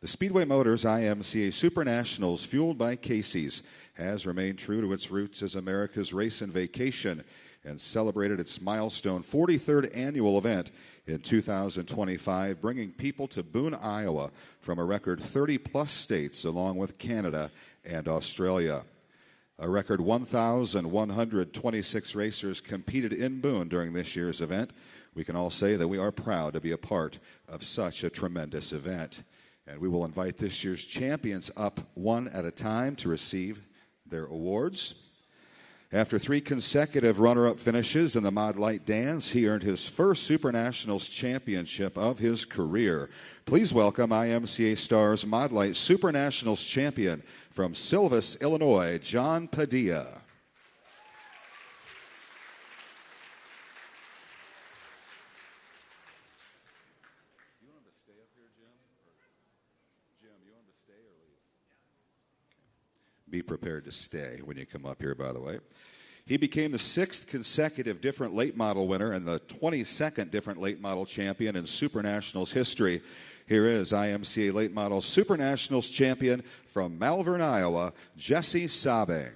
the Speedway Motors IMCA Super Nationals, fueled by Casey's, has remained true to its roots as America's race and vacation and celebrated its milestone 43rd annual event in 2025, bringing people to Boone, Iowa from a record 30-plus states along with Canada and Australia. A record 1,126 racers competed in Boone during this year's event. We can all say that we are proud to be a part of such a tremendous event. And we will invite this year's champions up one at a time to receive their awards. After 3 consecutive runner-up finishes in the Mod Lite dance, he earned his first Super Nationals championship of his career. Please welcome IMCA Stars Mod Lite Super Nationals champion from Silvis, Illinois, John Padilla. Be prepared to stay when you come up here, by the way. He became the 6th consecutive different late model winner and the 22nd different late model champion in Super Nationals history. Here is IMCA Late Model Super Nationals champion from Malvern, Iowa, Jesse Sabing.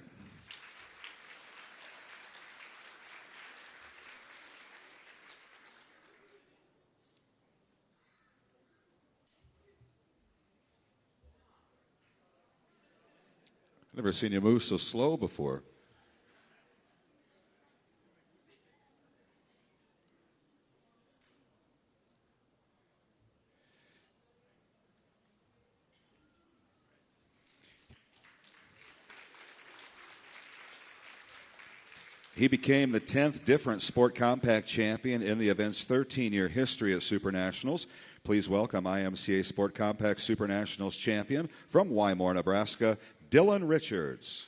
Never seen you move so slow before. He became the 10th different Sport Compact champion in the event's 13-year history at Super Nationals. Please welcome IMCA Sport Compact Super Nationals champion from Wymore, Nebraska, Dylan Richards.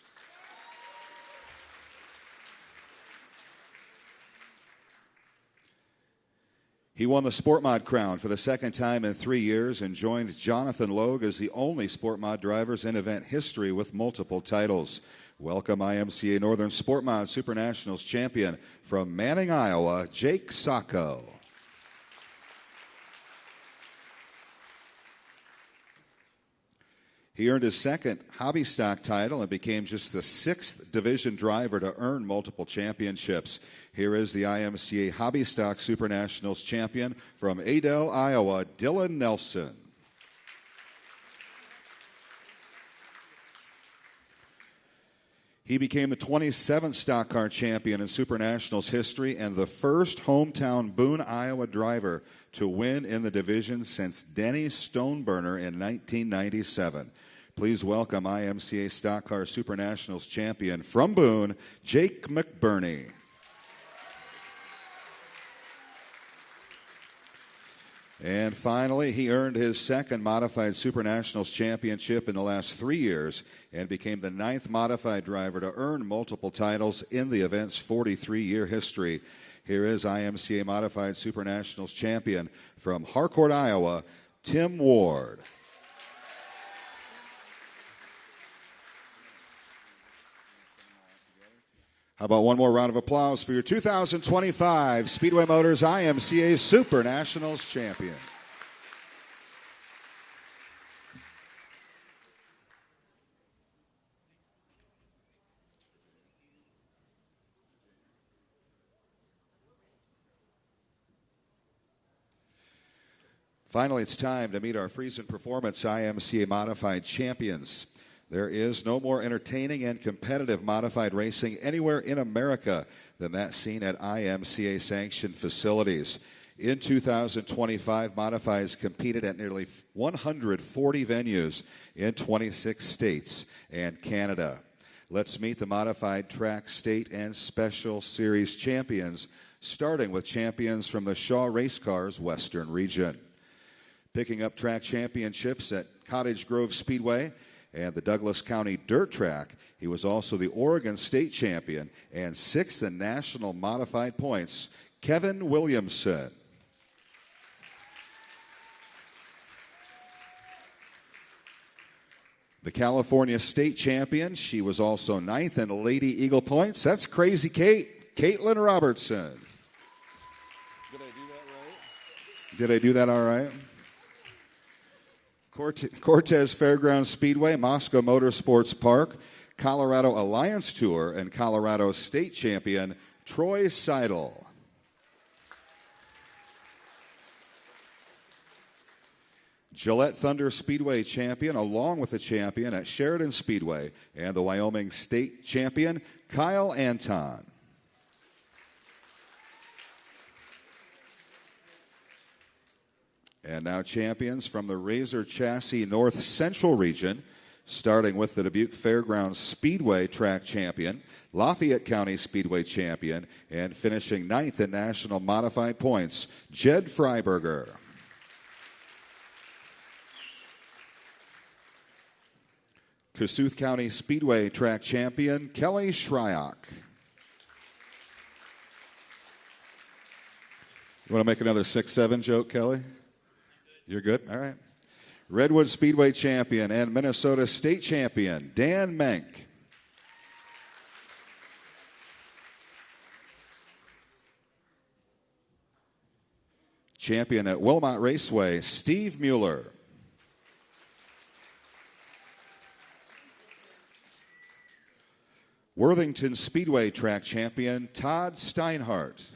He won the Sport Mod crown for the 2nd time in 3 years and joined Jonathan Logue as the only Sport Mod drivers in event history with multiple titles. Welcome IMCA Northern Sport Mod Super Nationals champion from Manning, Iowa, Jake Sacco. He earned his 2nd hobby stock title and became just the 6th division driver to earn multiple championships. Here is the IMCA Hobby Stock Super Nationals champion from Adel, Iowa, Dylan Nelson. He became the 27th stock car champion in Super Nationals history and the first hometown Boone, Iowa driver to win in the division since Denny Stoneburner in 1997. Please welcome IMCA Stock Car Super Nationals champion from Boone, Jake McBurney. And finally, he earned his 2nd Modified Super Nationals championship in the last 3 years and became the 9th modified driver to earn multiple titles in the event's 43-year history. Here is IMCA Modified Super Nationals champion from Harcourt, Iowa, Tim Ward. How about one more round of applause for your 2025 Speedway Motors IMCA Super Nationals champion. Finally, it's time to meet our Friesen Performance IMCA Modified champions. There is no more entertaining and competitive modified racing anywhere in America than that seen at IMCA-sanctioned facilities. In 2025, Modifieds competed at nearly 140 venues in 26 states and Canada. Let's meet the Modified Track State and Special Series champions, starting with champions from the Shaw Race Cars Western Region. Picking up track championships at Cottage Grove Speedway and the Douglas County Dirt Track, he was also the Oregon State Champion and 6th in national modified points. Kevin Williamson. The California state champion, she was also 9th in Lady Eagle points. That's Crazy Kate, Caitlin Robertson. Did I do that right? Did I do that all right? Cortez Fairgrounds Speedway, Moscow Motorsports Park, Colorado Alliance Tour, and Colorado state champion, Troy Seidel. Gillette Thunder Speedway champion, along with the champion at Sheridan Speedway, and the Wyoming state champion, Kyle Anton. And now champions from the Razor Chassis North Central region, starting with the Dubuque Fairgrounds Speedway track champion, Lafayette County Speedway champion, and finishing 9th in national modified points, Jed Freiberger. Kossuth County Speedway track champion, Kelly Shryock. You want to make another 6-7 joke, Kelly? You're good? All right. Redwood Speedway champion and Minnesota state champion, Dan Menk. Champion at Wilmot Raceway, Steve Mueller. Worthington Speedway track champion, Todd Steinhardt.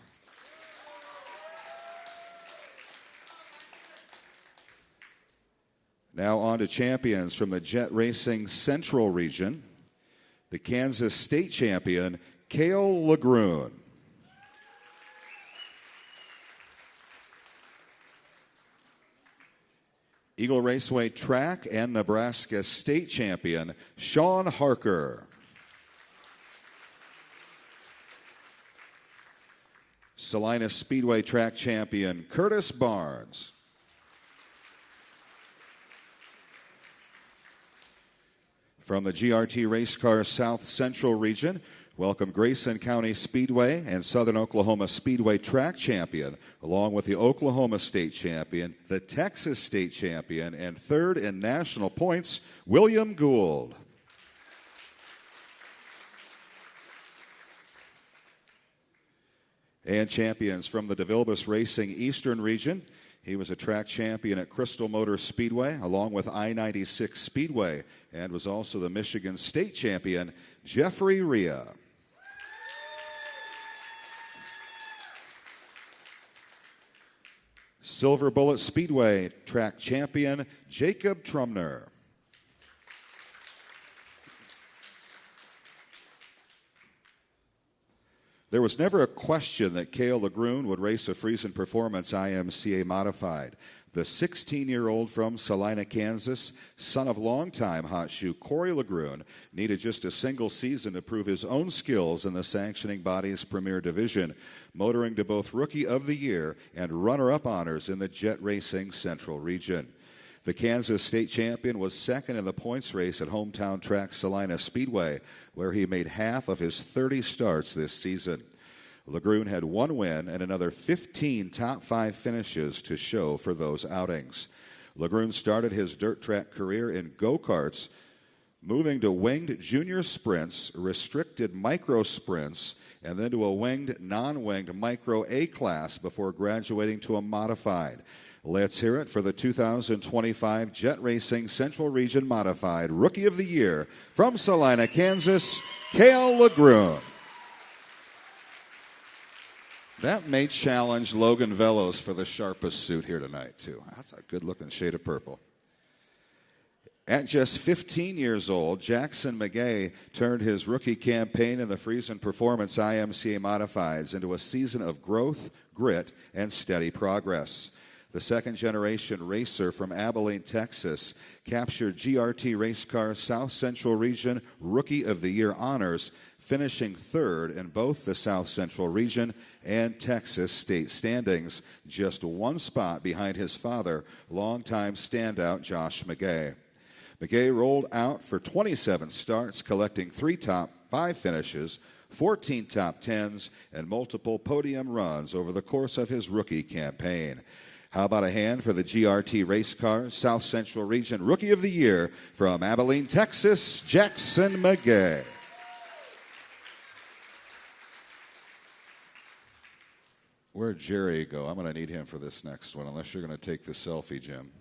Now on to champions from the Jet Racing Central region. The Kansas state champion, Cale LeGrune. Eagle Raceway track and Nebraska state champion, Sean Harker. Salinas Speedway track champion, Curtis Barnes. From the GRT Race Car South Central region, welcome Grayson County Speedway and Southern Oklahoma Speedway track champion, along with the Oklahoma state champion, the Texas state champion, and 3rd in national points, William Gould. And champions from the DeVilbiss Racing Eastern region. He was a track champion at Crystal Motor Speedway, along with I-96 Speedway, and was also the Michigan State champion, Jeffrey Rhea. Silver Bullet Speedway track champion, Jacob Trumner. There was never a question that Cale LeGrune would race a Friesen Performance IMCA Modified. The 16-year-old from Salina, Kansas, son of longtime hot shoe Corey LeGrune, needed just a single season to prove his own skills in the sanctioning body's premier division, motoring to both Rookie of the Year and runner-up honors in the Jet Racing Central region. The Kansas state champion was second in the points race at hometown track Salina Speedway, where he made half of his 30 starts this season. LeGrune had 1 win and another 15 top 5 finishes to show for those outings. LeGrune started his dirt track career in go-karts, moving to winged junior sprints, restricted micro sprints, and then to a winged, non-winged micro A class before graduating to a modified. Let's hear it for the 2025 Jet Racing Central Region Modified Rookie of the Year from Salina, Kansas, Cale LeGrune. That may challenge Logan Velos for the sharpest suit here tonight, too. That's a good-looking shade of purple. At just 15 years old, Jackson McGay turned his rookie campaign in the Friesen Performance IMCA Modifieds into a season of growth, grit, and steady progress. The second-generation racer from Abilene, Texas, captured GRT Race Car South Central Region Rookie of the Year honors, finishing 3rd in both the South Central Region and Texas state standings, just 1 spot behind his father, longtime standout Josh McGay. McGay rolled out for 27 starts, collecting 3 top 5 finishes, 14 top tens, and multiple podium runs over the course of his rookie campaign. How about a hand for the GRT Race Cars South Central Region Rookie of the Year from Abilene, Texas, Jackson McGay. Where'd Jerry go? I'm going to need him for this next one, unless you're going to take the selfie, Jim.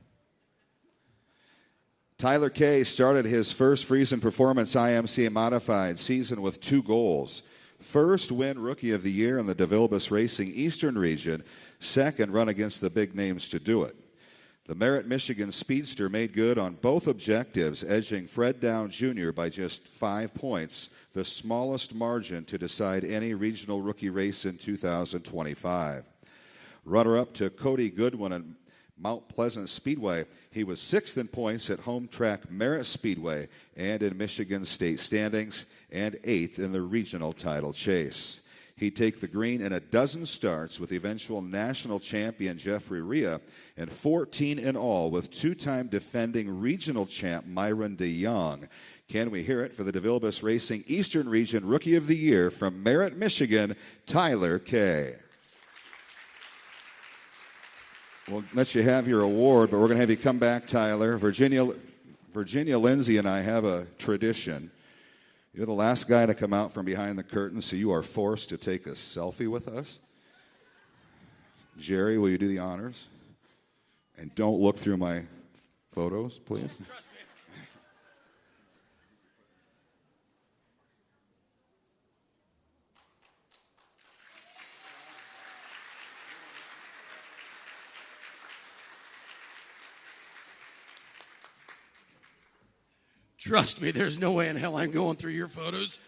Tyler Kay started his first Friesen Performance IMCA Modified season with 2 goals. First, win Rookie of the Year in the DeVilbiss Racing Eastern Region. Second, run against the big names to do it. The Marriott, Michigan Speedster made good on both objectives, edging Fred Down Jr. by just 5 points, the smallest margin to decide any regional rookie race in 2025. Runner-up to Cody Goodwin and Mount Pleasant Speedway. He was 6th in points at home track Merritt Speedway and in Michigan State standings, and 8th in the regional title chase. He'd take the green in a dozen starts with eventual national champion Jeffrey Rhea, and 14 in all with 2-time defending regional champ Myron DeYoung. Can we hear it for the DeVilbiss Racing Eastern Region Rookie of the Year from Merritt, Michigan, Tyler Kay. We'll let you have your award, but we're going to have you come back, Tyler. Virginia Lindsay and I have a tradition. You're the last guy to come out from behind the curtain, so you are forced to take a selfie with us. Jerry, will you do the honors? And don't look through my photos, please. Trust me, there's no way in hell I'm going through your photos.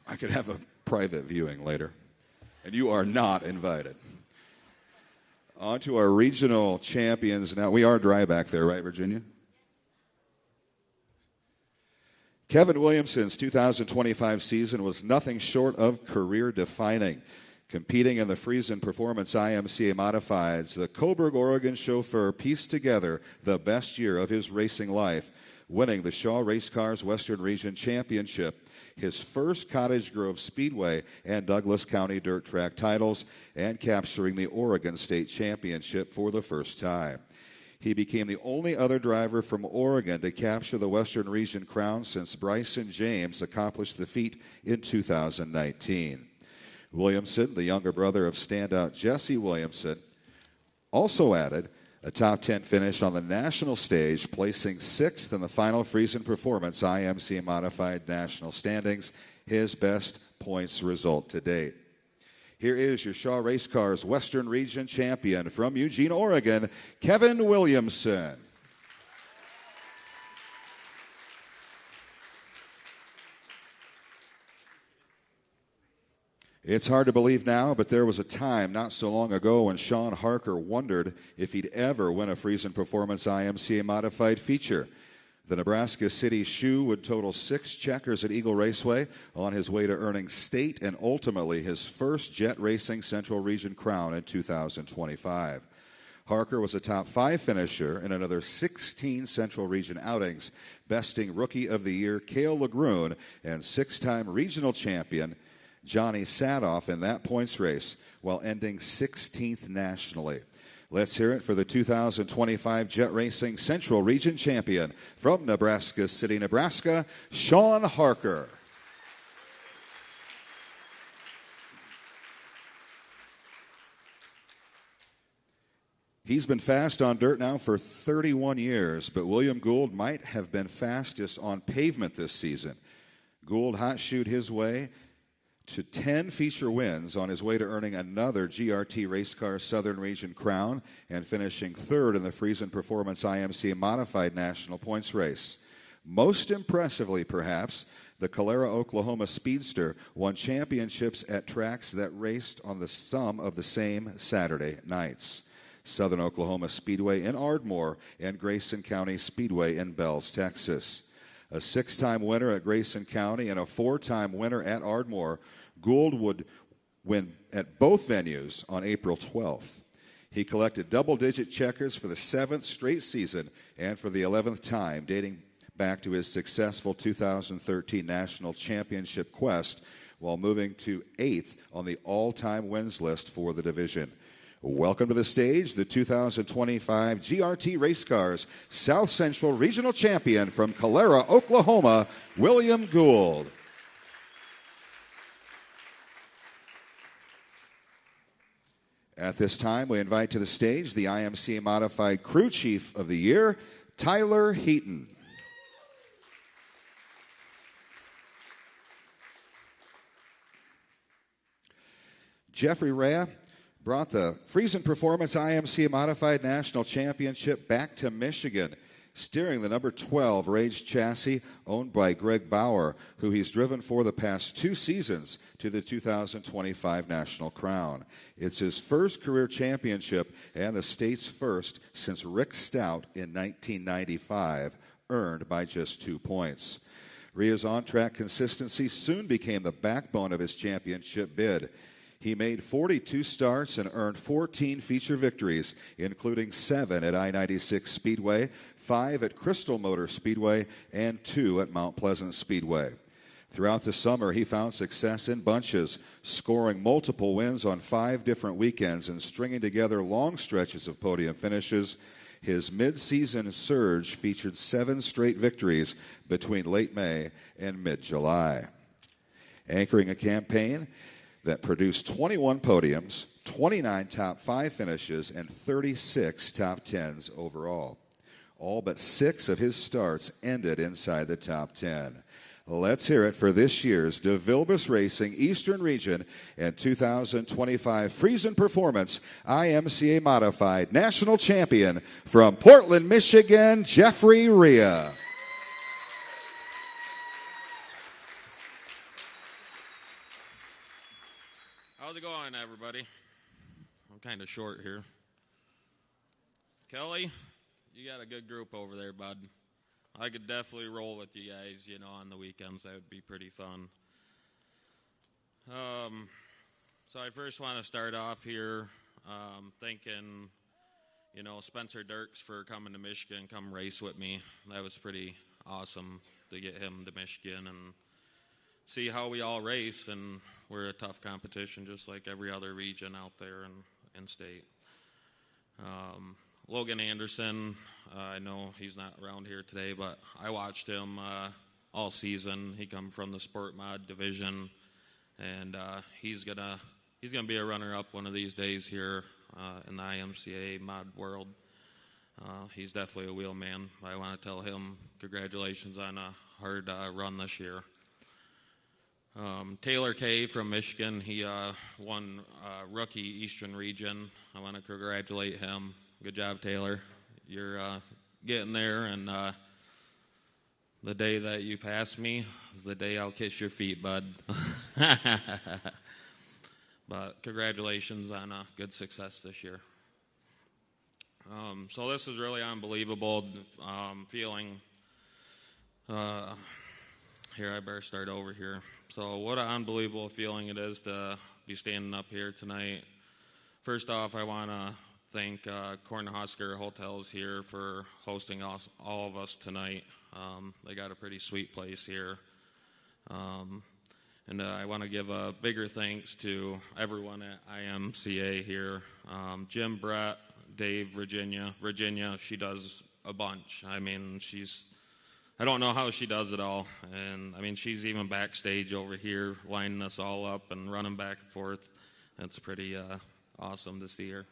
I could have a private viewing later, and you are not invited. On to our regional champions now. We are dry back there, right, Virginia? Kevin Williamson's 2025 season was nothing short of career-defining. Competing in the Friesen Performance IMCA Modifieds, the Coburg, Oregon chauffeur pieced together the best year of his racing life, winning the Shaw Race Cars Western Region Championship, his first Cottage Grove Speedway and Douglas County Dirt Track titles, and capturing the Oregon State Championship for the first time. He became the only other driver from Oregon to capture the Western Region crown since Bryson James accomplished the feat in 2019. Williamson, the younger brother of standout Jesse Williamson, also added a top 10 finish on the national stage, placing 6th in the final Friesen Performance IMCA Modified National Standings, his best points result to date. Here is your Shaw Race Cars Western Region champion from Eugene, Oregon, Kevin Williamson. It's hard to believe now, but there was a time not so long ago when Sean Harker wondered if he'd ever win a Friesen Performance IMCA Modified feature. The Nebraska City shoe would total 6 checkers at Eagle Raceway on his way to earning state and ultimately his first Jet Racing Central Region crown in 2025. Harker was a top 5 finisher in another 16 Central Region outings, besting Rookie of the Year Cale LeGrune and 6-time regional champion Johnny Sadoff in that points race, while ending 16th nationally. Let's hear it for the 2025 Jet Racing Central Region champion from Nebraska City, Nebraska, Sean Harker. He's been fast on dirt now for 31 years, but William Gould might have been fastest on pavement this season. Gould hot shoed his way to 10 feature wins on his way to earning another GRT Race Car Southern Region crown and finishing 3rd in the Friesen Performance IMCA Modified National Points race. Most impressively, perhaps, the Calera, Oklahoma Speedster won championships at tracks that raced on the some of the same Saturday nights. Southern Oklahoma Speedway in Ardmore and Grayson County Speedway in Bells, Texas. A 6-time winner at Grayson County and a 4-time winner at Ardmore, Gould would win at both venues on April 12th. He collected double-digit checkers for the 7th straight season and for the 11th time, dating back to his successful 2013 national championship quest while moving to 8th on the all-time wins list for the division. Welcome to the stage, the 2025 GRT Race Cars South Central Regional Champion from Calera, Oklahoma, William Gould. At this time, we invite to the stage the IMCA Modified Crew Chief of the Year, Tyler Heaton. Jeffrey Rea brought the Friesen Performance IMCA Modified National Championship back to Michigan, steering the number 12 Rage chassis owned by Greg Bauer, who he's driven for the past 2 seasons to the 2025 National Crown. It's his first career championship and the state's first since Rick Stout in 1995, earned by just 2 points. Rea's on-track consistency soon became the backbone of his championship bid. He made 42 starts and earned 14 feature victories, including 7 at I-96 Speedway, 5 at Crystal Motor Speedway, and 2 at Mount Pleasant Speedway. Throughout the summer, he found success in bunches, scoring multiple wins on 5 different weekends and stringing together long stretches of podium finishes. His mid-season surge featured 7 straight victories between late May and mid-July. Anchoring a campaign that produced 21 podiums, 29 top 5 finishes, and 36 top 10s overall. All but 6 of his starts ended inside the top 10. Let's hear it for this year's DeVilbiss Racing Eastern Region and 2025 Friesen Performance IMCA Modified National Champion from Portland, Michigan, Jeffrey Rea. How's it going, everybody? I'm kind of short here. Kelly, you got a good group over there, bud. I could definitely roll with you guys, on the weekends. That would be pretty fun. So I first want to start off here thanking, Spencer Dirks for coming to Michigan, come race with me. That was pretty awesome to get him to Michigan and see how we all race, and we're a tough competition just like every other region out there in state. Logan Anderson, I know he's not around here today, but I watched him all season. He come from the Sport Mod division, and he's gonna be a runner-up one of these days here in the IMCA mod world. He's definitely a wheel man. I want to tell him congratulations on a hard run this year. Taylor Kay from Michigan, he won Rookie Eastern Region. I want to congratulate him. Good job, Taylor. You're getting there, and the day that you pass me is the day I'll kiss your feet, bud. But congratulations on a good success this year. So this is really unbelievable feeling. Here, I better start over here. So what an unbelievable feeling it is to be standing up here tonight. First off, I want to thank Cornhusker Hotels here for hosting us, all of us tonight. They got a pretty sweet place here. And I want to give a bigger thanks to everyone at IMCA here. Jim, Brett, Dave, Virginia. Virginia, she does a bunch. I mean, I don't know how she does it all. And, I mean, she's even backstage over here lining us all up and running back and forth. It's pretty awesome to see her.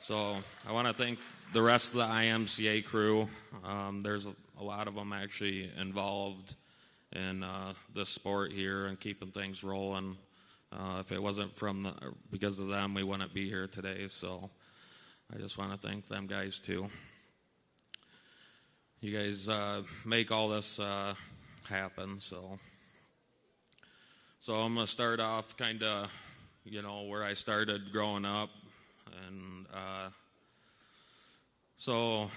So I want to thank the rest of the IMCA crew. There's a lot of them actually involved in the sport here and keeping things rolling. If it wasn't because of them, we wouldn't be here today. So I just want to thank them guys too. You guys make all this happen. So I'm going to start off kind of, where I started growing up. And so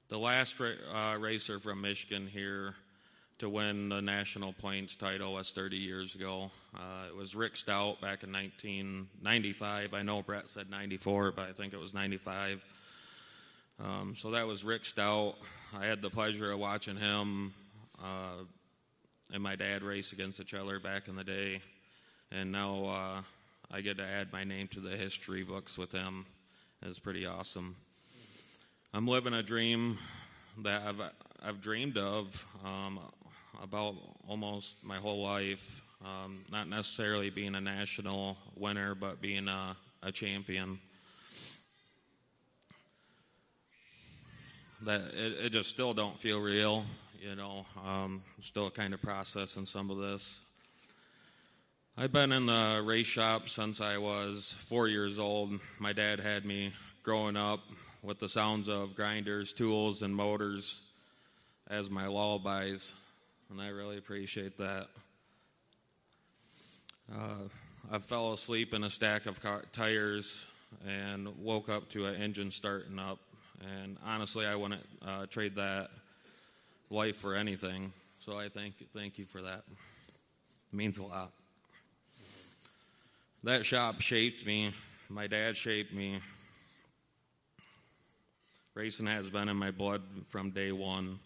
the last racer from Michigan here to win the national points title was 30 years ago. It was Rick Stout back in 1995. I know Brett said 94, but I think it was 95. So that was Rick Stout. I had the pleasure of watching him and my dad race against each other back in the day. And now I get to add my name to the history books with him. It's pretty awesome. I'm living a dream that I've dreamed of about almost my whole life. Not necessarily being a national winner, but being a champion. That it just still don't feel real, still kind of processing some of this. I've been in the race shop since I was 4 years old. My dad had me growing up with the sounds of grinders, tools, and motors as my lullabies, and I really appreciate that. I fell asleep in a stack of tires and woke up to an engine starting up, and honestly, I wouldn't trade that life for anything, so I thank you for that. It means a lot. That shop shaped me. My dad shaped me. Racing has been in my blood from day one.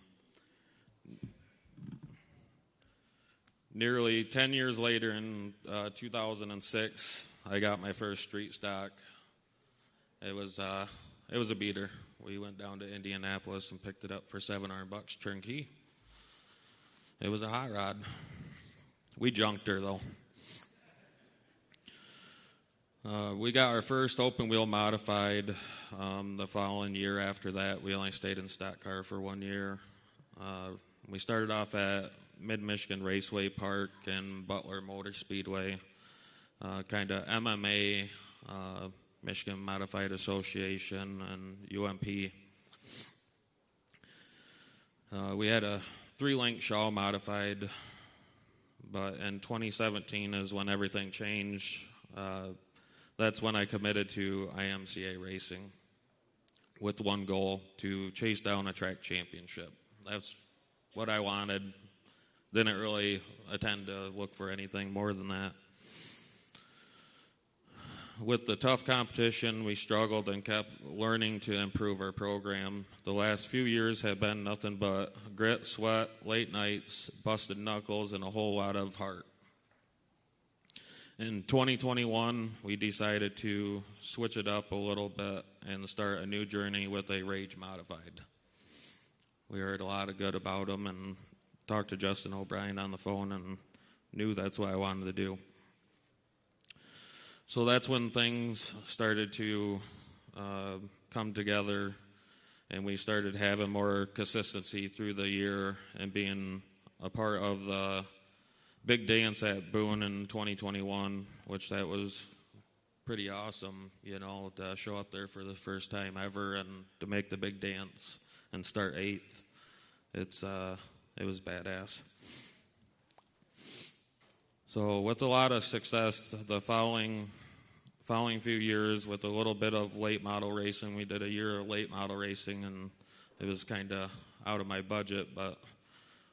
Nearly 10 years later, in 2006, I got my first street stock. It was a beater. We went down to Indianapolis and picked it up for $700 turnkey. It was a hot rod. We junked her though. We got our first open wheel modified the following year. After that, we only stayed in stock car for 1 year. We started off at Mid-Michigan Raceway Park and Butler Motor Speedway, kind of MMA, Michigan Modified Association, and UMP. We had a 3-link Shaw modified, but in 2017 is when everything changed. That's when I committed to IMCA racing with one goal, to chase down a track championship. That's what I wanted. Didn't really intend to look for anything more than that. With the tough competition, we struggled and kept learning to improve our program. The last few years have been nothing but grit, sweat, late nights, busted knuckles, and a whole lot of heart. In 2021, we decided to switch it up a little bit and start a new journey with a Rage Modified. We heard a lot of good about them and talked to Justin O'Brien on the phone and knew that's what I wanted to do. So that's when things started to come together, and we started having more consistency through the year and being a part of the big dance at Boone in 2021, which that was pretty awesome, to show up there for the first time ever and to make the big dance and start 8th. It was badass. So with a lot of success, the following few years with a little bit of late model racing, we did a year of late model racing, and it was kind of out of my budget, but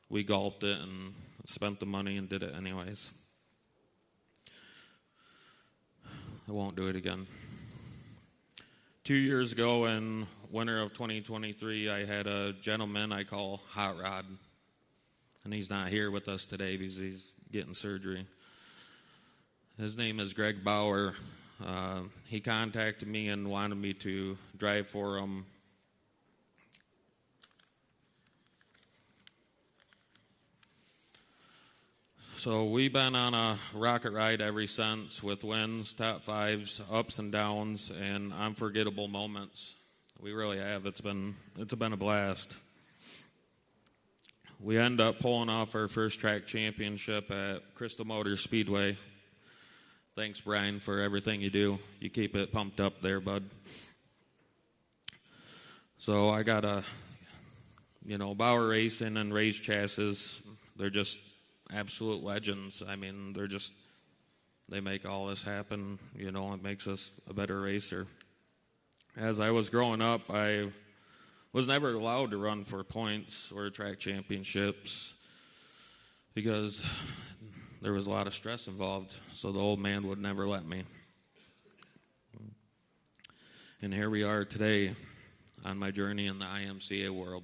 we gulped it and spent the money and did it anyways. I won't do it again. 2 years ago in winter of 2023, I had a gentleman I call Hot Rod, and he's not here with us today because he's getting surgery. His name is Greg Bauer. He contacted me and wanted me to drive for him. So we've been on a rocket ride ever since, with wins, top fives, ups and downs, and unforgettable moments. We really have. It's been a blast. We end up pulling off our first track championship at Crystal Motor Speedway. Thanks, Brian, for everything you do. You keep it pumped up there, bud. So I got Bauer Racing and Rage Chassis. They're just absolute legends. I mean, they make all this happen. It makes us a better racer. As I was growing up, I was never allowed to run for points or track championships. because there was a lot of stress involved, so the old man would never let me. And here we are today on my journey in the IMCA world.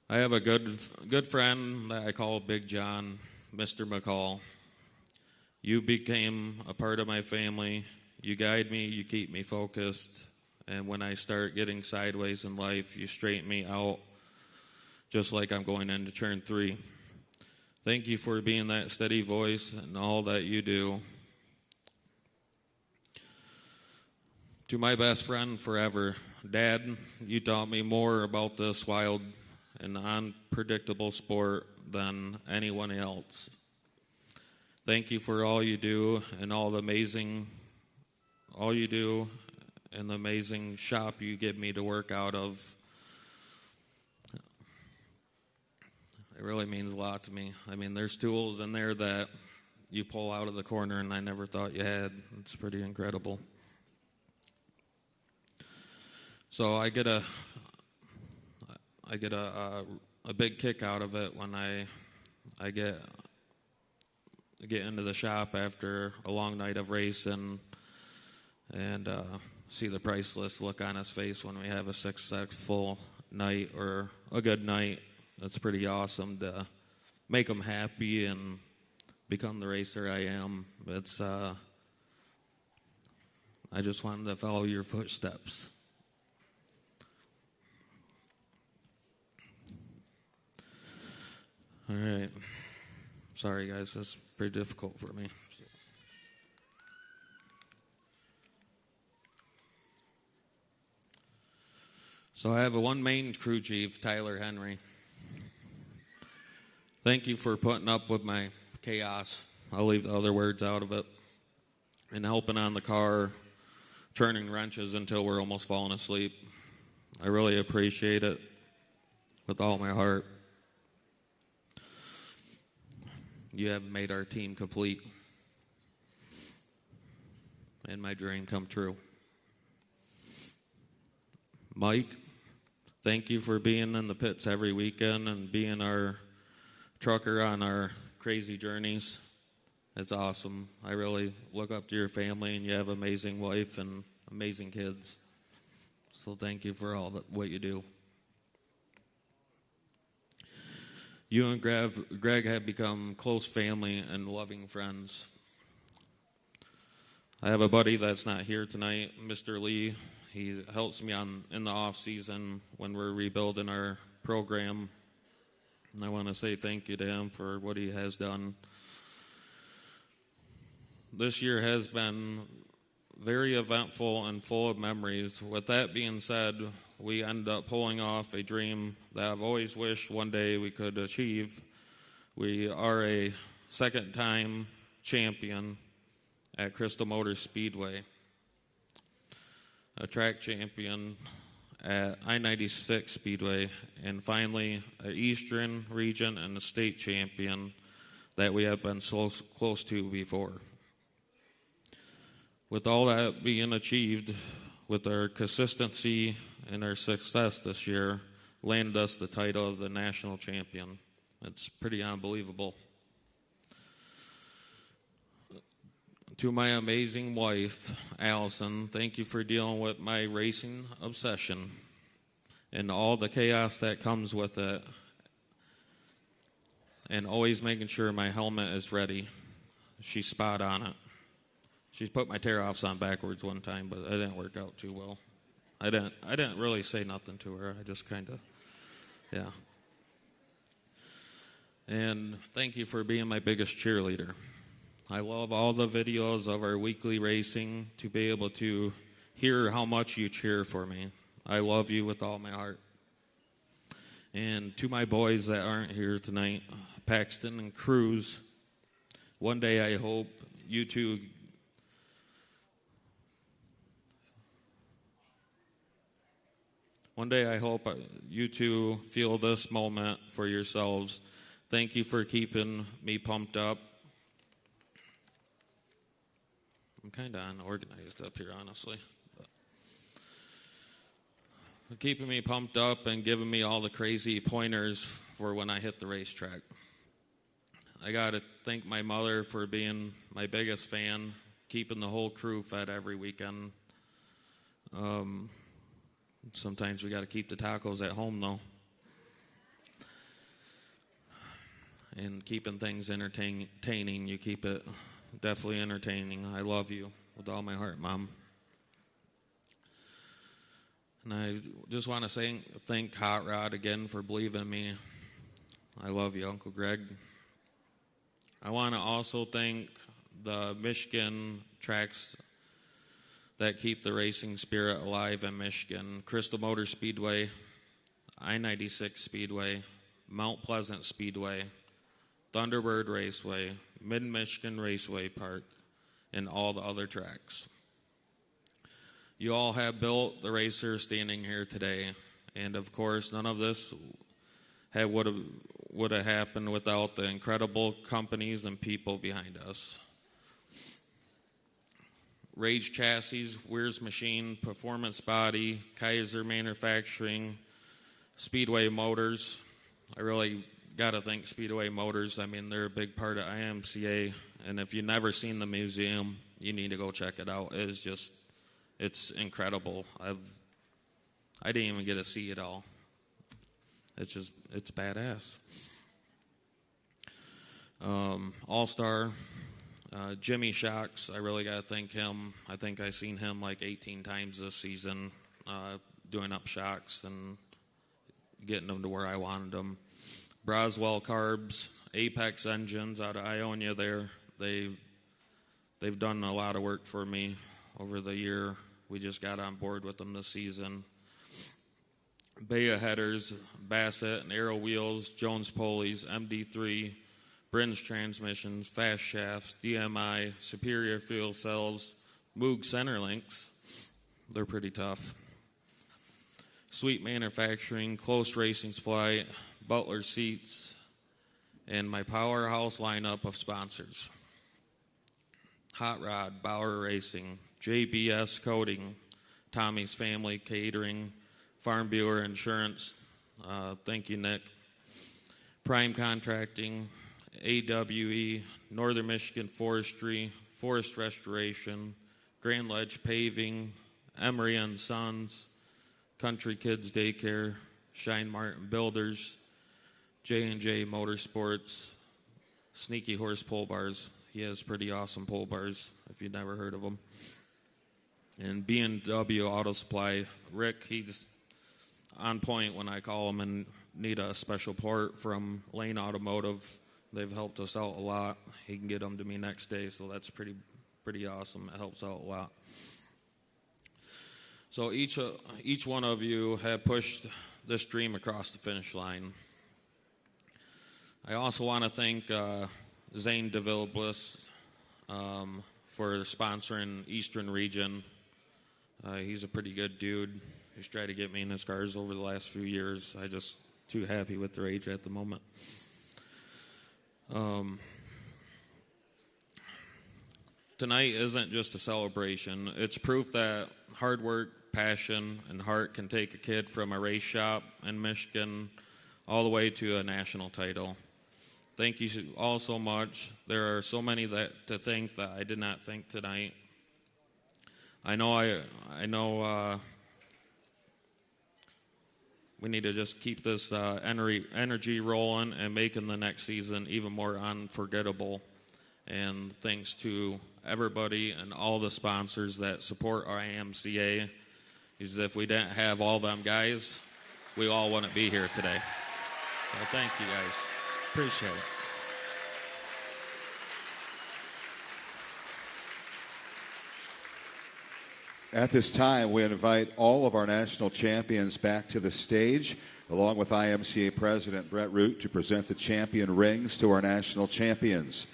I have a good friend that I call Big John, Mr. McCall. You became a part of my family. You guide me, you keep me focused, and when I start getting sideways in life, you straighten me out, just like I'm going into turn 3. Thank you for being that steady voice and all that you do. To my best friend forever, Dad, you taught me more about this wild and unpredictable sport than anyone else. Thank you for all you do and the amazing shop you give me to work out of. It really means a lot to me. I mean, there's tools in there that you pull out of the corner and I never thought you had. It's pretty incredible. So I get a big kick out of it when I get into the shop after a long night of racing and see the priceless look on his face when we have a successful night or a good night. It's pretty awesome to make him happy and become the racer I am. I just wanted to follow your footsteps. All right. Sorry, guys. That's pretty difficult for me. So I have one main crew chief, Tyler Henry. Thank you for putting up with my chaos. I'll leave the other words out of it. And helping on the car, turning wrenches until we're almost falling asleep. I really appreciate it with all my heart. You have made our team complete and my dream come true. Mike, thank you for being in the pits every weekend and being our trucker on our crazy journeys. It's awesome. I really look up to your family, and you have an amazing wife and amazing kids. So thank you for what you do. You and Greg have become close family and loving friends. I have a buddy that's not here tonight, Mr. Lee. He helps me in the off season when we're rebuilding our program. And I want to say thank you to him for what he has done. This year has been very eventful and full of memories. With that being said, we ended up pulling off a dream that I've always wished one day we could achieve. We are a second-time champion at Crystal Motor Speedway, a track champion at I-96 Speedway, and finally an Eastern region and a state champion that we have been so close to before. With all that being achieved, with our consistency and our success this year, landed us the title of the national champion. It's pretty unbelievable. To my amazing wife, Allison, thank you for dealing with my racing obsession and all the chaos that comes with it, and always making sure my helmet is ready. She's spot on it. She's put my tear-offs on backwards one time, but it didn't work out too well. I didn't really say nothing to her. I just kind of, yeah. And thank you for being my biggest cheerleader. I love all the videos of our weekly racing to be able to hear how much you cheer for me. I love you with all my heart. And to my boys that aren't here tonight, Paxton and Cruz, one day I hope you two feel this moment for yourselves. Thank you for keeping me pumped up. I'm kind of unorganized up here, honestly. keeping me pumped up and giving me all the crazy pointers for when I hit the racetrack. I got to thank my mother for being my biggest fan, keeping the whole crew fed every weekend. Sometimes we got to keep the tacos at home, though. And keeping things entertaining, you keep it definitely entertaining. I love you with all my heart, Mom. And I just want to thank Hot Rod again for believing in me. I love you, Uncle Greg. I want to also thank the Michigan tracks that keep the racing spirit alive in Michigan. Crystal Motor Speedway, I-96 Speedway, Mount Pleasant Speedway, Thunderbird Raceway, Mid-Michigan Raceway Park, and all the other tracks. You all have built the racers standing here today, and of course, none of this would have happened without the incredible companies and people behind us. Rage Chassis, Weir's Machine, Performance Body, Kaiser Manufacturing, Speedway Motors. I really got to thank Speedway Motors. I mean, they're a big part of IMCA, and if you've never seen the museum, you need to go check it out. It's incredible. I didn't even get to see it all. It's badass. All-Star, Jimmy Shocks, I really got to thank him. I think I've seen him like 18 times this season, doing up shocks and getting them to where I wanted them. Braswell Carbs, Apex Engines out of Ionia there. They've done a lot of work for me over the year. We just got on board with them this season. Baya Headers, Bassett and Arrow Wheels, Jones Pulleys, MD3, Brin's Transmissions, Fast Shafts, DMI, Superior Fuel Cells, Moog Centerlinks. They're pretty tough. Sweet Manufacturing, Close Racing Supply, Butler Seats, and my powerhouse lineup of sponsors. Hot Rod, Bauer Racing, JBS Coating, Tommy's Family Catering, Farm Bureau Insurance, thank you, Nick. Prime Contracting, AWE, Northern Michigan Forestry, Forest Restoration, Grand Ledge Paving, Emery & Sons, Country Kids Daycare, Shine Martin Builders, J&J Motorsports, Sneaky Horse Pole Bars. He has pretty awesome pole bars, if you've never heard of them. And B&W Auto Supply. Rick, he's on point when I call him and need a special part from Lane Automotive. They've helped us out a lot. He can get them to me next day, so that's pretty awesome. It helps out a lot. So each one of you have pushed this dream across the finish line. I also want to thank Zane DeVille Bliss for sponsoring Eastern Region. He's a pretty good dude. He's tried to get me in his cars over the last few years. I just too happy with their age at the moment. Tonight isn't just a celebration. It's proof that hard work, passion, and heart can take a kid from a race shop in Michigan all the way to a national title. Thank you all so much. There are so many to thank that I did not thank tonight. I know we need to just keep this energy rolling and making the next season even more unforgettable. And thanks to everybody and all the sponsors that support our IMCA. Because if we didn't have all them guys, we all wouldn't be here today. So thank you guys. Appreciate it. At this time, we invite all of our national champions back to the stage, along with IMCA President Brett Root, to present the champion rings to our national champions.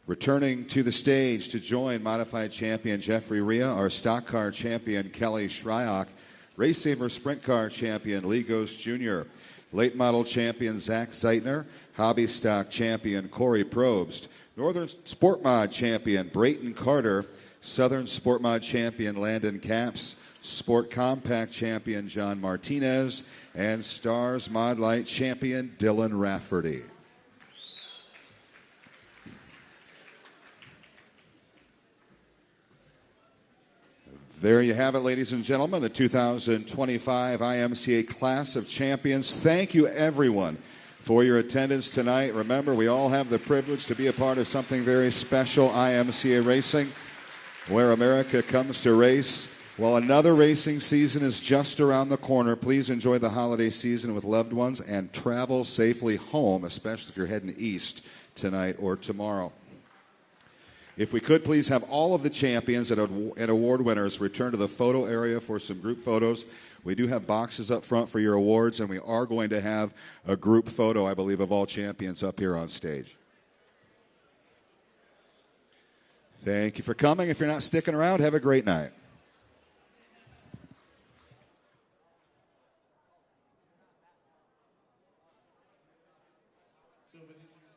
Returning to the stage to join modified champion Jeffrey Rhea, our stock car champion Kelly Shryock, Race Saver Sprint Car champion Lee Ghost Jr., late model champion Zach Zeitner, hobby stock champion Corey Probst, Northern Sport Mod champion Brayton Carter, Southern Sport Mod champion Landon Capps, Sport Compact champion John Martinez, and Stars Mod Lite champion Dylan Rafferty. There you have it, ladies and gentlemen, the 2025 IMCA Class of Champions. Thank you, everyone, for your attendance tonight. Remember, we all have the privilege to be a part of something very special, IMCA Racing, where America comes to race. While another racing season is just around the corner, please enjoy the holiday season with loved ones and travel safely home, especially if you're heading east tonight or tomorrow. If we could please have all of the champions and award winners return to the photo area for some group photos. We do have boxes up front for your awards, and we are going to have a group photo, I believe, of all champions up here on stage. Thank you for coming. If you're not sticking around, have a great night. Sylvan, did you